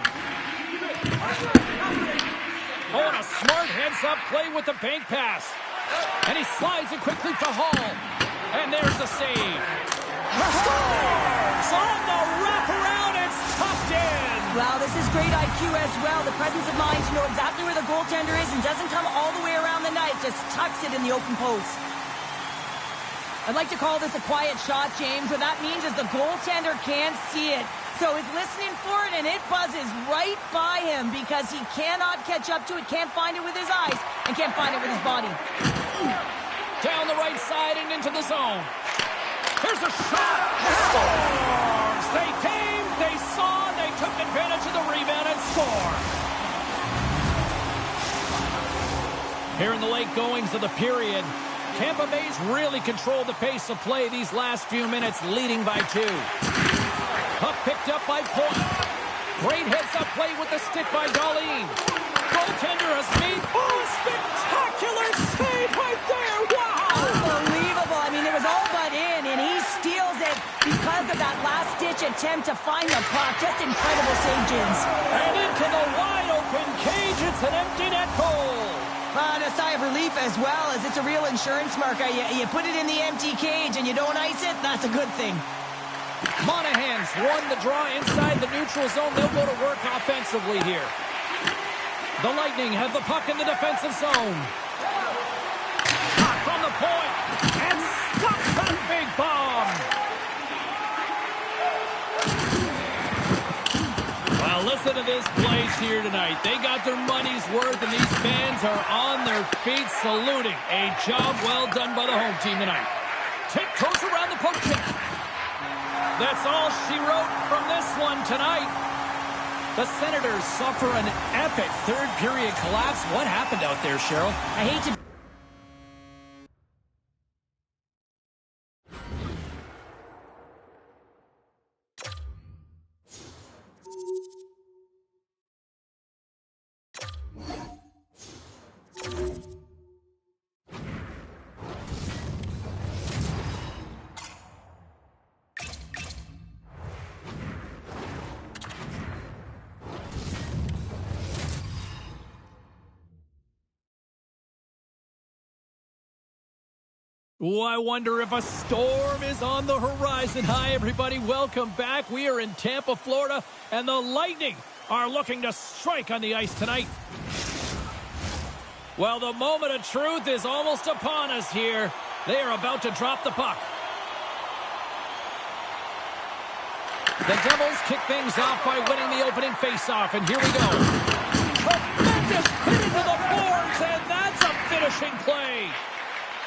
Oh, and a smart heads-up play with the bank pass. And he slides it quickly to Hall. And there's the save. Scores! On the wraparound, it's tucked in. Wow, this is great IQ as well. The presence of mind to know exactly where the goaltender is and doesn't come all the way around the net. Just tucks it in the open post. I'd like to call this a quiet shot, James. What that means is the goaltender can't see it. So he's listening for it, and it buzzes right by him because he cannot catch up to it, can't find it with his eyes, and can't find it with his body. Down the right side and into the zone. Here's a shot. Scores! They came, they saw, they took advantage of the rebound and score. Here in the late goings of the period, Tampa Bay's really controlled the pace of play these last few minutes, leading by 2. Puck picked up by Point. Great heads-up play with the stick by Darlene. Goaltender has made spectacular save right there. Wow! Unbelievable. I mean, it was all but in, and he steals it because of that last-ditch attempt to find the puck. Just incredible save, James. And into the wide-open cage. It's an empty net goal. And a sigh of relief as well, as it's a real insurance marker. You put it in the empty cage and you don't ice it, that's a good thing. Monahan's won the draw inside the neutral zone. They'll go to work offensively here. The Lightning have the puck in the defensive zone. Shot from the point. And stops that big bomb. Well, listen to this place here tonight. They got their money's worth, and these fans are on their feet saluting. A job well done by the home team tonight. Tiptoes around the poke check. That's all she wrote from this one tonight. The Senators suffer an epic third-period collapse. What happened out there, Cheryl? I hate to... Oh, I wonder if a storm is on the horizon. Hi, everybody. Welcome back. We are in Tampa, Florida, and the Lightning are looking to strike on the ice tonight. Well, the moment of truth is almost upon us here. They are about to drop the puck. The Devils kick things off by winning the opening faceoff, and here we go. Tremendous hit into the boards, and that's a finishing play.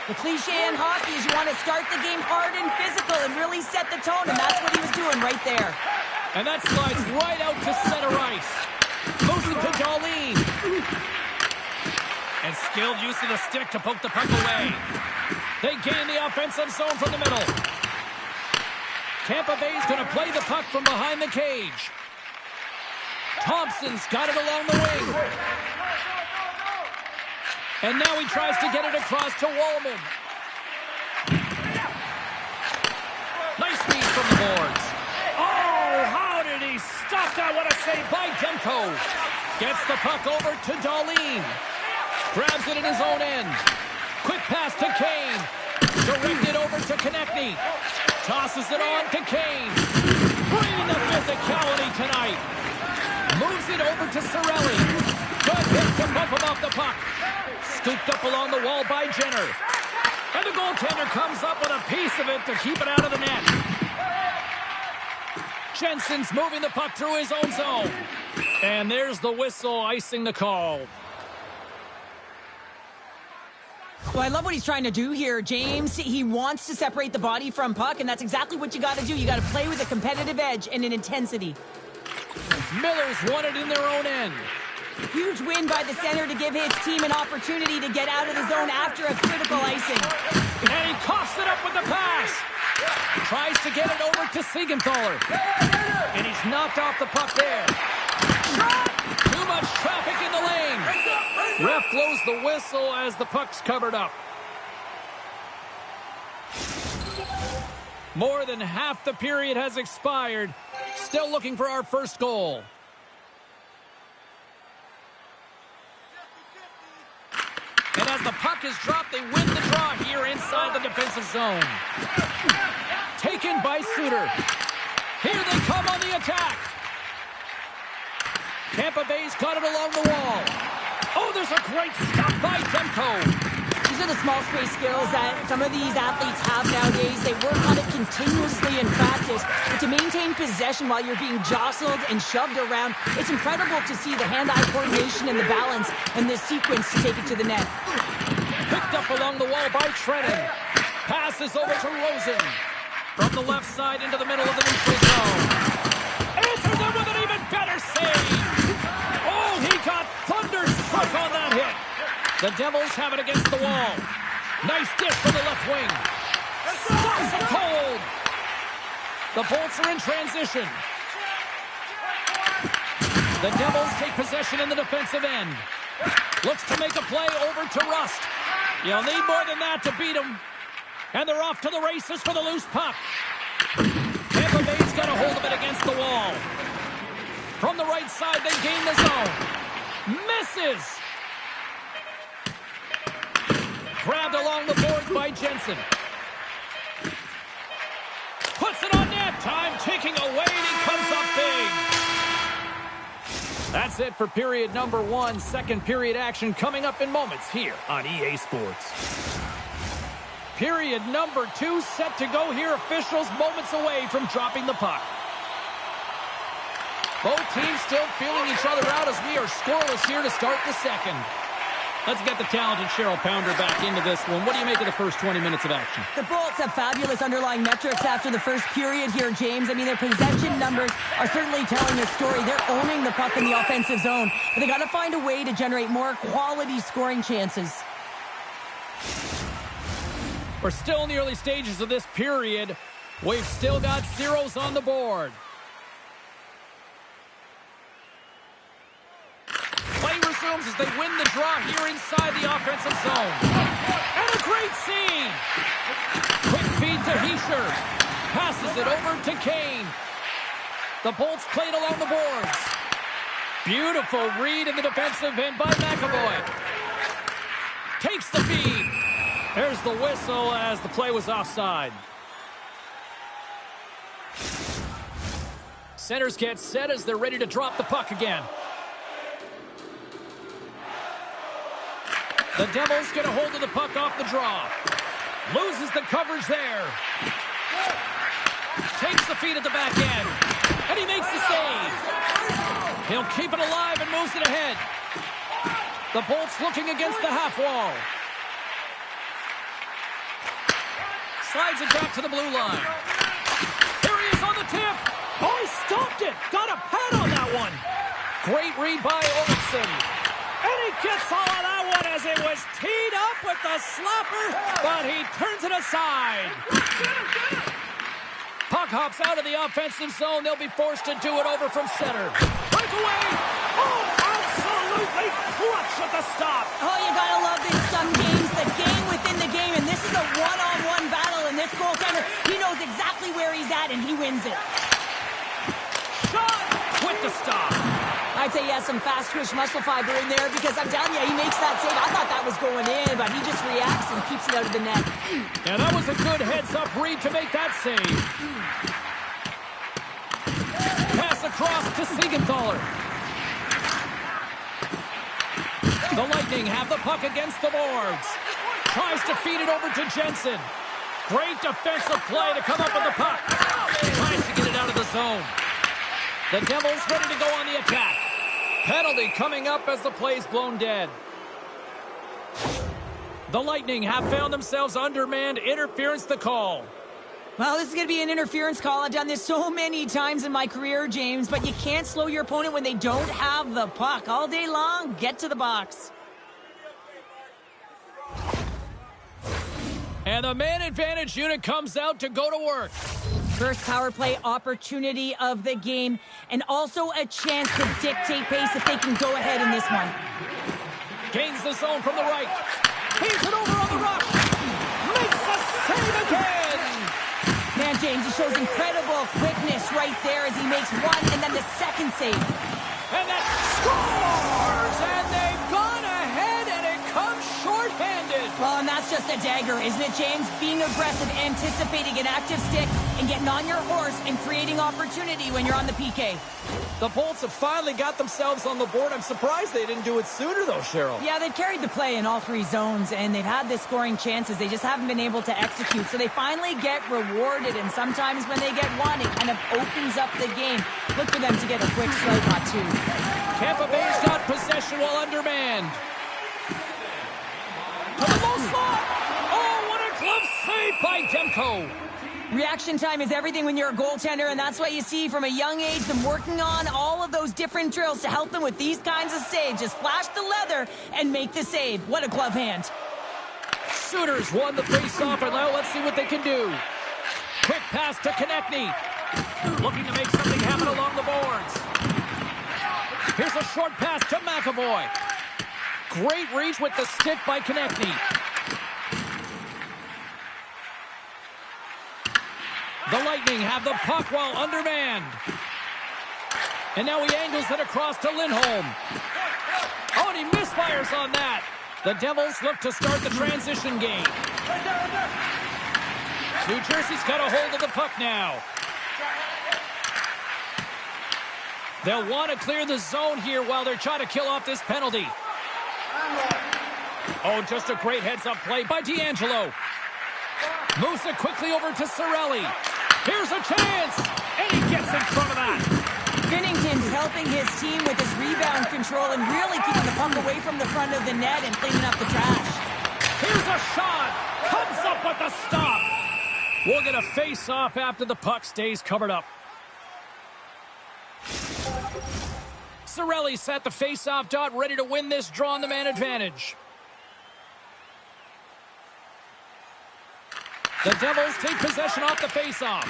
The cliche in hockey is you want to start the game hard and physical and really set the tone, and that's what he was doing right there. And that slides right out to center ice. Moves it to Darlene. And skilled use of the stick to poke the puck away. They gain the offensive zone from the middle. Tampa Bay's going to play the puck from behind the cage. Thompson's got it along the wing. And now he tries to get it across to Wallman. Nice speed from the boards. Oh, how did he what a save by Demko. Gets the puck over to Darlene. Grabs it in his own end. Quick pass to Kane. Directed over to Konechny. Tosses it on to Kane. Bringing the physicality tonight. Moves it over to Cirelli. Good hit to bump him off the puck. Scooped up along the wall by Jenner. And the goaltender comes up with a piece of it to keep it out of the net. Jensen's moving the puck through his own zone. And there's the whistle icing the call. Well, I love what he's trying to do here, James. He wants to separate the body from puck, and that's exactly what you got to do. You got to play with a competitive edge and an intensity. Miller's won it in their own end. Huge win by the center to give his team an opportunity to get out of the zone after a critical icing. And he coughs it up with the pass. Tries to get it over to Siegenthaler. And he's knocked off the puck there. Too much traffic in the lane. Ref blows the whistle as the puck's covered up. More than half the period has expired. Still looking for our first goal. And as the puck is dropped, they win the draw here inside the defensive zone. Taken by Suter. Here they come on the attack. Tampa Bay's got it along the wall. Oh, there's a great stop by Demko. These are the small space skills that some of these athletes have nowadays. They work on it continuously in practice. But to maintain possession while you're being jostled and shoved around, it's incredible to see the hand-eye coordination and the balance in this sequence to take it to the net. Picked up along the wall by Trennan. Passes over to Rosen. From the left side into the middle of the neutral zone. Answers it with an even better save. Oh, he got thunderstruck on that hit. The Devils have it against the wall. Nice dish from the left wing. Stops him cold. The Bolts are in transition. The Devils take possession in the defensive end. Looks to make a play over to Rust. You'll need more than that to beat him. And they're off to the races for the loose puck. Tampa Bay's got a hold of it against the wall. From the right side, they gain the zone. Misses. Grabbed along the boards by Jensen. Puts it on net. Time ticking away, and he comes up big. That's it for period number 1. Second period action coming up in moments here on EA Sports. Period number 2 set to go here. Officials moments away from dropping the puck. Both teams still feeling each other out as we are scoreless here to start the second. Let's get the talented Cheryl Pounder back into this one. What do you make of the first 20 minutes of action? The Bolts have fabulous underlying metrics after the first period here, James. I mean, their possession numbers are certainly telling a story. They're owning the puck in the offensive zone, but they got to find a way to generate more quality scoring chances. We're still in the early stages of this period. We've still got zeros on the board. Play resumes as they win the draw here inside the offensive zone. And a great scene. Quick feed to Heischer. Passes it over to Kane. The Bolts played along the boards. Beautiful read in the defensive end by McAvoy. Takes the feed. There's the whistle as the play was offside. Centers get set as they're ready to drop the puck again. The Devils get a hold of the puck off the draw. Loses the coverage there. Takes the feed at the back end. And he makes the save. He'll keep it alive and moves it ahead. The Bolts looking against the half wall. Slides it back to the blue line. Here he is on the tip. Oh, he stopped it. Got a pad on that one. Great read by Olsen. And he gets all of that one as it was teed up with the slapper, but he turns it aside. Puck hops out of the offensive zone. They'll be forced to do it over from center. Breakaway. Oh, absolutely clutch at the stop. Oh, you gotta love this. Some games, the game within the game, and this is a one-on-one battle, and this goaltender, he knows exactly where he's at, and he wins it. Shot with the the stop. I'd say he has some fast twitch muscle fiber in there because I'm telling you, he makes that save. I thought that was going in, but he just reacts and keeps it out of the net. And that was a good heads-up read to make that save. Pass across to Siegenthaler. The Lightning have the puck against the boards. Tries to feed it over to Jensen. Great defensive play to come up with the puck. Tries to get it out of the zone. The Devils ready to go on the attack. Penalty coming up as the play's blown dead. The Lightning have found themselves undermanned. Interference the call. Well, this is going to be an interference call. I've done this so many times in my career, James, but you can't slow your opponent when they don't have the puck. All day long, get to the box. And the man advantage unit comes out to go to work. First power play opportunity of the game, and also a chance to dictate pace if they can go ahead in this one. Gains the zone from the right. Heaves it over on the rush. Makes the save again. Man, James, he shows incredible quickness right there as he makes one and then the second save. And that scores! And they've gone ahead, and it comes shorthanded. Well, and that's just a dagger, isn't it, James? Being aggressive, anticipating an active stick, and getting on your horse and creating opportunity when you're on the PK. The Bolts have finally got themselves on the board. I'm surprised they didn't do it sooner, though, Cheryl. Yeah, they've carried the play in all three zones, and they've had the scoring chances. They just haven't been able to execute. So they finally get rewarded, and sometimes when they get one, it kind of opens up the game. Look for them to get a quick strike or two. Tampa Bay's got possession while undermanned. To the low slot. Oh, what a glove save by Demko. Reaction time is everything when you're a goaltender, and that's what you see from a young age, them working on all of those different drills to help them with these kinds of saves. Just flash the leather and make the save. What a glove hand. Sooners won the face-off, and now let's see what they can do. Quick pass to Konechny. Looking to make something happen along the boards. Here's a short pass to McAvoy. Great reach with the stick by Konechny. The Lightning have the puck while undermanned. And now he angles it across to Lindholm. Oh, and he misfires on that. The Devils look to start the transition game. New Jersey's got a hold of the puck now. They'll want to clear the zone here while they're trying to kill off this penalty. Oh, just a great heads-up play by D'Angelo. Moves it quickly over to Cirelli. Here's a chance, and he gets in front of that. Binnington's helping his team with his rebound control and really keeping the puck away from the front of the net and cleaning up the trash. Here's a shot. Comes up with the stop. We'll get a face-off after the puck stays covered up. Cirelli set the face-off dot, ready to win this draw on the man advantage. The Devils take possession off the face-off.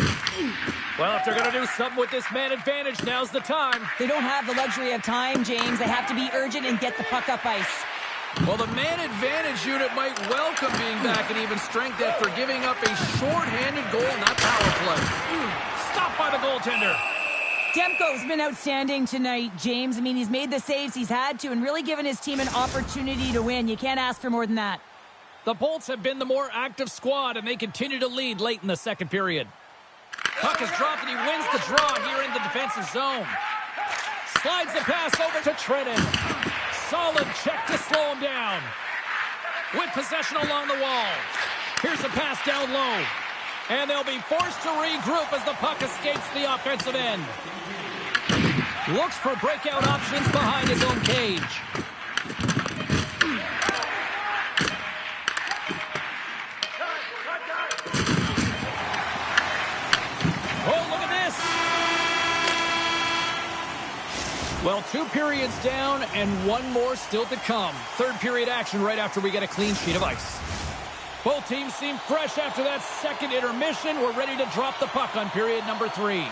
Well, if they're going to do something with this man advantage, now's the time. They don't have the luxury of time, James. They have to be urgent and get the puck up ice. Well, the man advantage unit might welcome being back in even strength after giving up a short-handed goal in that power play. Stopped by the goaltender. Demko's been outstanding tonight, James. I mean, he's made the saves he's had to and really given his team an opportunity to win. You can't ask for more than that. The Bolts have been the more active squad, and they continue to lead late in the second period. Puck is dropped, and he wins the draw here in the defensive zone. Slides the pass over to Trenton. Solid check to slow him down. With possession along the wall. Here's a pass down low. And they'll be forced to regroup as the puck escapes the offensive end. Looks for breakout options behind his own cage. Oh, look at this. Well, 2 periods down and 1 more still to come. Third period action right after we get a clean sheet of ice. Both teams seem fresh after that second intermission. We're ready to drop the puck on period number 3.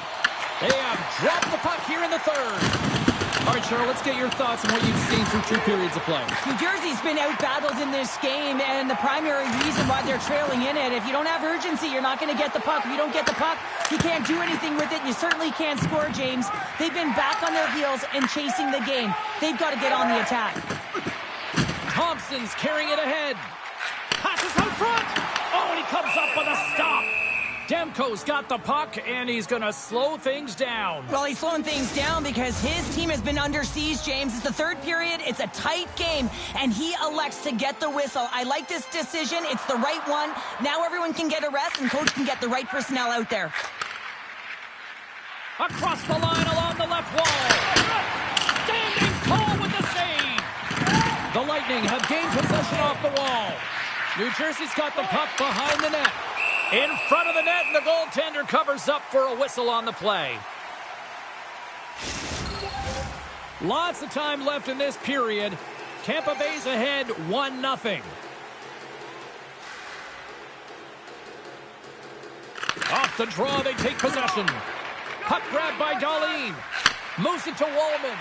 They have dropped the puck here in the third. All right, Cheryl, let's get your thoughts on what you've seen through 2 periods of play. New Jersey's been out-battled in this game, and the primary reason why they're trailing in it, if you don't have urgency, you're not going to get the puck. If you don't get the puck, you can't do anything with it, and you certainly can't score, James. They've been back on their heels and chasing the game. They've got to get on the attack. Thompson's carrying it ahead. Passes out front. Oh, and he comes up with a stop. Demko's got the puck, and he's going to slow things down. Well, he's slowing things down because his team has been under siege, James. It's the 3rd period. It's a tight game, and he elects to get the whistle. I like this decision. It's the right one. Now everyone can get a rest, and coach can get the right personnel out there. Across the line along the left wall. Standing tall with the save. The Lightning have gained possession off the wall. New Jersey's got the puck behind the net. In front of the net, and the goaltender covers up for a whistle on the play. Lots of time left in this period. Tampa Bay's ahead 1-0. Off the draw, they take possession. Puck grabbed by Darlene. Moves it to Wallman.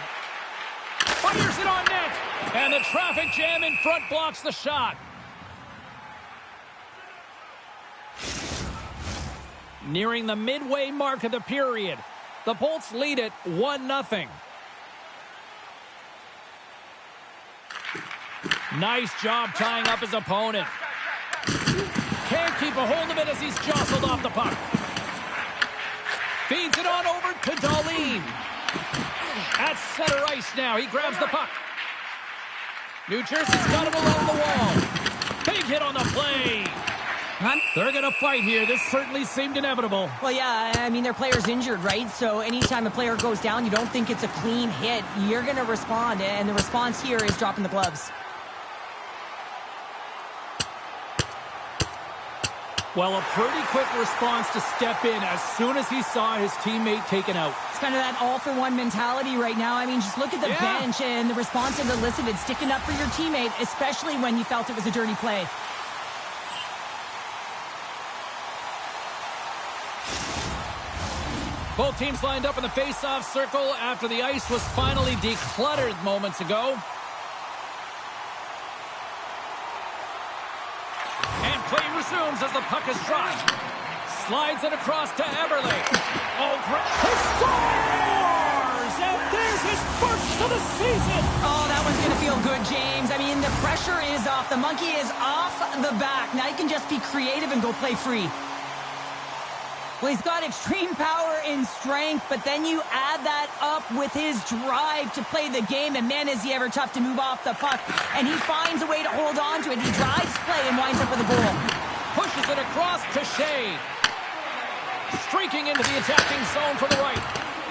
Fires it on net. And the traffic jam in front blocks the shot. Nearing the midway mark of the period. The Bolts lead it 1-0. Nice job tying up his opponent. Can't keep a hold of it as he's jostled off the puck. Feeds it on over to Darlene. At center ice now. He grabs the puck. New Jersey's got him along the wall. Big hit on the play. They're going to fight here. This certainly seemed inevitable. Well, yeah, I mean, their player's injured, right? So anytime a player goes down, you don't think it's a clean hit. You're going to respond, and the response here is dropping the gloves. Well, a pretty quick response to step in as soon as he saw his teammate taken out. It's kind of that all-for-one mentality right now. I mean, just look at the bench and the response it elicited, sticking up for your teammate, especially when you felt it was a dirty play. Both teams lined up in the face-off circle after the ice was finally decluttered moments ago. And play resumes as the puck is dropped. Slides it across to Eberle. Oh, he scores! And there's his first of the season! Oh, that one's going to feel good, James. I mean, the pressure is off. The monkey is off the back. Now you can just be creative and go play free. Well, he's got extreme power and strength, but then you add that up with his drive to play the game, and man, is he ever tough to move off the puck. And he finds a way to hold on to it. He drives play and winds up with a goal. Pushes it across to Shea. Streaking into the attacking zone from the right.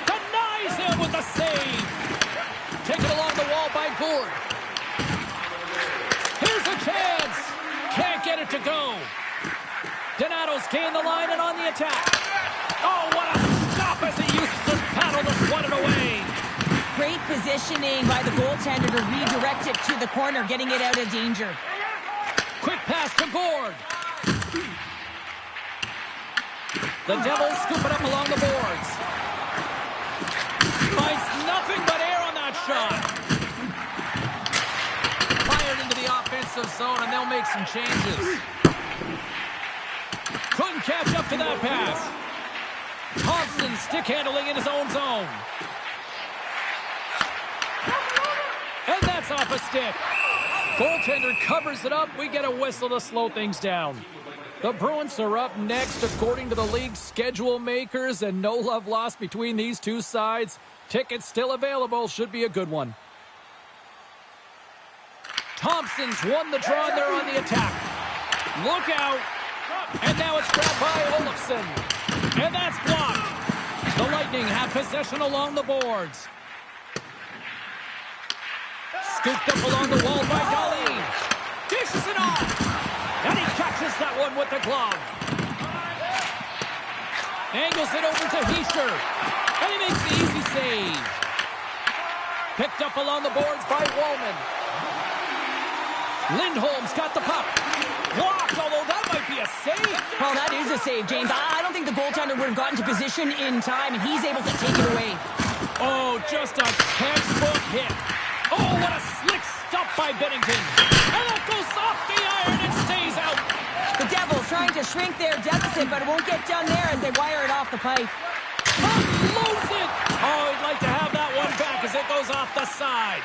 Denies him with the save. Taken along the wall by Gourde. Here's a chance. Can't get it to go. Donato's gained the line and on the attack. Oh, what a stop as he uses his paddle to swat it away. Great positioning by the goaltender to redirect it to the corner, getting it out of danger. Quick pass to Gourde. The Devils scoop it up along the boards. Finds nothing but air on that shot. Fired into the offensive zone, and they'll make some changes. Couldn't catch up to that pass. Thompson stick handling in his own zone. And that's off a stick. Goaltender covers it up. We get a whistle to slow things down. The Bruins are up next according to the league's schedule makers, and no love lost between these two sides. Tickets still available. Should be a good one. Thompson's won the draw, and they're on the attack. Look out. And now it's grabbed by Olofsson. And that's blocked. The Lightning have possession along the boards. Scooped up along the wall by Darlene. Dishes it off. And he catches that one with the glove. Angles it over to Heischer. And he makes the easy save. Picked up along the boards by Wallman. Lindholm's got the puck. Blocked, although that might be a save. Well, that is a save, James. I don't think the goaltender would have gotten to position in time, and he's able to take it away. Oh, just a textbook hit. Oh, what a slick stop by Bennington. And it goes off the iron and stays out. The Devils trying to shrink their deficit, but it won't get done there as they wire it off the pipe. Unloads it. Oh, he'd like to have that one back as it goes off the side.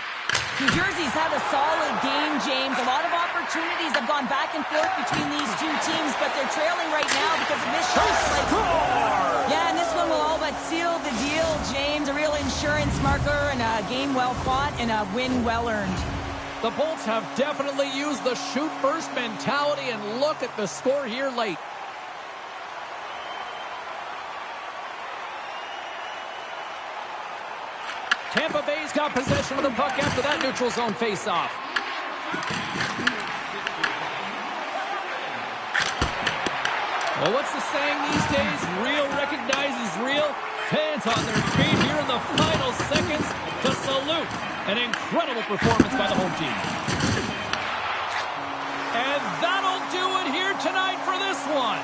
New Jersey's had a solid game, James. A lot of opportunities have gone back and forth between these two teams, but they're trailing right now because of this shot. Yeah, and this one will all but seal the deal, James. A real insurance marker and a game well fought and a win well earned. The Bolts have definitely used the shoot-first mentality, and look at the score here late. Tampa Bay's got possession of the puck after that neutral zone face-off. Well, what's the saying these days? Real recognizes real. Fans on their feet here in the final seconds to salute an incredible performance by the home team. And that'll do it here tonight for this one.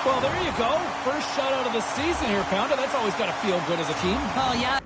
Well, there you go. First shutout of the season here, Pounder. That's always got to feel good as a team. Oh, yeah.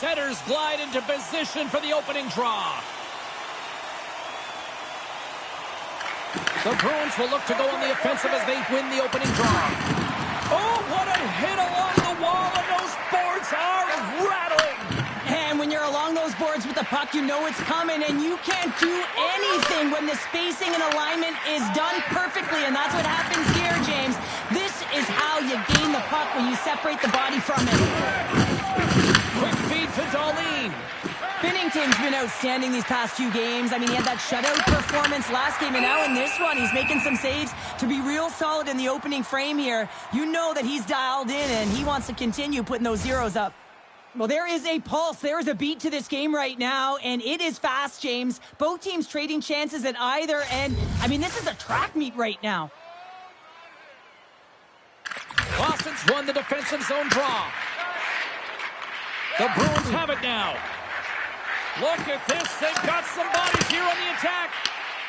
Setters glide into position for the opening draw. The Bruins will look to go on the offensive as they win the opening draw. Oh, what a hit along the wall, and those boards are rattling. And when you're along those boards with the puck, you know it's coming, and you can't do anything when the spacing and alignment is done perfectly, and that's what happens here, James. This is how you gain the puck, when you separate the body from it. Quick feed to Darlene. Binnington's been outstanding these past few games. I mean, he had that shutout performance last game, and now in this one, he's making some saves to be real solid in the opening frame here. You know that he's dialed in, and he wants to continue putting those zeros up. Well, there is a pulse. There is a beat to this game right now, and it is fast, James. Both teams trading chances at either end. I mean, this is a track meet right now. Boston's won the defensive zone draw. The Bruins have it now. Look at this. They've got some bodies here on the attack.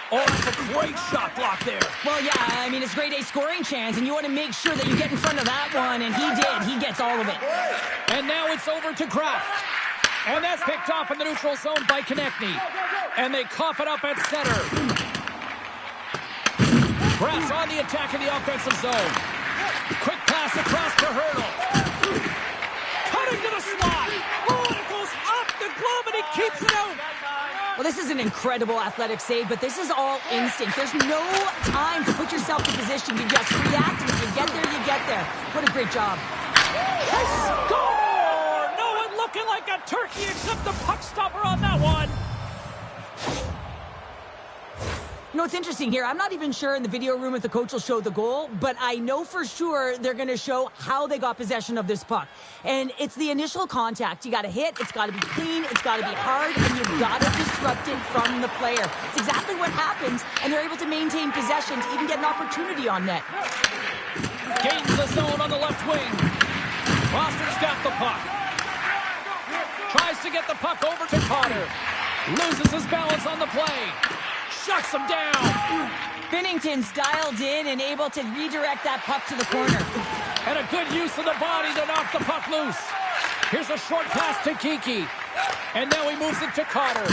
Oh, that's a great shot block there. Well, yeah, I mean, it's grade A scoring chance, and you want to make sure that you get in front of that one, and he did. He gets all of it. And now it's over to Kraft. And that's picked off in the neutral zone by Konechny. And they cough it up at center. Kraft's on the attack in the offensive zone. Quick pass across the hurdle. Cutting to the slot. Oh, it goes off the glove, and he keeps it out. Well, this is an incredible athletic save, but this is all instinct. There's no time to put yourself in position. You just react, and if you get there, you get there. What a great job. They score! No one looking like a turkey except the puck stopper on that one. You know, it's interesting here. I'm not even sure in the video room if the coach will show the goal, but I know for sure they're going to show how they got possession of this puck. And it's the initial contact. You got to hit, it's got to be clean, it's got to be hard, and you've got to disrupt it from the player. It's exactly what happens, and they're able to maintain possession to even get an opportunity on net. Gains the zone on the left wing. Foster's got the puck. Tries to get the puck over to Carter. Loses his balance on the play. Shuts him down. Binnington's dialed in and able to redirect that puck to the corner. And a good use of the body to knock the puck loose. Here's a short pass to Kiki. And now he moves it to Carter.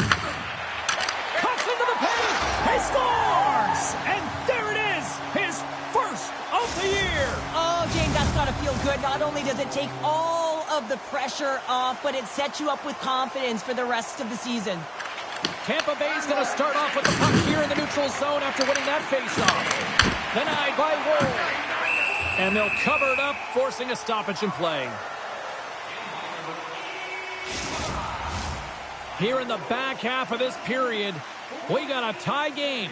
Cuts into the paint. He scores! And there it is, his first of the year. Oh, James, that's got to feel good. Not only does it take all of the pressure off, but it sets you up with confidence for the rest of the season. Tampa Bay's going to start off with the puck here in the neutral zone after winning that faceoff. Denied by Woll. And they'll cover it up, forcing a stoppage in play. Here in the back half of this period, we got a tie game.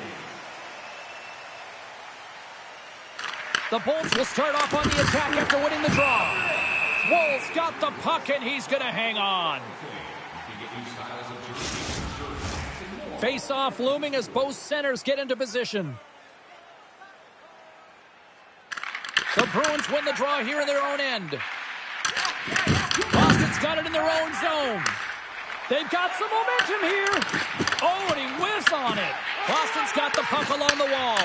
The Bolts will start off on the attack after winning the draw. Woll's got the puck, and he's going to hang on. Face-off looming as both centers get into position. The Bruins win the draw here in their own end. Boston's got it in their own zone. They've got some momentum here. Oh, and he whiffs on it. Boston's got the puck along the wall.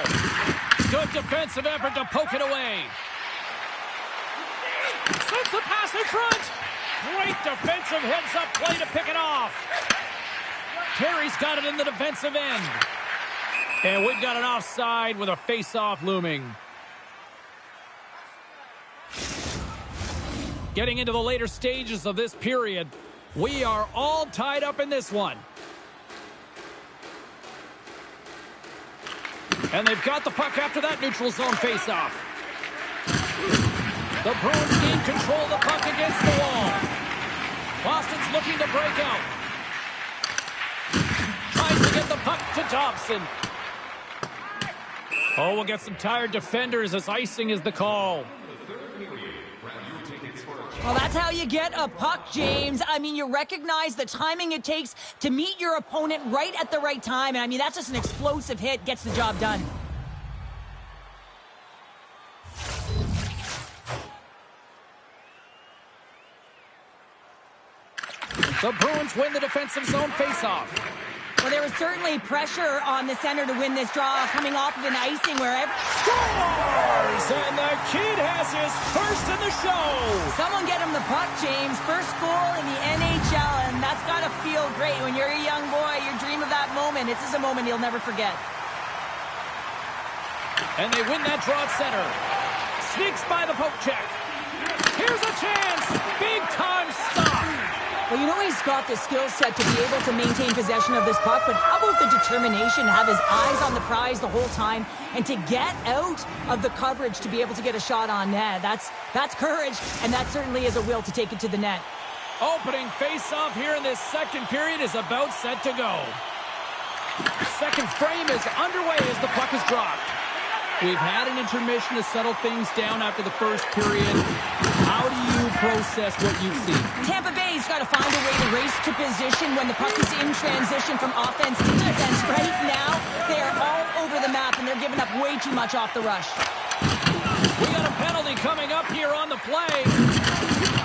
Good defensive effort to poke it away. Sends the pass in front. Great defensive heads-up play to pick it off. Terry's got it in the defensive end. And we've got an offside with a face-off looming. Getting into the later stages of this period, we are all tied up in this one. And they've got the puck after that neutral zone faceoff. The Bruins gain control of the puck against the wall. Boston's looking to break out. Tries to get the puck to Thompson. Oh, we'll get some tired defenders as icing is the call. Well, that's how you get a puck, James. I mean, you recognize the timing it takes to meet your opponent right at the right time. And I mean, that's just an explosive hit, gets the job done. The Bruins win the defensive zone faceoff. Well, there was certainly pressure on the center to win this draw coming off of an icing where Scores! And the Kid has his first in the show. Someone get him the puck, James. First goal in the NHL, and that's got to feel great. When you're a young boy, you dream of that moment. It's just a moment you'll never forget. And they win that draw at center. Sneaks by the poke check. Here's a chance. Big time stop. Well, you know he's got the skill set to be able to maintain possession of this puck, but how about the determination to have his eyes on the prize the whole time and to get out of the coverage to be able to get a shot on net? That's courage, and that certainly is a will to take it to the net. Opening face-off here in this second period is about set to go. Second frame is underway as the puck is dropped. We've had an intermission to settle things down after the first period. How do you process what you've seen? Tampa Bay's got to find a way to race to position when the puck is in transition from offense to defense. Right now, they are all over the map, and they're giving up way too much off the rush. We got a penalty coming up here on the play.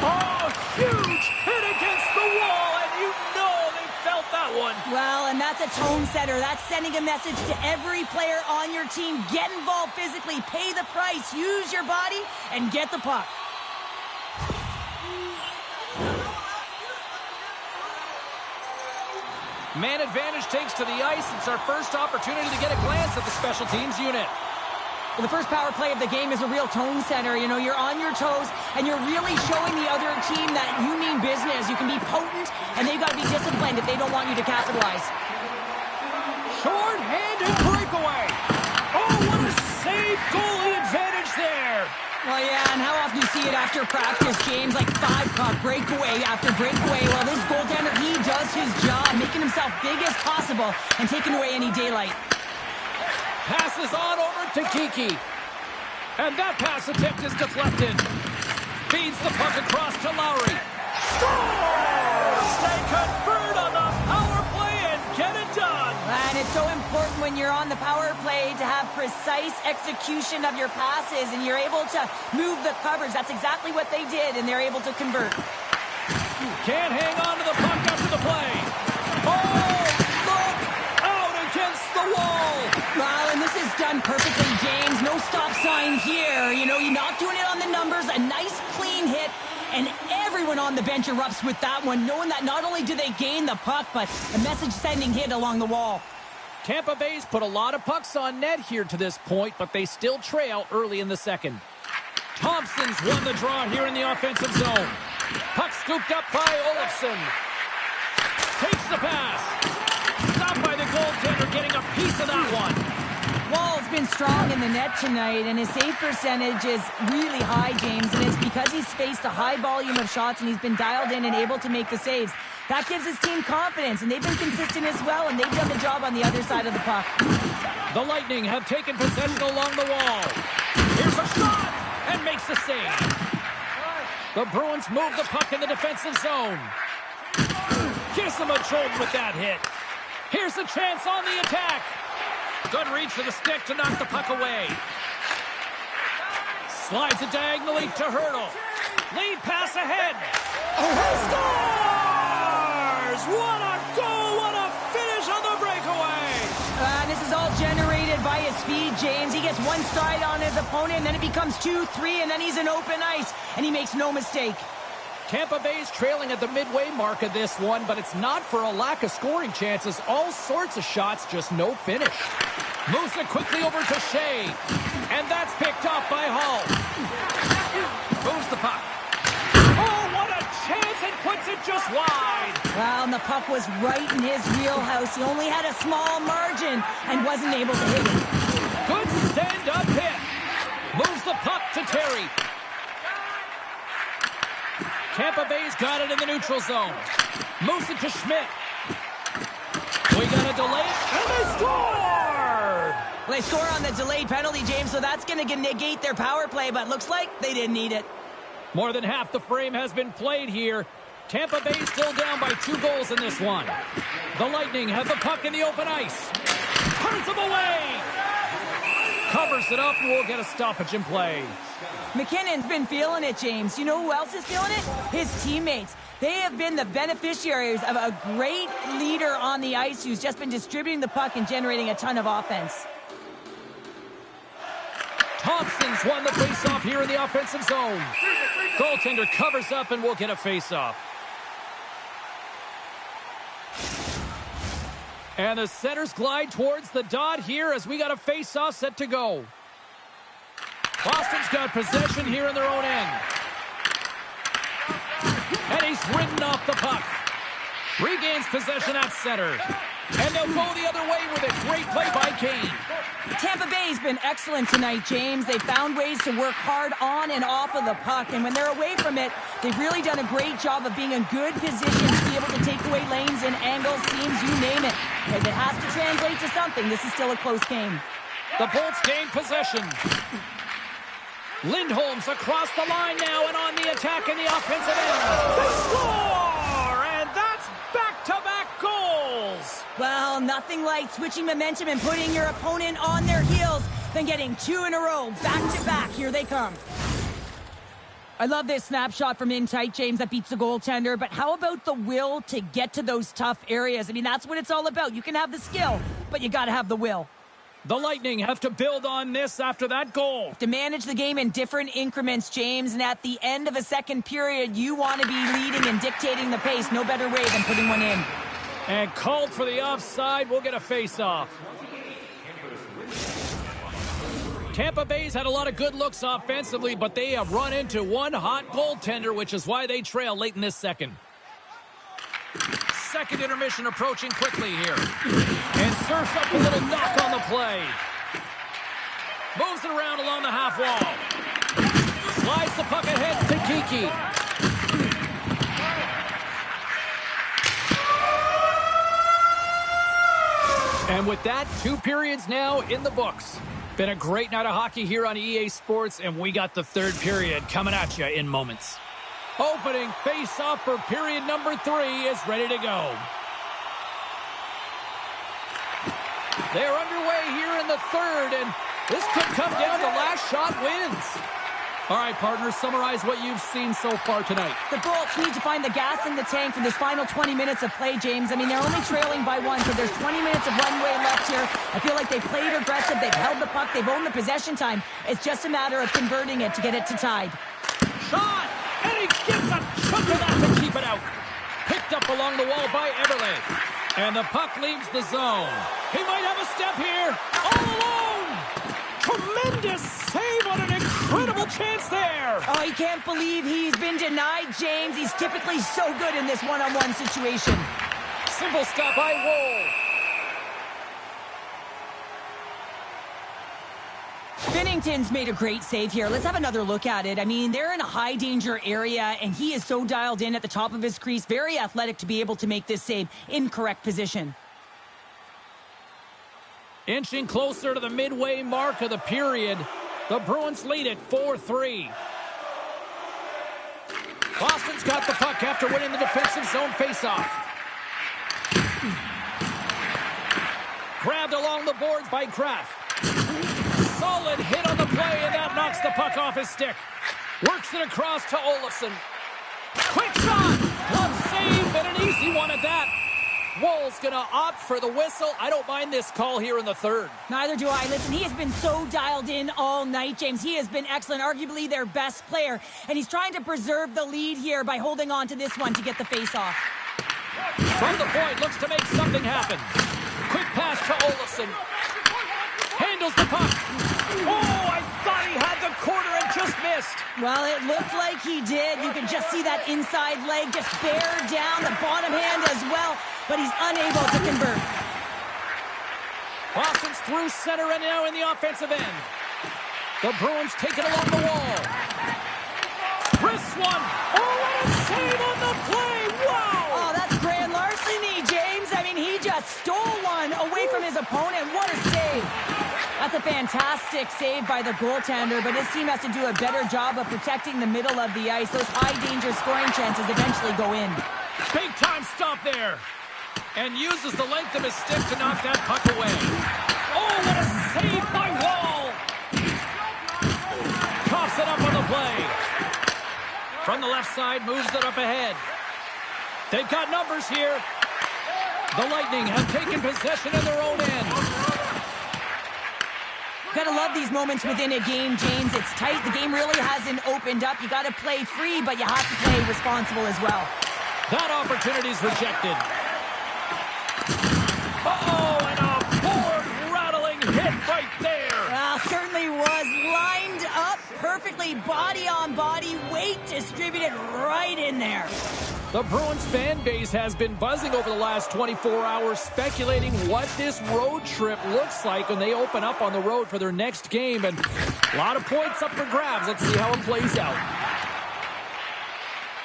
Oh, huge hit against the wall, and you know they felt that one. Well, and that's a tone setter. That's sending a message to every player on your team. Get involved physically, pay the price, use your body, and get the puck. Man advantage takes to the ice. It's our first opportunity to get a glance at the special teams unit. The first power play of the game is a real tone setter. You know, you're on your toes, and you're really showing the other team that you mean business. You can be potent, and they've got to be disciplined if they don't want you to capitalize. Short-handed breakaway. Oh, what a save! Goalie advantage there. Well, yeah, and how often do you see it after practice, James? Like 5-puck breakaway after breakaway. Well, this goaltender, he does his job, making himself big as possible and taking away any daylight. Passes on over to Kiki. And that pass attempt is deflected. Feeds the puck across to Lowry. Scores! They convert on the power play and get it done. And it's so important when you're on the power play to have precise execution of your passes, and you're able to move the coverage. That's exactly what they did, and they're able to convert. Can't hang on to the puck after the play. Oh, look out against the wall. Well, and this is done perfectly, James. No stop sign here. You know, you're not doing it on the numbers. A nice, clean hit. And everyone on the bench erupts with that one, knowing that not only do they gain the puck, but a message-sending hit along the wall. Tampa Bay's put a lot of pucks on net here to this point, but they still trail early in the second. Thompson's won the draw here in the offensive zone. Puck scooped up by Olofsson. Takes the pass. Stopped strong in the net tonight, and his save percentage is really high, James, and it's because he's faced a high volume of shots and he's been dialed in and able to make the saves. That gives his team confidence, and they've been consistent as well, and they've done the job on the other side of the puck. The Lightning have taken possession along the wall. Here's a shot, and makes the save. The Bruins move the puck in the defensive zone. Gives them a jolt with that hit. Here's a chance on the attack. Good reach for the stick to knock the puck away. Slides it diagonally to Hurdle. Lead pass ahead. He scores! What a goal! What a finish on the breakaway! This is all generated by his speed, James. He gets one stride on his opponent, and then it becomes 2-3, and then he's in open ice, and he makes no mistake. Tampa Bay's trailing at the midway mark of this one, but it's not for a lack of scoring chances. All sorts of shots, just no finish. Moves it quickly over to Shea, and that's picked up by Hull. Moves the puck. Oh, what a chance, and puts it just wide. Well, and the puck was right in his wheelhouse. He only had a small margin and wasn't able to hit it. Good stand-up hit. Moves the puck to Terry. Tampa Bay's got it in the neutral zone. Moves it to Schmidt. We got a delay, and they score! Well, they score on the delayed penalty, James, so that's going to negate their power play, but looks like they didn't need it. More than half the frame has been played here. Tampa Bay still down by 2 goals in this one. The Lightning have the puck in the open ice. Turns them away. Covers it up, and we'll get a stoppage in play. McKinnon's been feeling it, James. You know who else is feeling it? His teammates. They have been the beneficiaries of a great leader on the ice who's just been distributing the puck and generating a ton of offense. Thompson's won the faceoff here in the offensive zone. Goaltender covers up, and we'll get a faceoff. And the centers glide towards the dot here as we got a face-off set to go. Boston's got possession here in their own end. And he's ridden off the puck. Regains possession at center. And they'll go the other way with a great play by Kane. Tampa Bay's been excellent tonight, James. They've found ways to work hard on and off of the puck, and when they're away from it, they've really done a great job of being in good position to be able to take away lanes and angles, seams, you name it. If it has to translate to something, this is still a close game. The Bolts gain possession. Lindholm's across the line now and on the attack in the offensive end. They score! And that's back-to-back goals! Well, nothing like switching momentum and putting your opponent on their heels than getting 2 in a row, back-to-back. Here they come. I love this snapshot from in tight, James, that beats the goaltender, but how about the will to get to those tough areas? I mean, that's what it's all about. You can have the skill, but you got to have the will. The Lightning have to build on this after that goal. To manage the game in different increments, James, and at the end of a second period, you want to be leading and dictating the pace. No better way than putting one in. And called for the offside. We'll get a face-off. Tampa Bay's had a lot of good looks offensively, but they have run into one hot goaltender, which is why they trail late in this second. Second intermission approaching quickly here. And serves up a little knock on the play. Moves it around along the half wall. Slides the puck ahead to Kiki. And with that, 2 periods now in the books. Been a great night of hockey here on EA Sports, and we got the 3rd period coming at you in moments. Opening face-off for period number 3 is ready to go. They're underway here in the 3rd, and this could come down to last shot wins. All right, partners, summarize what you've seen so far tonight. The Bolts need to find the gas in the tank for this final 20 minutes of play, James. I mean, they're only trailing by 1, so there's 20 minutes of runway left here. I feel like they've played aggressive, they've held the puck, they've owned the possession time. It's just a matter of converting it to get it to tied. Shot! And he gets a chunk of that to keep it out. Picked up along the wall by Everly. And the puck leaves the zone. He might have a step here. All alone! Tremendous save on an incredible chance there. Oh, he can't believe he's been denied, James. He's typically so good in this one-on-one situation. Simple stop by Woll. Binnington's made a great save here. Let's have another look at it. I mean, they're in a high-danger area, and he is so dialed in at the top of his crease. Very athletic to be able to make this save in correct position. Inching closer to the midway mark of the period. The Bruins lead it 4-3. Boston's got the puck after winning the defensive zone faceoff. Grabbed along the boards by Kraft. Solid hit on the play, and that knocks the puck off his stick. Works it across to Olofsson. Quick shot! Glove save, and an easy one at that. Woll's going to opt for the whistle. I don't mind this call here in the third. Neither do I. Listen, he has been so dialed in all night, James. He has been excellent, arguably their best player. And he's trying to preserve the lead here by holding on to this one to get the face-off. From the point, looks to make something happen. Quick pass to Olofsson. Handles the puck. Oh, I thought he had the corner and just missed. Well, it looked like he did. You can just see that inside leg just bear down the bottom hand as well, but he's unable to convert. Boston's through center and now in the offensive end. The Bruins take it along the wall. Wrist one. Oh, what a save on the play. Wow. Oh, that's grand larceny, James. I mean, he just stole one away from his opponent. What a save. That's a fantastic save by the goaltender, but his team has to do a better job of protecting the middle of the ice. Those high-danger scoring chances eventually go in. Big-time stop there. And uses the length of his stick to knock that puck away. Oh, what a save by Wall. Coughs it up on the play. From the left side, moves it up ahead. They've got numbers here. The Lightning have taken possession in their own end. Gotta love these moments within a game, James. It's tight. The game really hasn't opened up. You gotta play free, but you have to play responsible as well. That opportunity's rejected. Uh-oh, and a board-rattling hit right there. Well, certainly was lined up perfectly, body on body, weight distributed right in there. The Bruins fan base has been buzzing over the last 24 hours, speculating what this road trip looks like when they open up on the road for their next game. And a lot of points up for grabs. Let's see how it plays out.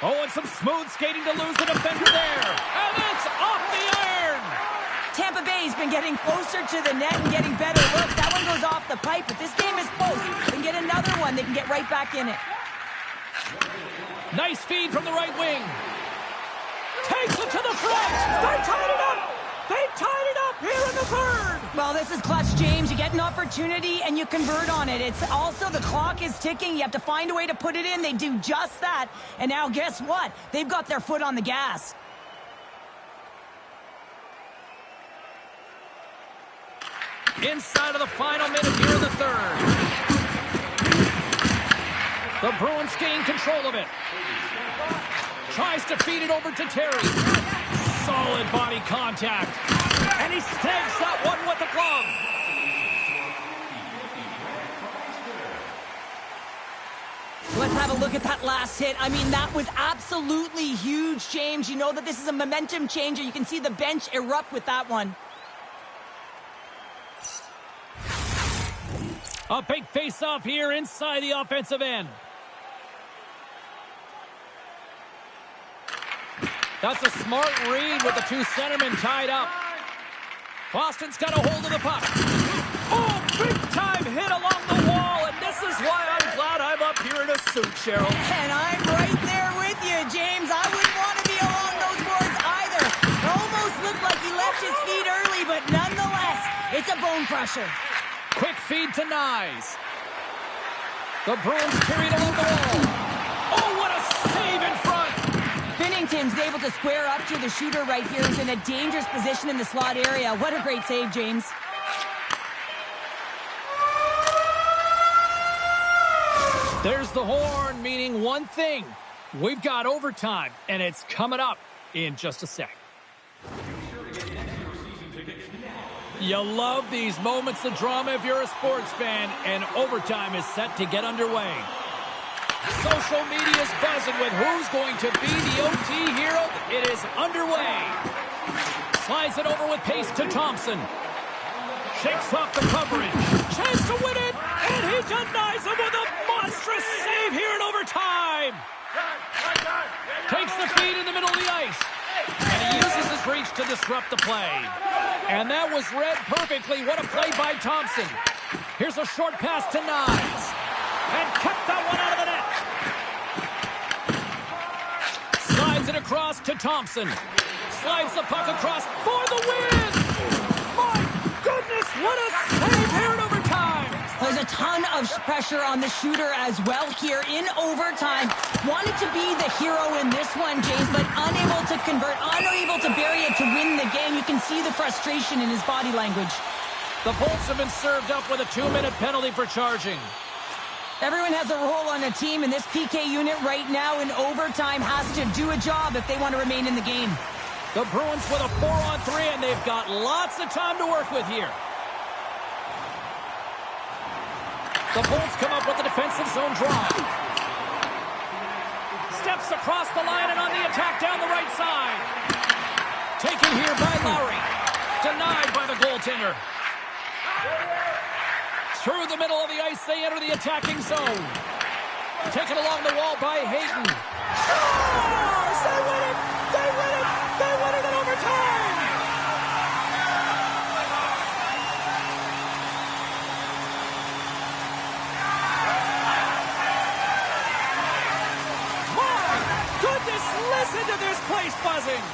Oh, and some smooth skating to lose the defender there. And it's off the iron. Tampa Bay's been getting closer to the net and getting better looks. That one goes off the pipe, but this game is close. They can get another one. They can get right back in it. Nice feed from the right wing. Takes it to the front. They tied it up. They tied it up here in the third. Well, this is clutch, James. You get an opportunity and you convert on it. It's also the clock is ticking. You have to find a way to put it in. They do just that. And now guess what? They've got their foot on the gas. Inside of the final minute here in the third. The Bruins gain control of it. Tries to feed it over to Terry. Solid body contact. And he snags that one with the glove. Let's have a look at that last hit. I mean, that was absolutely huge, James. You know that this is a momentum changer. You can see the bench erupt with that one. A big face-off here inside the offensive end. That's a smart read with the two centermen tied up. Boston's got a hold of the puck. Oh, big-time hit along the wall, and this is why I'm glad I'm up here in a suit, Cheryl. And I'm right there with you, James. I wouldn't want to be along those boards either. It almost looked like he left his feet early, but nonetheless, it's a bone crusher. Quick feed to Nyes. The Bruins carried along the wall. Oh, what a save in front. Binnington's able to square up to the shooter right here, who's in a dangerous position in the slot area. What a great save, James. There's the horn, meaning one thing. We've got overtime, and it's coming up in just a sec. You love these moments of drama if you're a sports fan, and overtime is set to get underway. Social media is buzzing with who's going to be the OT hero. It is underway. Slides it over with pace to Thompson. Shakes off the coverage. Chance to win it, and he denies him with a monstrous save here in overtime. Takes the feed in the middle of the ice, and he uses his reach to disrupt the play. And that was read perfectly. What a play by Thompson. Here's a short pass to Nyes, and kept that one out of the net. Slides it across to Thompson. Slides the puck across for the win. My goodness, what a save here in overtime. There's a ton of pressure on the shooter as well here in overtime. Wanted to be the hero in this one, James, but unable to convert, unable to bury it to win the game. You can see the frustration in his body language. The Bolts have been served up with a 2-minute penalty for charging. Everyone has a role on a team, and this PK unit right now in overtime has to do a job if they want to remain in the game. The Bruins with a 4-on-3, and they've got lots of time to work with here. The Bolts come up with a defensive zone draw. Steps across the line and on the attack down the right side. Taken here by Lowry. Denied by the goaltender. Through the middle of the ice, they enter the attacking zone. Taken along the wall by Hayden. Scores! They win it! They win it! They win it in overtime! My goodness, listen to this place buzzing!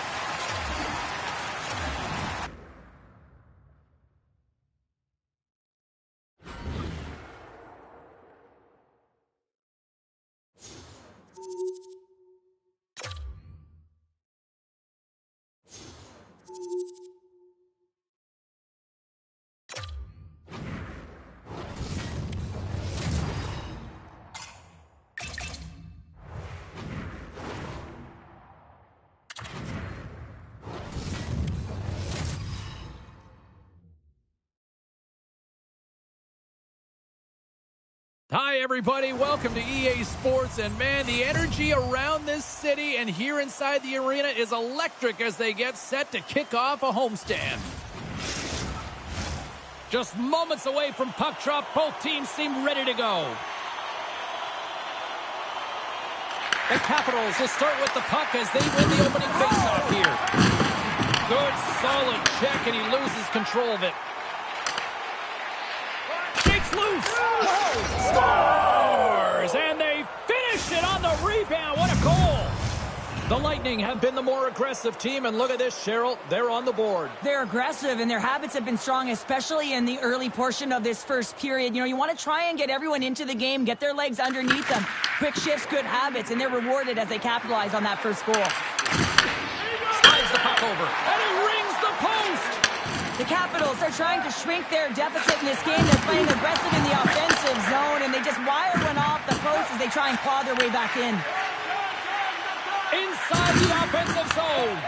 Hi, everybody. Welcome to EA Sports. And, man, the energy around this city and here inside the arena is electric as they get set to kick off a homestand. Just moments away from puck drop, both teams seem ready to go. The Capitals will start with the puck as they win the opening faceoff here. Good, solid check, and he loses control of it. Shakes loose. Scores! And they finish it on the rebound. What a goal! The Lightning have been the more aggressive team, and look at this, Cheryl. They're on the board. They're aggressive, and their habits have been strong, especially in the early portion of this first period. You know, you want to try and get everyone into the game, get their legs underneath them. Quick shifts, good habits, and they're rewarded as they capitalize on that first goal. Slides the puck over, and he rings the post! The Capitals are trying to shrink their deficit in this game. They're playing aggressive in the offensive zone, and they just wire one off the post as they try and claw their way back in. Inside the offensive zone.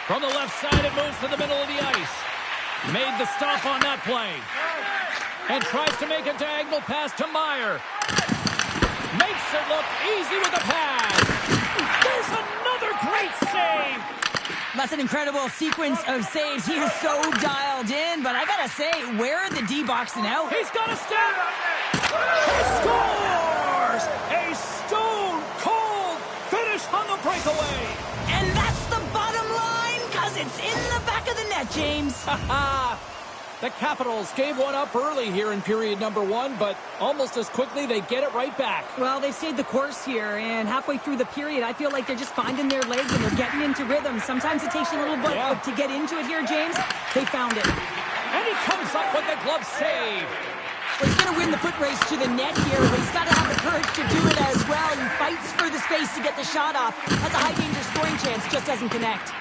From the left side, it moves to the middle of the ice. Made the stop on that play. And tries to make a diagonal pass to Meyer. Makes it look easy with a pass. There's another great save. That's an incredible sequence of saves. He is so dialed in, but I gotta say, where are the D-boxing out? He's got a step. He scores! A stone-cold finish on the breakaway. And that's the bottom line, because it's in the back of the net, James. The Capitals gave one up early here in period number 1, but almost as quickly they get it right back. Well, they've stayed the course here, and halfway through the period, I feel like they're just finding their legs and they're getting into rhythm. Sometimes it takes you a little bit to get into it here, James. They found it. And he comes up with the glove save. Well, he's going to win the foot race to the net here, but he's got to have the courage to do it as well. He fights for the space to get the shot off. Has a high-danger scoring chance, just doesn't connect.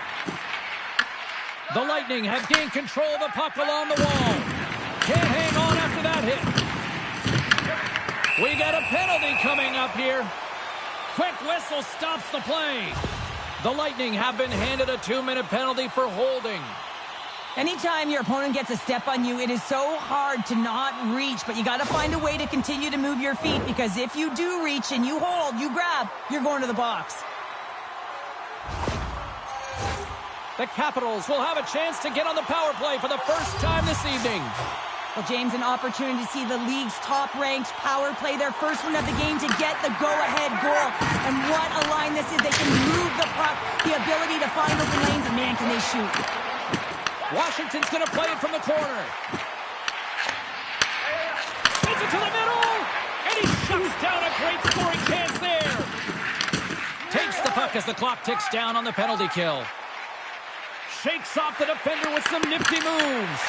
The Lightning have gained control of the puck along the wall. Can't hang on after that hit. We got a penalty coming up here. Quick whistle stops the play. The Lightning have been handed a 2-minute penalty for holding. Anytime your opponent gets a step on you, it is so hard to not reach, but you got to find a way to continue to move your feet, because if you do reach and you hold, you grab, you're going to the box. The Capitals will have a chance to get on the power play for the first time this evening. Well, James, an opportunity to see the league's top-ranked power play their first one of the game to get the go-ahead goal. And what a line this is. They can move the puck, the ability to find open lanes, and man, can they shoot. Washington's going to play it from the corner. Sends it to the middle, and he shuts down a great scoring chance there. Takes the puck as the clock ticks down on the penalty kill. Shakes off the defender with some nifty moves.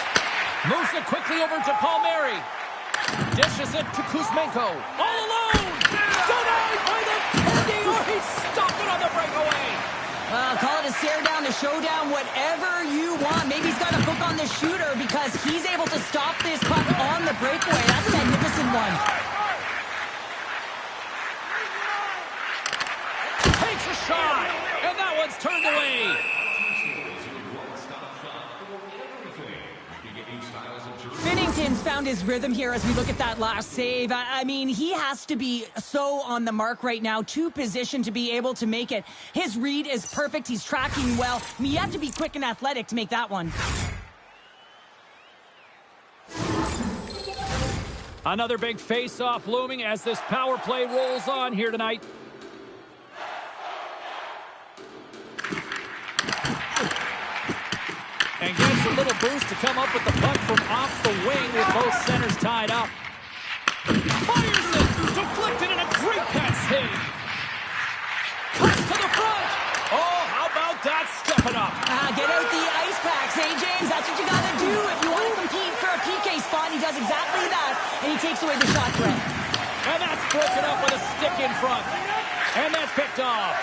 Moves it quickly over to Palmieri. Dishes it to Kuzmenko. All alone! Denied by the Teddy! Oh, he stopped it on the breakaway! Call it a stare down, a showdown, whatever you want. Maybe he's got a hook on the shooter because he's able to stop this puck on the breakaway. That's a magnificent one. Takes a shot, and that one's turned away. Binnington's found his rhythm here as we look at that last save. I mean, he has to be so on the mark right now, to position to be able to make it. His read is perfect. He's tracking well. I mean, you have to be quick and athletic to make that one. Another big face-off looming as this power play rolls on here tonight. And gets a little boost to come up with the puck from off the wing with both centers tied up. Fires it! Deflected in a great pass save. Cuts to the front. Oh, how about that stepping up? Get out the ice packs, hey, James? That's what you got to do if you want to compete for a PK spot. He does exactly that, and he takes away the shot threat. And that's broken up with a stick in front. And that's picked off.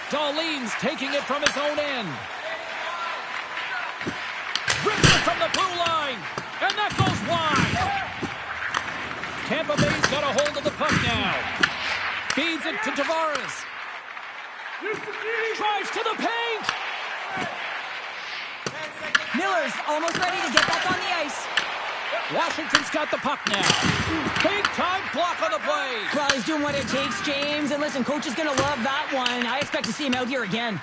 Dahlin's taking it from his own end. Rips it from the blue line, and that goes wide. Tampa Bay's got a hold of the puck now. Feeds it to Tavares. Drives to the paint. Miller's almost ready to get back on the ice. Washington's got the puck now. Big time block on the play. Well, he's doing what it takes, James. And listen, coach is going to love that one. I expect to see him out here again.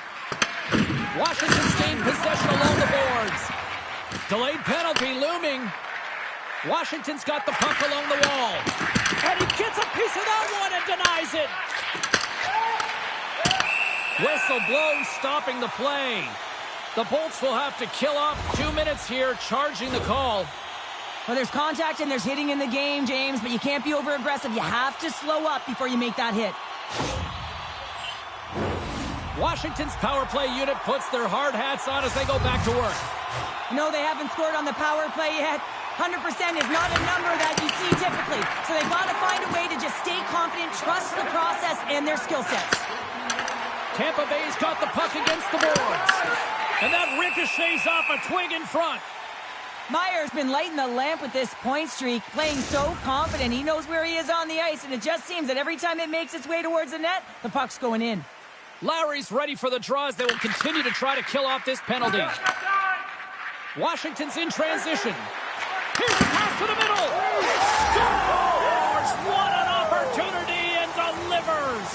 Washington staying possession along the boards. Delayed penalty looming. Washington's got the puck along the wall. And he gets a piece of that one and denies it. Whistle blows, stopping the play. The Bolts will have to kill off 2 minutes here, charging the call. Well, there's contact and there's hitting in the game, James, but you can't be over-aggressive. You have to slow up before you make that hit. Washington's power play unit puts their hard hats on as they go back to work. No, they haven't scored on the power play yet. 100% is not a number that you see typically. So they've got to find a way to just stay confident, trust the process and their skill sets. Tampa Bay's got the puck against the boards. And that ricochets off a twig in front. Meyer's been lighting the lamp with this point streak, playing so confident. He knows where he is on the ice, and it just seems that every time it makes its way towards the net, the puck's going in. Lowry's ready for the draws. They will continue to try to kill off this penalty. Washington's in transition. Here's the pass to the middle. Scores! What an opportunity, and delivers!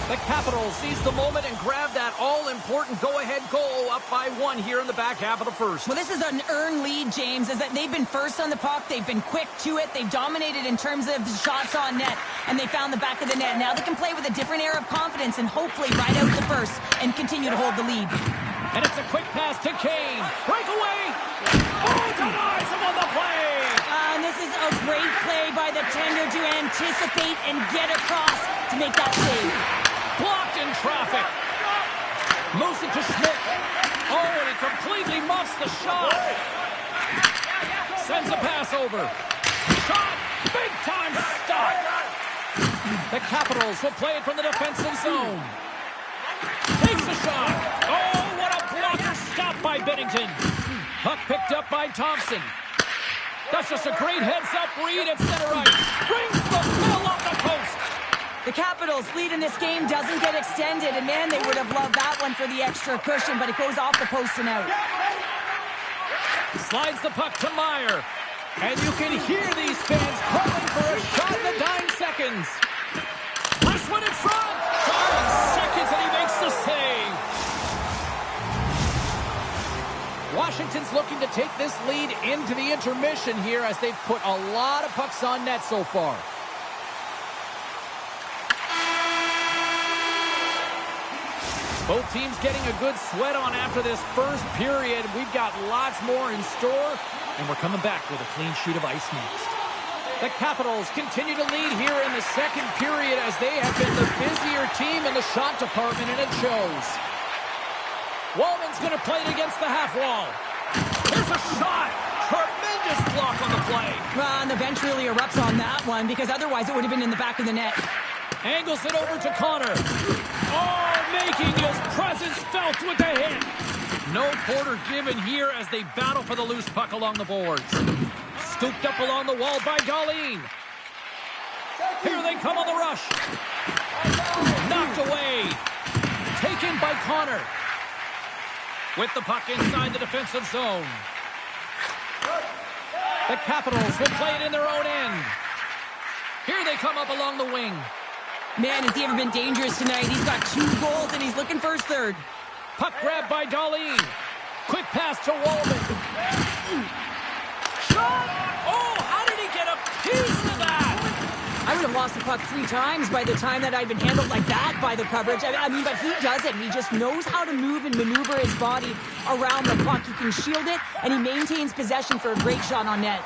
The Capitals seize the moment and grab that all-important go-ahead goal up by 1 here in the back half of the first. Well, this is an earned lead, James, is that they've been first on the puck. They've been quick to it. They've dominated in terms of shots on net, and they found the back of the net. Now they can play with a different air of confidence and hopefully ride out the first and continue to hold the lead. And it's a quick pass to Kane. Breakaway. Oh, denies him on the play. And this is a great play by the tender to anticipate and get across to make that save. Blocked in traffic. Moves it to Schmidt. Oh, and he completely muffs the shot. Sends a pass over. Shot. Big time stop. The Capitals will play it from the defensive zone. Takes a shot. Oh, what a blocker stop by Binnington. Puck picked up by Thompson. That's just a great heads-up read at center ice. Brings the middle off the post. The Capitals' lead in this game doesn't get extended, and man, they would have loved that one for the extra cushion, but it goes off the post and out. Slides the puck to Meyer, and you can hear these fans calling for a shot in the dying seconds. Nice one in front. 5 seconds, and he makes the save. Washington's looking to take this lead into the intermission here as they've put a lot of pucks on net so far. Both teams getting a good sweat on after this first period. We've got lots more in store, and we're coming back with a clean sheet of ice next. The Capitals continue to lead here in the second period as they have been the busier team in the shot department, and it shows. Wallman's going to play it against the half wall. Here's a shot. Tremendous block on the play. Well, and the bench really erupts on that one because otherwise it would have been in the back of the net. Angles it over to Connor. Oh, making his presence felt with the hit. No quarter given here as they battle for the loose puck along the boards. Scooped up along the wall by Darlene. Here they come on the rush. Knocked away. Taken by Connor. With the puck inside the defensive zone. The Capitals will play it in their own end. Here they come up along the wing. Man, has he ever been dangerous tonight? He's got 2 goals, and he's looking for his third. Puck grab by Darlene. Quick pass to Wallman. Shot! Oh, how did he get a piece of that? I would have lost the puck 3 times by the time that I'd been handled like that by the coverage. I mean, but he doesn't. He just knows how to move and maneuver his body around the puck. He can shield it, and he maintains possession for a great shot on net.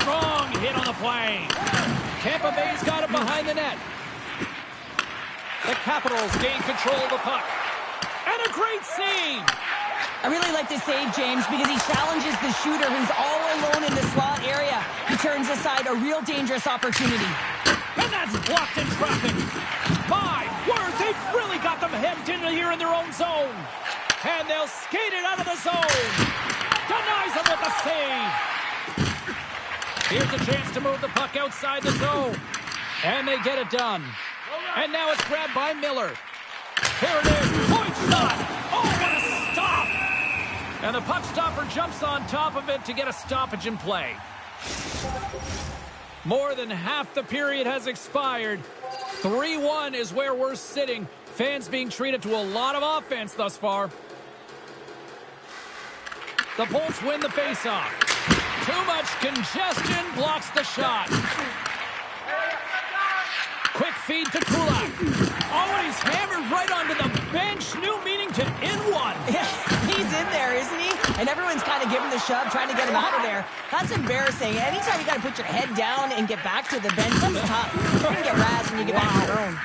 Strong hit on the play. Tampa Bay's got it behind the net. The Capitals gain control of the puck. And a great save. I really like this save, James, because he challenges the shooter who's all alone in the slot area. He turns aside a real dangerous opportunity. And that's blocked in traffic. My word, they've really got them hemmed in here in their own zone. And they'll skate it out of the zone. Denies them with the save. Here's a chance to move the puck outside the zone. And they get it done. And now it's grabbed by Miller. Here it is. Point shot. Oh, what a stop. And the puck stopper jumps on top of it to get a stoppage in play. More than half the period has expired. 3-1 is where we're sitting. Fans being treated to a lot of offense thus far. The Bolts win the faceoff. Too much congestion blocks the shot. Quick feed to Kulak. Oh, he's hammered right onto the bench. New meaning to in one. Yeah, he's in there, isn't he? And everyone's kind of giving the shove, trying to get him out of there. That's embarrassing. Anytime you got to put your head down and get back to the bench, that's tough. You're going to get razzed when you get back to your own.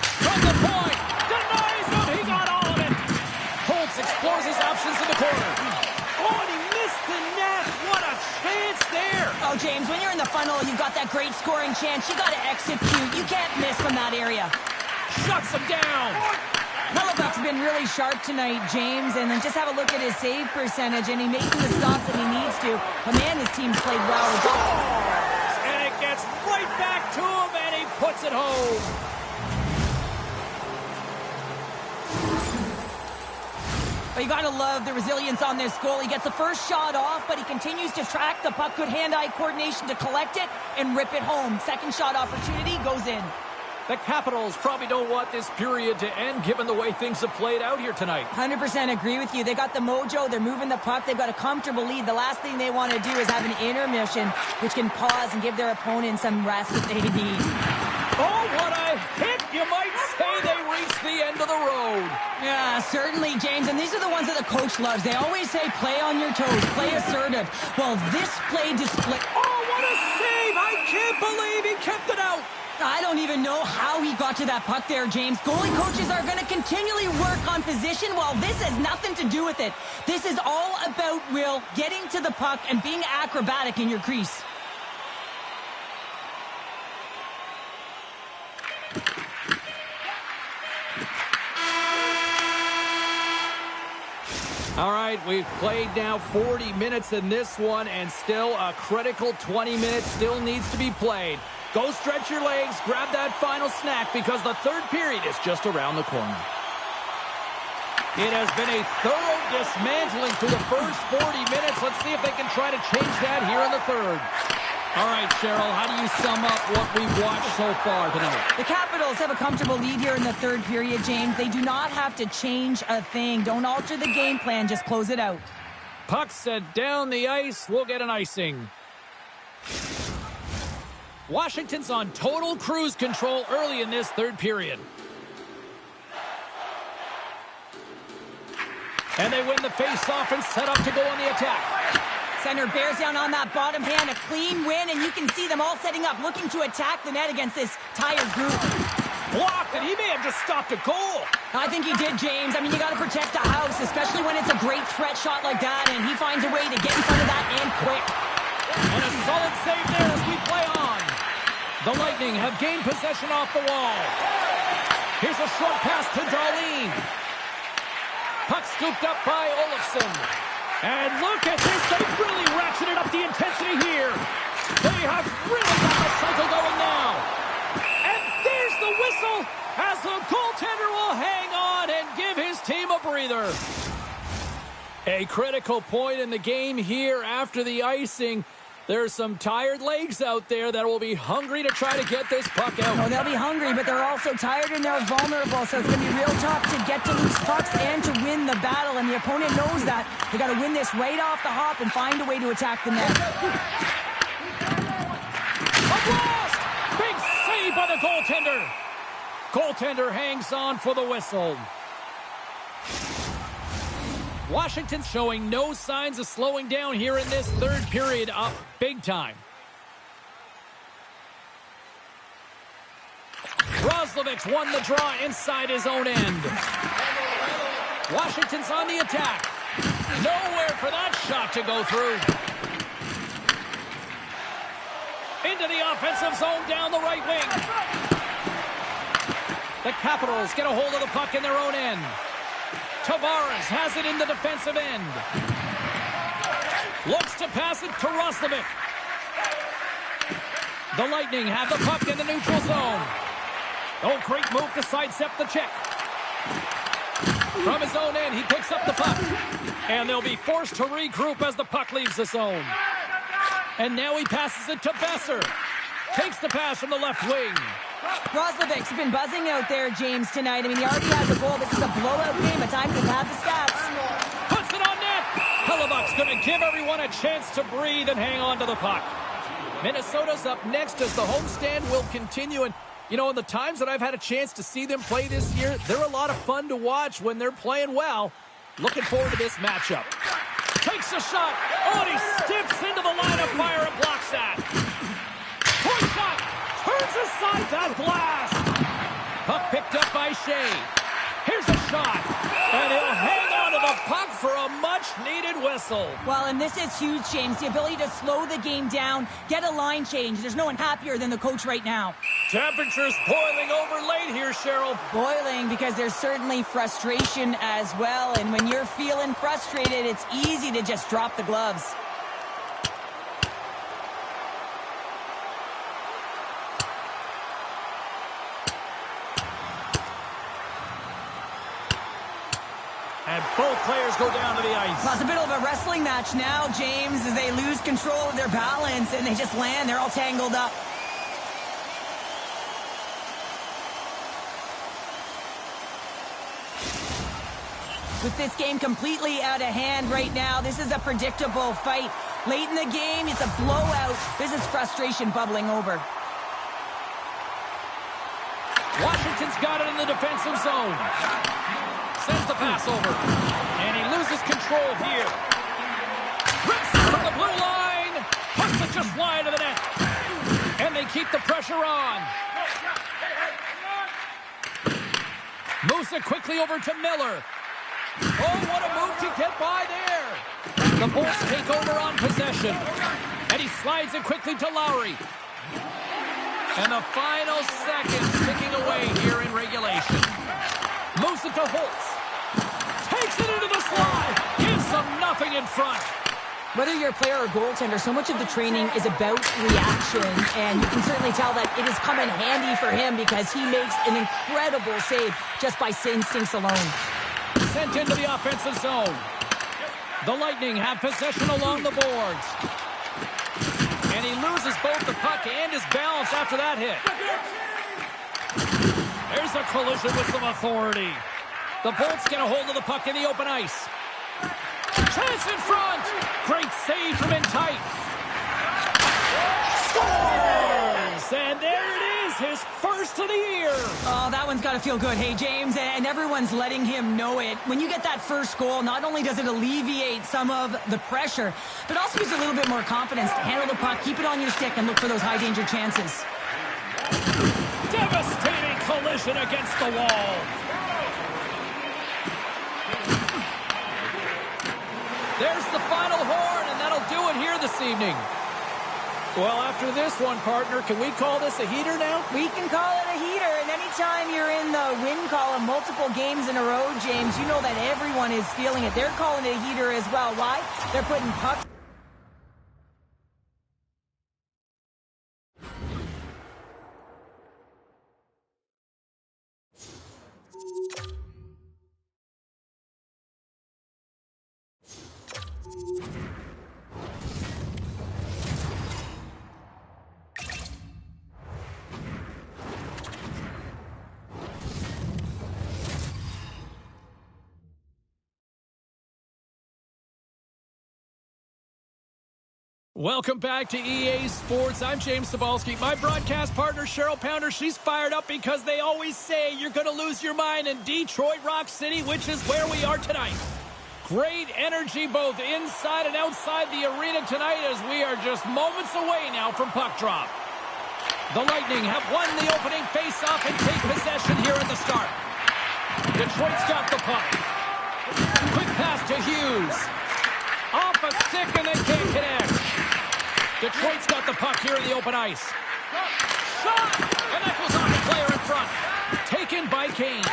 From the point. Denies him. He got all of it. Holtz explores his options in the corner. Oh, and he missed the net. What a chance there. Oh, James, when you're in the funnel, you've got that great scoring chance. You got to execute. You can't miss from that area. Shuts him down. Hellebuyck's been really sharp tonight, James, and then just have a look at his save percentage, and he's making the stops that he needs to. But man, his team's played well. And it gets right back to him, and he puts it home. But you gotta love the resilience on this goal. He gets the first shot off, but he continues to track the puck. Good hand-eye coordination to collect it and rip it home. Second shot opportunity goes in. The Capitals probably don't want this period to end given the way things have played out here tonight. 100% agree with you. They got the mojo. They're moving the puck. They've got a comfortable lead. The last thing they want to do is have an intermission, which can pause and give their opponent some rest that they need. Oh, what a hit! You might say they reached the end of the road. Yeah, certainly, James. And these are the ones that the coach loves. They always say, play on your toes, play assertive. Well, this play display... Oh, what a save! I can't believe he kept it out. I don't even know how he got to that puck there, James. Goalie coaches are going to continually work on position. Well, this has nothing to do with it. This is all about, Will, getting to the puck and being acrobatic in your crease. All right, we've played now 40 minutes in this one, and still a critical 20 minutes still needs to be played. Go stretch your legs, grab that final snack, because the third period is just around the corner. It has been a thorough dismantling through the first 40 minutes. Let's see if they can try to change that here in the third. All right, Cheryl, how do you sum up what we've watched so far tonight? The Capitals have a comfortable lead here in the third period, James. They do not have to change a thing. Don't alter the game plan. Just close it out. Puck set down the ice. We'll get an icing. Washington's on total cruise control early in this third period. And they win the face-off and set up to go on the attack. Center bears down on that bottom hand. A clean win, and you can see them all setting up, looking to attack the net against this tired group. Blocked, and he may have just stopped a goal. I think he did, James. I mean, you got to protect the house, especially when it's a great threat shot like that, and he finds a way to get in front of that and quick. And a solid save there as we play on. The Lightning have gained possession off the wall. Here's a short pass to Darlene. Puck scooped up by Olofsson. And look at this. They've really ratcheted up the intensity here. They have really got the cycle going now. And there's the whistle as the goaltender will hang on and give his team a breather. A critical point in the game here after the icing. There's some tired legs out there that will be hungry to try to get this puck out. Oh, they'll be hungry, but they're also tired and they're vulnerable, so it's going to be real tough to get to loose pucks and to win the battle, and the opponent knows that. They got to win this right off the hop and find a way to attack the net. A blast! Big save by the goaltender. Goaltender hangs on for the whistle. Washington's showing no signs of slowing down here in this third period, up big time. Roslovich won the draw inside his own end. Washington's on the attack. Nowhere for that shot to go through. Into the offensive zone down the right wing. The Capitals get a hold of the puck in their own end. Tavares has it in the defensive end. Looks to pass it to Roslovic. The Lightning have the puck in the neutral zone. Oh, great move to sidestep the check. From his own end, he picks up the puck. And they'll be forced to regroup as the puck leaves the zone. And now he passes it to Besser. Takes the pass from the left wing. Roslovic's been buzzing out there, James, tonight. I mean, he already has a goal. This is a blowout game. At times, he's had the stats. Puts it on net. Hellebuck's going to give everyone a chance to breathe and hang on to the puck. Minnesota's up next as the homestand will continue. And, you know, in the times that I've had a chance to see them play this year, they're a lot of fun to watch when they're playing well. Looking forward to this matchup. Takes a shot. Oh, and he steps into the line of fire and blocks that. Point shot. Turns aside that blast. Puck picked up by Shea. Here's a shot. And he'll hang on to the puck for a much-needed whistle. Well, and this is huge, James. The ability to slow the game down, get a line change. There's no one happier than the coach right now. Temperature's boiling over late here, Cheryl. Boiling because there's certainly frustration as well. And when you're feeling frustrated, it's easy to just drop the gloves. And both players go down to the ice. Well, it's a bit of a wrestling match now, James, as they lose control of their balance and they just land. They're all tangled up. With this game completely out of hand right now, this is a predictable fight. Late in the game, it's a blowout. This is frustration bubbling over. Washington's got it in the defensive zone. Sends the pass over. And he loses control here. Rips it from the blue line. Puts it just wide of the net. And they keep the pressure on. Moves it quickly over to Miller. Oh, what a move to get by there. The Bulls take over on possession. And he slides it quickly to Lowry. And the final seconds ticking away here in regulation. Moves it to Holtz. Takes it into the slot. Gives them nothing in front. Whether you're a player or goaltender, so much of the training is about reaction, and you can certainly tell that it has come in handy for him because he makes an incredible save just by instincts alone. Sent into the offensive zone. The Lightning have possession along the boards. And he loses both the puck and his balance after that hit. There's a collision with some authority. The Bolts get a hold of the puck in the open ice. Chance in front. Great save from in tight. Scores! And there it is, his first of the year. Oh, that one's got to feel good, hey, James, and everyone's letting him know it. When you get that first goal, not only does it alleviate some of the pressure, but also gives you a little bit more confidence to handle the puck, keep it on your stick, and look for those high-danger chances. Devastating collision against the wall. There's the final horn, and that'll do it here this evening. Well, after this one, partner, can we call this a heater now? We can call it a heater, and anytime you're in the win column multiple games in a row, James, you know that everyone is feeling it. They're calling it a heater as well. Why? They're putting pucks. Welcome back to EA Sports. I'm James Cebulski. My broadcast partner, Cheryl Pounder, she's fired up because they always say you're going to lose your mind in Detroit Rock City, which is where we are tonight. Great energy both inside and outside the arena tonight as we are just moments away now from puck drop. The Lightning have won the opening faceoff and take possession here at the start. Detroit's got the puck. Quick pass to Hughes. Off a stick and they can't connect. Detroit's got the puck here in the open ice. Shot! And that goes on the player in front. Taken by Kane.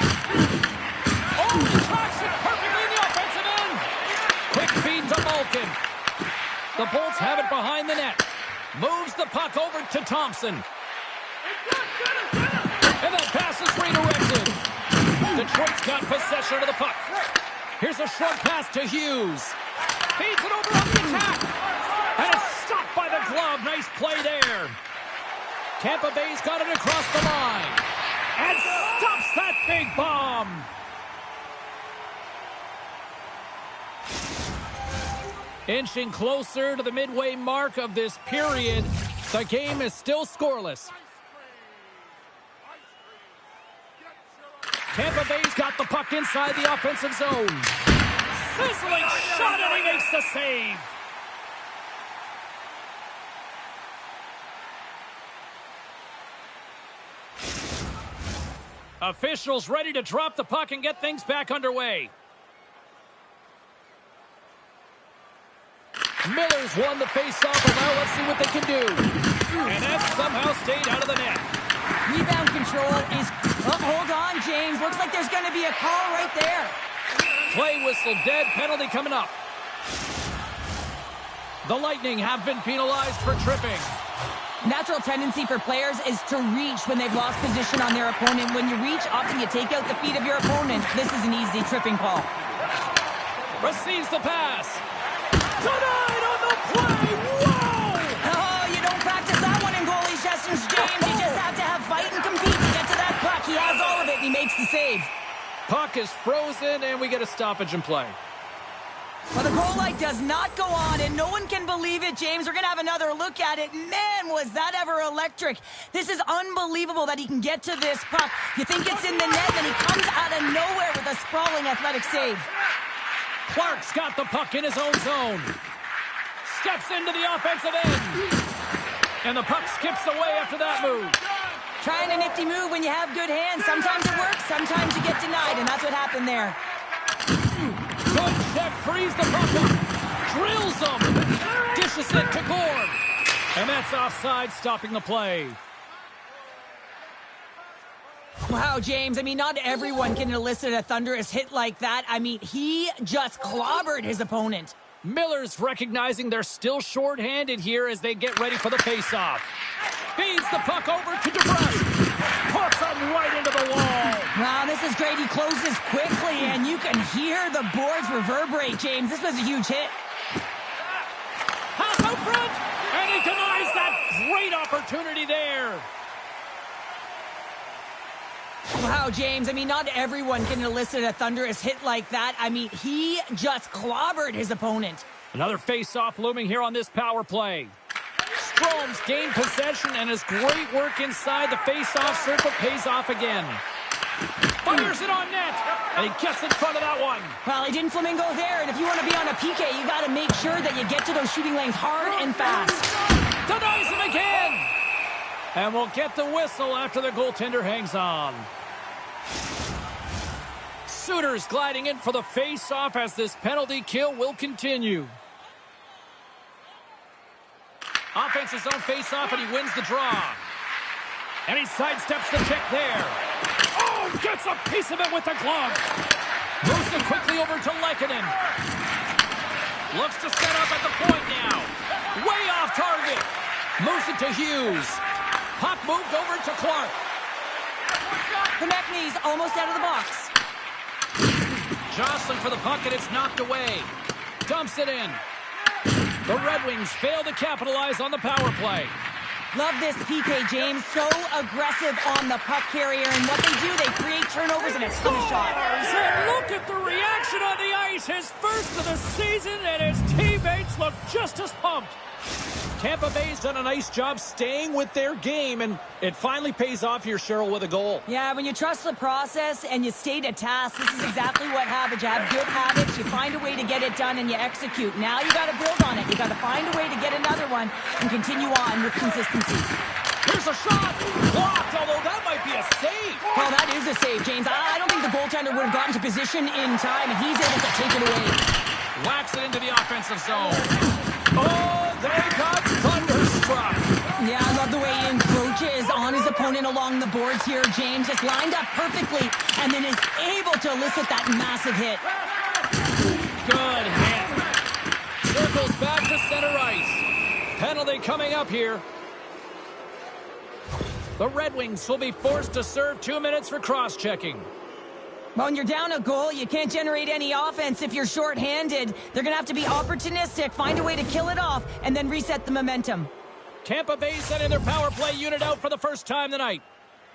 Oh, he tracks it perfectly in the offensive end. Quick feed to Malkin. The Bolts have it behind the net. Moves the puck over to Thompson. And that pass is redirected. Detroit's got possession of the puck. Here's a short pass to Hughes. Feeds it over on the attack. And it's stopped by the glove. Nice play there. Tampa Bay's got it across the line. And stops that big bomb. Inching closer to the midway mark of this period. The game is still scoreless. Tampa Bay's got the puck inside the offensive zone. Sizzling shot, and he makes the save. Officials ready to drop the puck and get things back underway. Miller's won the faceoff, and now let's see what they can do. And that somehow stayed out of the net. Rebound control is... Oh, hold on, James. Looks like there's going to be a call right there. Play whistle dead, penalty coming up. The Lightning have been penalized for tripping. Natural tendency for players is to reach when they've lost position on their opponent. When you reach, often you take out the feet of your opponent. This is an easy tripping call. Receives the pass. Denied on the play. Whoa! Oh, you don't practice that one in goalie sessions, James. You just have to have fight and compete to get to that puck. He has all of it, and he makes the save. Puck is frozen, and we get a stoppage in play. Well, the goal light does not go on, and no one can believe it, James. We're going to have another look at it. Man, was that ever electric. This is unbelievable that he can get to this puck. You think it's in the net, and he comes out of nowhere with a sprawling athletic save. Clark's got the puck in his own zone. Steps into the offensive end. And the puck skips away after that move. Trying a nifty move when you have good hands. Sometimes it works, sometimes you get denied, and that's what happened there. Good check, frees the puck up. Drills him. Dishes it to Gord. And that's offside, stopping the play. Wow, James, I mean, not everyone can elicit a thunderous hit like that. I mean, he just clobbered his opponent. Miller's recognizing they're still short-handed here as they get ready for the face-off. Feeds the puck over to DeBrusque. Puts him right into the wall. Wow, this is great. He closes quickly, and you can hear the boards reverberate, James. This was a huge hit. Pass out front, and he denies that great opportunity there. Wow, James, I mean, not everyone can elicit a thunderous hit like that. I mean, he just clobbered his opponent. Another face-off looming here on this power play. Strome's gained possession, and his great work inside the face-off circle pays off again. Fires it on net, and he gets in front of that one. Well, he didn't flamingo there, and if you want to be on a PK, you got to make sure that you get to those shooting lanes hard and fast. Denies him again. And we'll get the whistle after the goaltender hangs on. Sooners gliding in for the face-off as this penalty kill will continue. Offense's own face-off, and he wins the draw. And he sidesteps the check there. Oh, gets a piece of it with the glove. Moves it quickly over to Lehkonen. Looks to set up at the point now. Way off target. Moves it to Hughes. Puck moved over to Clark. The Mechanies almost out of the box. Jostling for the puck, and it's knocked away. Dumps it in. The Red Wings fail to capitalize on the power play. Love this PK, James. So aggressive on the puck carrier, and what they do, they create turnovers and a ton of shots. And look at the reaction on the ice. His first of the season, and his teammates look just as pumped. Tampa Bay's done a nice job staying with their game, and it finally pays off here, Cheryl, with a goal. Yeah, when you trust the process and you stay to task, this is exactly what happens. You have good habits, you find a way to get it done, and you execute. Now you got to build on it. You got to find a way to get another one and continue on with consistency. Here's a shot. Blocked, although that might be a save. Well, that is a save, James. I don't think the goaltender would have gotten to position in time, and he's able to take it away. Whacks it into the offensive zone. Oh, they got thunderstruck. Yeah, I love the way he encroaches on his opponent along the boards here, James. Just lined up perfectly and then is able to elicit that massive hit. Good hit. Circles back to center ice. Penalty coming up here. The Red Wings will be forced to serve 2 minutes for cross-checking. Well, when you're down a goal, you can't generate any offense if you're shorthanded. They're going to have to be opportunistic, find a way to kill it off, and then reset the momentum. Tampa Bay sending their power play unit out for the first time tonight.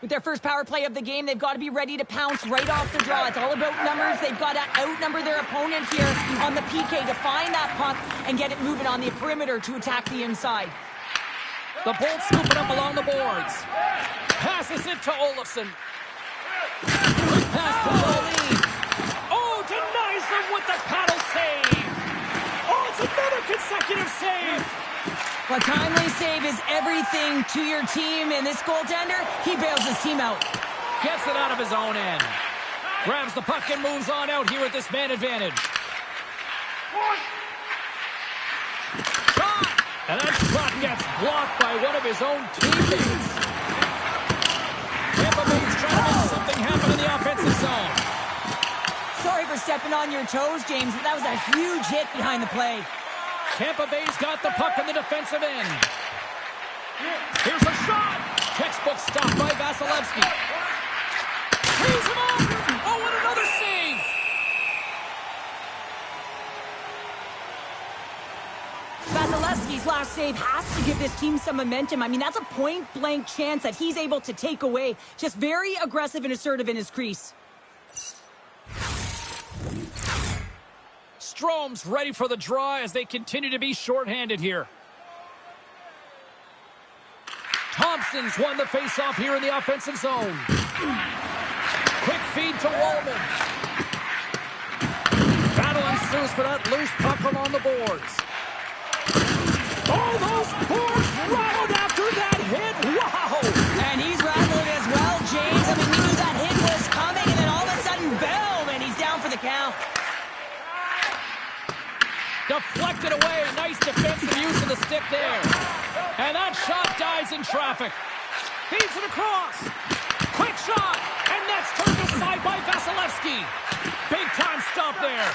With their first power play of the game, they've got to be ready to pounce right off the draw. It's all about numbers. They've got to outnumber their opponent here on the PK to find that puck and get it moving on the perimeter to attack the inside. The Bolts scooping up along the boards. Passes it to Olofsson. Quick pass to Pauline. Oh, denies him with the paddle save. Oh, it's another consecutive save. A timely save is everything to your team, and this goaltender, he bails his team out. Gets it out of his own end. Grabs the puck and moves on out here with this man advantage. Shot! And that shot gets blocked by one of his own teammates. Tampa Bay's trying to make something happen in the offensive zone. Sorry for stepping on your toes, James, but that was a huge hit behind the play. Tampa Bay's got the puck in the defensive end. Here's a shot. Textbook stop by Vasilevsky. Frees him up. Oh, and another save. Vasilevsky's last save has to give this team some momentum. I mean, that's a point-blank chance that he's able to take away. Just very aggressive and assertive in his crease. Strome's ready for the draw as they continue to be shorthanded here. Thompson's won the faceoff here in the offensive zone. Quick feed to Wallman. Battle ensues for that loose puck along the boards. Oh, those boards rattled after that hit. Wow! And he's rattling as well, James. I mean, we knew that hit was coming, and then all of a sudden, boom, and he's down for the count. Deflected away. Nice defensive use of the stick there. And that shot dies in traffic. Feeds it across. Quick shot. And that's turned aside by Vasilevsky. Big time stop there.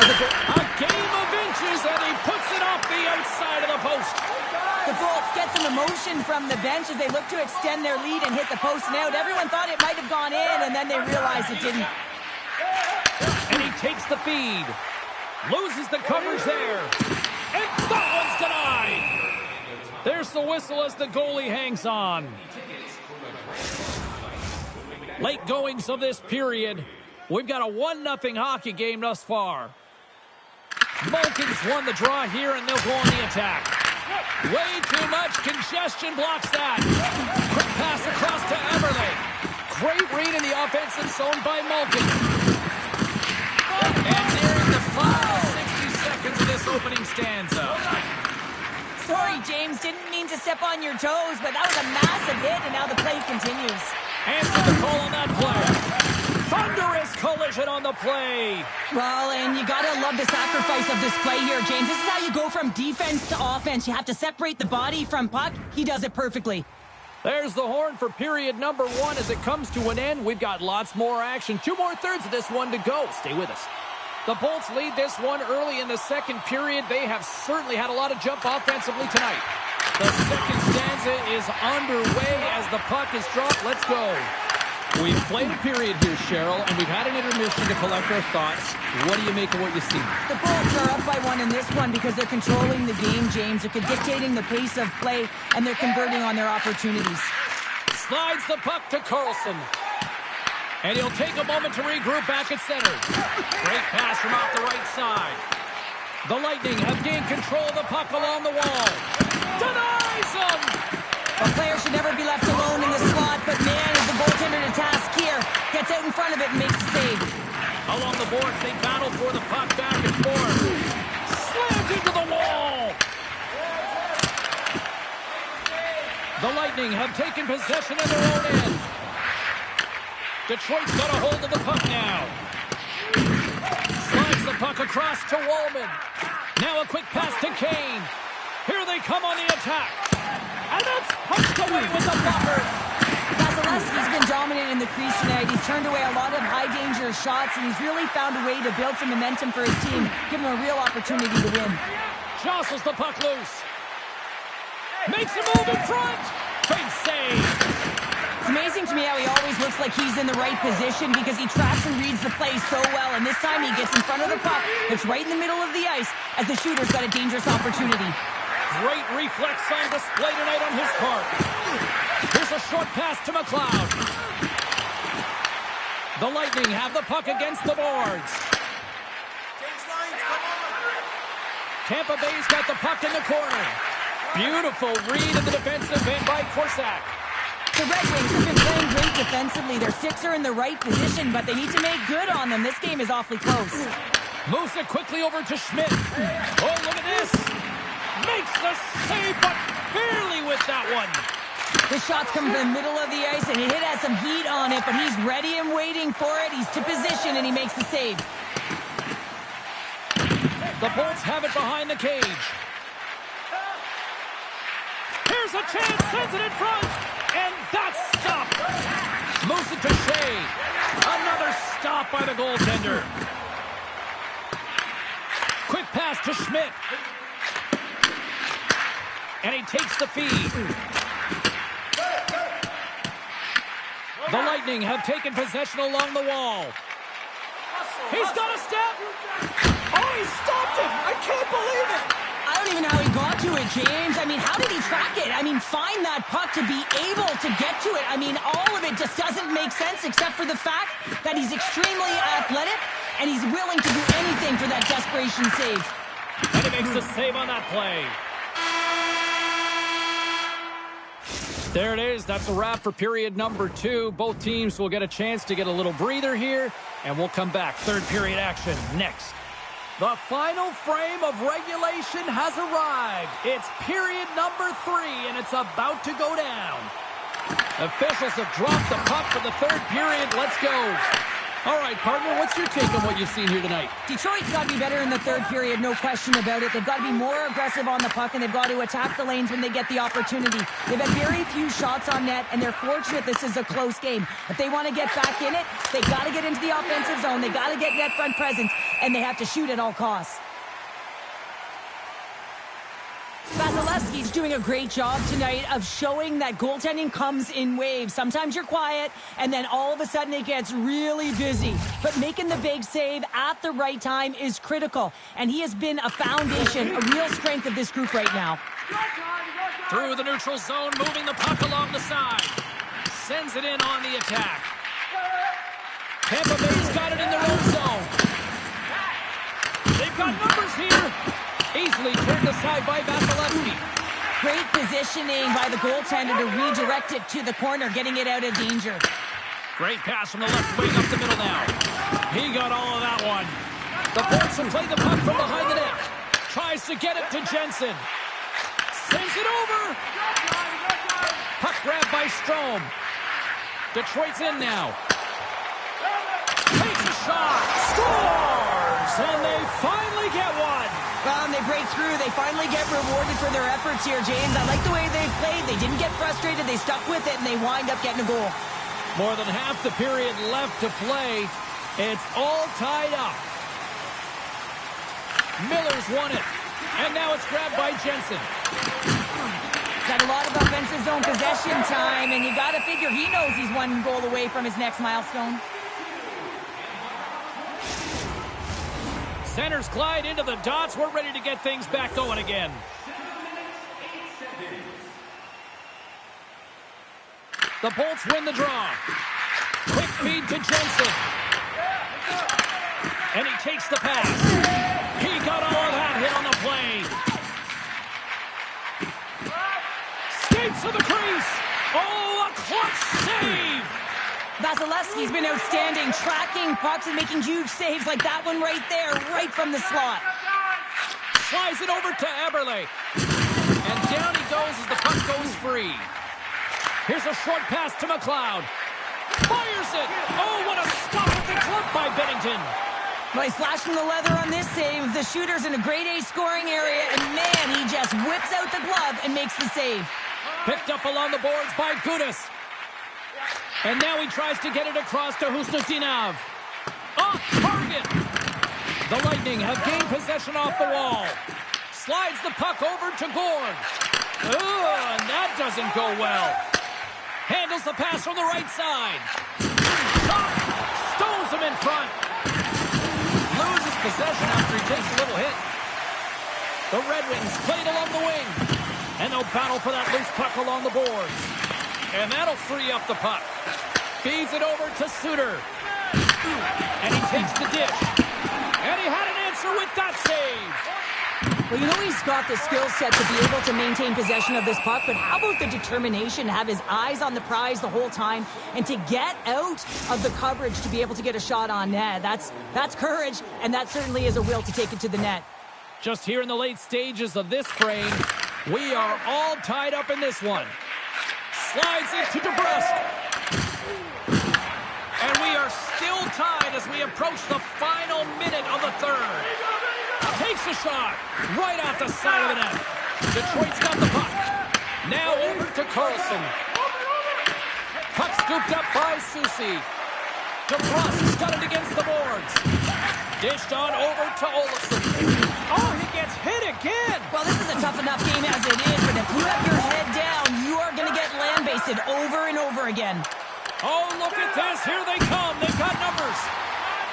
A game of inches, and he puts it off the outside of the post. The Bolts get some emotion from the bench as they look to extend their lead and hit the post and out. Everyone thought it might have gone in, and then they realized it didn't. And he takes the feed. Loses the coverage there. And that one's denied. the whistle as the goalie hangs on. Late goings of this period. We've got a 1-0 hockey game thus far. Vulcans won the draw here, and they'll go on the attack. Way too much congestion blocks that. Quick pass across to Everly. Great read in the offensive zone by Malkin. And nearing the final 60 seconds of this opening stanza. Sorry, James. Didn't mean to step on your toes, but that was a massive hit, and now the play continues. Answer the call on that play. Thunderous collision on the play. Well, and you gotta love the sacrifice of this play here, James. This is how you go from defense to offense. You have to separate the body from puck. He does it perfectly. There's the horn for period number 1 as it comes to an end. We've got lots more action. 2 more thirds of this one to go. Stay with us. The Bolts lead this one early in the second period. They have certainly had a lot of jump offensively tonight. The second stanza is underway as the puck is dropped. Let's go. We've played a period here, Cheryl, and we've had an intermission to collect our thoughts. What do you make of what you see? The Bolts are up by 1 in this one because they're controlling the game, James. They're dictating the pace of play, and they're converting on their opportunities. Slides the puck to Carlson. And he'll take a moment to regroup back at center. Great pass from off the right side. The Lightning have gained control of the puck along the wall. Denies him! A player should never be left alone in the slot, but man, is the goaltender to task here. Gets out in front of it and makes the save. Along the boards, they battle for the puck back and forth. Slammed into the wall! The Lightning have taken possession of their own end. Detroit's got a hold of the puck now. Slides the puck across to Wallman. Now a quick pass to Kane. Here they come on the attack. And that's punched away with a blocker. Vasilevsky's been dominant in the crease tonight. He's turned away a lot of high-danger shots, and he's really found a way to build some momentum for his team, give him a real opportunity to win. Jostles the puck loose. Makes a move in front. Big save. It's amazing to me how he always looks like he's in the right position because he tracks and reads the play so well, and this time he gets in front of the puck. It's right in the middle of the ice as the shooter's got a dangerous opportunity. Great reflex on display tonight on his part. Here's a short pass to McLeod. The Lightning have the puck against the boards. Tampa Bay's got the puck in the corner. Beautiful read in the defensive end by Korsak. The Red Wings have been playing great defensively. Their sticks are in the right position, but they need to make good on them. This game is awfully close. Moves it quickly over to Schmidt. Oh, look at this. Makes the save, but barely with that one. The shot's coming from the middle of the ice, and it has some heat on it, but he's ready and waiting for it. He's to position, and he makes the save. The Bolts have it behind the cage. Here's a chance, sends it in front, and that's stopped. Moves it to Shea. Another stop by the goaltender. Quick pass to Schmidt. And he takes the feed. The Lightning have taken possession along the wall. He's got a step. Oh, he stopped it. I can't believe it. I don't even know how he got to it, James. I mean, how did he track it? I mean, find that puck to be able to get to it. I mean, all of it just doesn't make sense except for the fact that he's extremely athletic and he's willing to do anything for that desperation save. And he makes the save on that play. There it is. That's a wrap for period number 2. Both teams will get a chance to get a little breather here, and we'll come back. Third period action next. The final frame of regulation has arrived. It's period number 3, and it's about to go down. Officials have dropped the puck for the third period. Let's go. All right, partner, what's your take on what you've seen here tonight? Detroit's got to be better in the third period, no question about it. They've got to be more aggressive on the puck, and they've got to attack the lanes when they get the opportunity. They've had very few shots on net, and they're fortunate this is a close game. If they want to get back in it, they got to get into the offensive zone. They got to get net front presence, and they have to shoot at all costs. Vasilevsky's doing a great job tonight of showing that goaltending comes in waves. Sometimes you're quiet, and then all of a sudden it gets really busy. But making the big save at the right time is critical, and he has been a foundation, a real strength of this group right now. Through the neutral zone, moving the puck along the side. Sends it in on the attack. Tampa Bay's got it in their own zone. They've got numbers here. Easily turned aside by Vasilevsky. Great positioning by the goaltender to redirect it to the corner, getting it out of danger. Great pass from the left wing up the middle now. He got all of that one. The Bolts will play the puck from behind the net. Tries to get it to Jensen. Sends it over. Puck grabbed by Strome. Detroit's in now. Takes a shot. Scores! And they finally get one. Well, and they break through. They finally get rewarded for their efforts here, James. I like the way they played. They didn't get frustrated. They stuck with it, and they wind up getting a goal. More than half the period left to play. It's all tied up. Miller's won it. And now it's grabbed by Jensen. Got a lot of offensive zone possession time, and you got to figure he knows he's one goal away from his next milestone. Centers glide into the dots. We're ready to get things back going again. The Bolts win the draw. Quick feed to Jensen. And he takes the pass. He got all of that hit on the play. Skates to the crease. Oh, a clutch save. Vasilevsky's been outstanding, tracking pucks and making huge saves like that one right there, right from the slot. Slides it over to Eberle. And down he goes as the puck goes free. Here's a short pass to McLeod. Fires it. Oh, what a stop at the glove by Bennington. Well, he's flashing the leather on this save. The shooter's in a grade A scoring area, and man, he just whips out the glove and makes the save. Picked up along the boards by Gudas. And now he tries to get it across to Husnudinov. Off target. The Lightning have gained possession off the wall. Slides the puck over to Gord. Oh, and that doesn't go well. Handles the pass from the right side. Shot. Stones him in front. Loses possession after he takes a little hit. The Red Wings played along the wing. And they'll battle for that loose puck along the boards. And that'll free up the puck. Feeds it over to Suter. And he takes the dish. And he had an answer with that save. Well, you know he's got the skill set to be able to maintain possession of this puck, but how about the determination to have his eyes on the prize the whole time and to get out of the coverage to be able to get a shot on net? That's courage, and that certainly is a will to take it to the net. Just here in the late stages of this frame, we are all tied up in this one. Slides it to DeBrusque. And we are still tied as we approach the final minute of the third. Takes a shot right off the side of the net. Detroit's got the puck. Now over to Carlson. Puck scooped up by Soucy. DeBrusque's got it against the boards. Dished on over to Olofsson. Oh, he gets hit again. Well, this is a tough enough game as it is, but if you have your head down, you are going to get land-basted over and over again. Oh, look at this. Here they come. They've got numbers.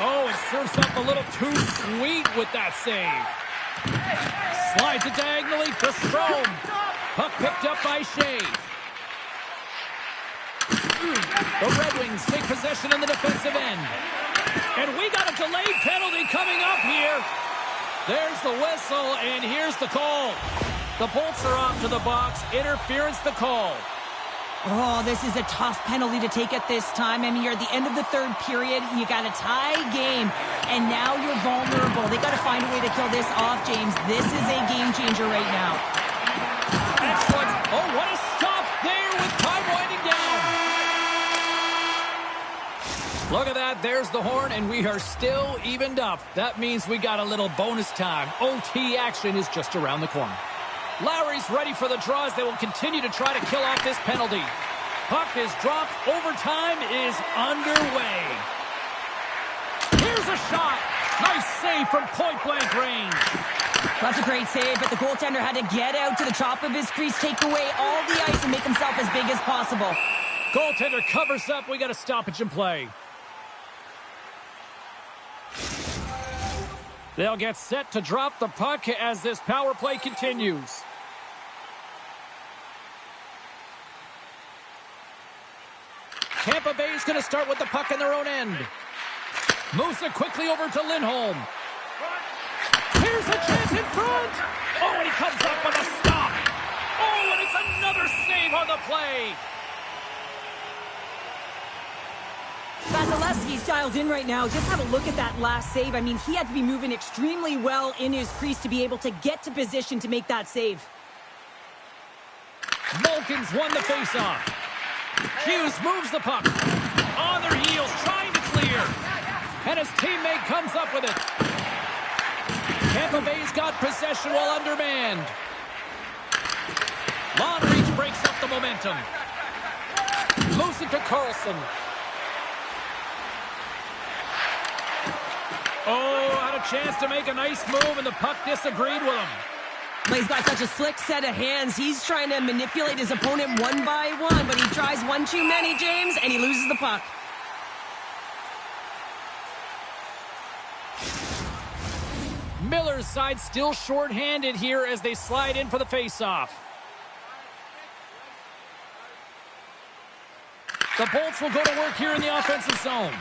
Oh, it serves up a little too sweet with that save. Slides it diagonally to Strome. Puck picked up by Shea. The Red Wings take possession in the defensive end. And we got a delayed penalty coming up here. There's the whistle, and here's the call. The Bolts are off to the box. Interference the call. Oh, this is a tough penalty to take at this time. I mean, you're at the end of the third period. You got a tie game, and now you're vulnerable. They got to find a way to kill this off, James. This is a game changer right now. Excellent. Oh, what a stop there with time winding down. Look at that. There's the horn, and we are still evened up. That means we got a little bonus time. OT action is just around the corner. Lowry's ready for the draw as they will continue to try to kill off this penalty. Puck is dropped. Overtime is underway. Here's a shot. Nice save from point-blank range. That's a great save, but the goaltender had to get out to the top of his crease, take away all the ice, and make himself as big as possible. Goaltender covers up. We got a stoppage in play. They'll get set to drop the puck as this power play continues. Tampa Bay's going to start with the puck in their own end. Moves it quickly over to Lindholm. Here's a chance in front. Oh, and he comes up with a stop. Oh, and it's another save on the play. Vasilevsky's dialed in right now. Just have a look at that last save. I mean, he had to be moving extremely well in his crease to be able to get to position to make that save. Malkin's won the faceoff. Hughes moves the puck. On their heels, trying to clear. And his teammate comes up with it. Tampa Bay's got possession while undermanned. Long reach breaks up the momentum. Moves it to Carlson. Oh, had a chance to make a nice move, and the puck disagreed with him. Well, he's got such a slick set of hands. He's trying to manipulate his opponent one by one, but he tries one too many, James, and he loses the puck. Miller's side still short-handed here as they slide in for the faceoff. The Bolts will go to work here in the offensive zone.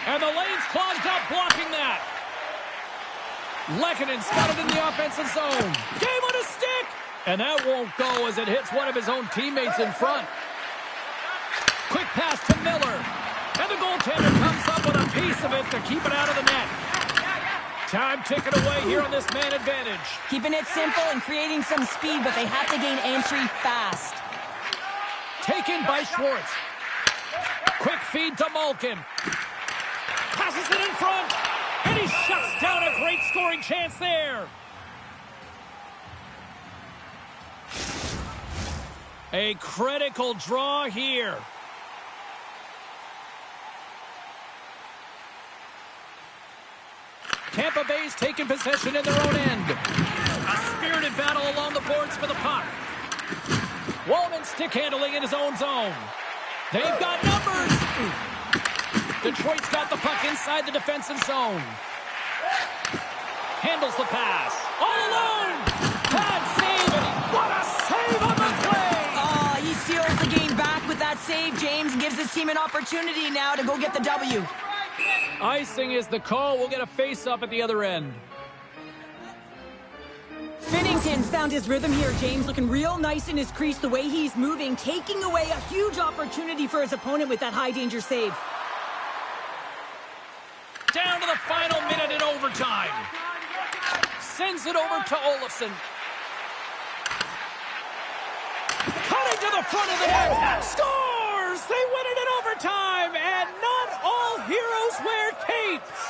And the lane's clogged up, blocking that. Lekkonen's got it in the offensive zone. Game on a stick! And that won't go as it hits one of his own teammates in front. Quick pass to Miller. And the goaltender comes up with a piece of it to keep it out of the net. Time ticking away here on this man advantage. Keeping it simple and creating some speed, but they have to gain entry fast. Taken by Schwartz. Quick feed to Malkin. Passes it in front. And he shuts down a great scoring chance there. A critical draw here. Tampa Bay's taking possession in their own end. A spirited battle along the boards for the puck. Wallman stick handling in his own zone. They've got numbers. Detroit's got the puck inside the defensive zone. Handles the pass. All alone. Bad save, and what a save on the play. Oh, he steals the game back with that save, James, and gives his team an opportunity now to go get the W. Icing is the call. We'll get a face-up at the other end. Binnington's found his rhythm here, James, looking real nice in his crease the way he's moving, taking away a huge opportunity for his opponent with that high-danger save. Down to the final minute in overtime. Sends it over to Olofsson. Cutting to the front of the net. Scores! They win it in overtime, and not all heroes wear capes.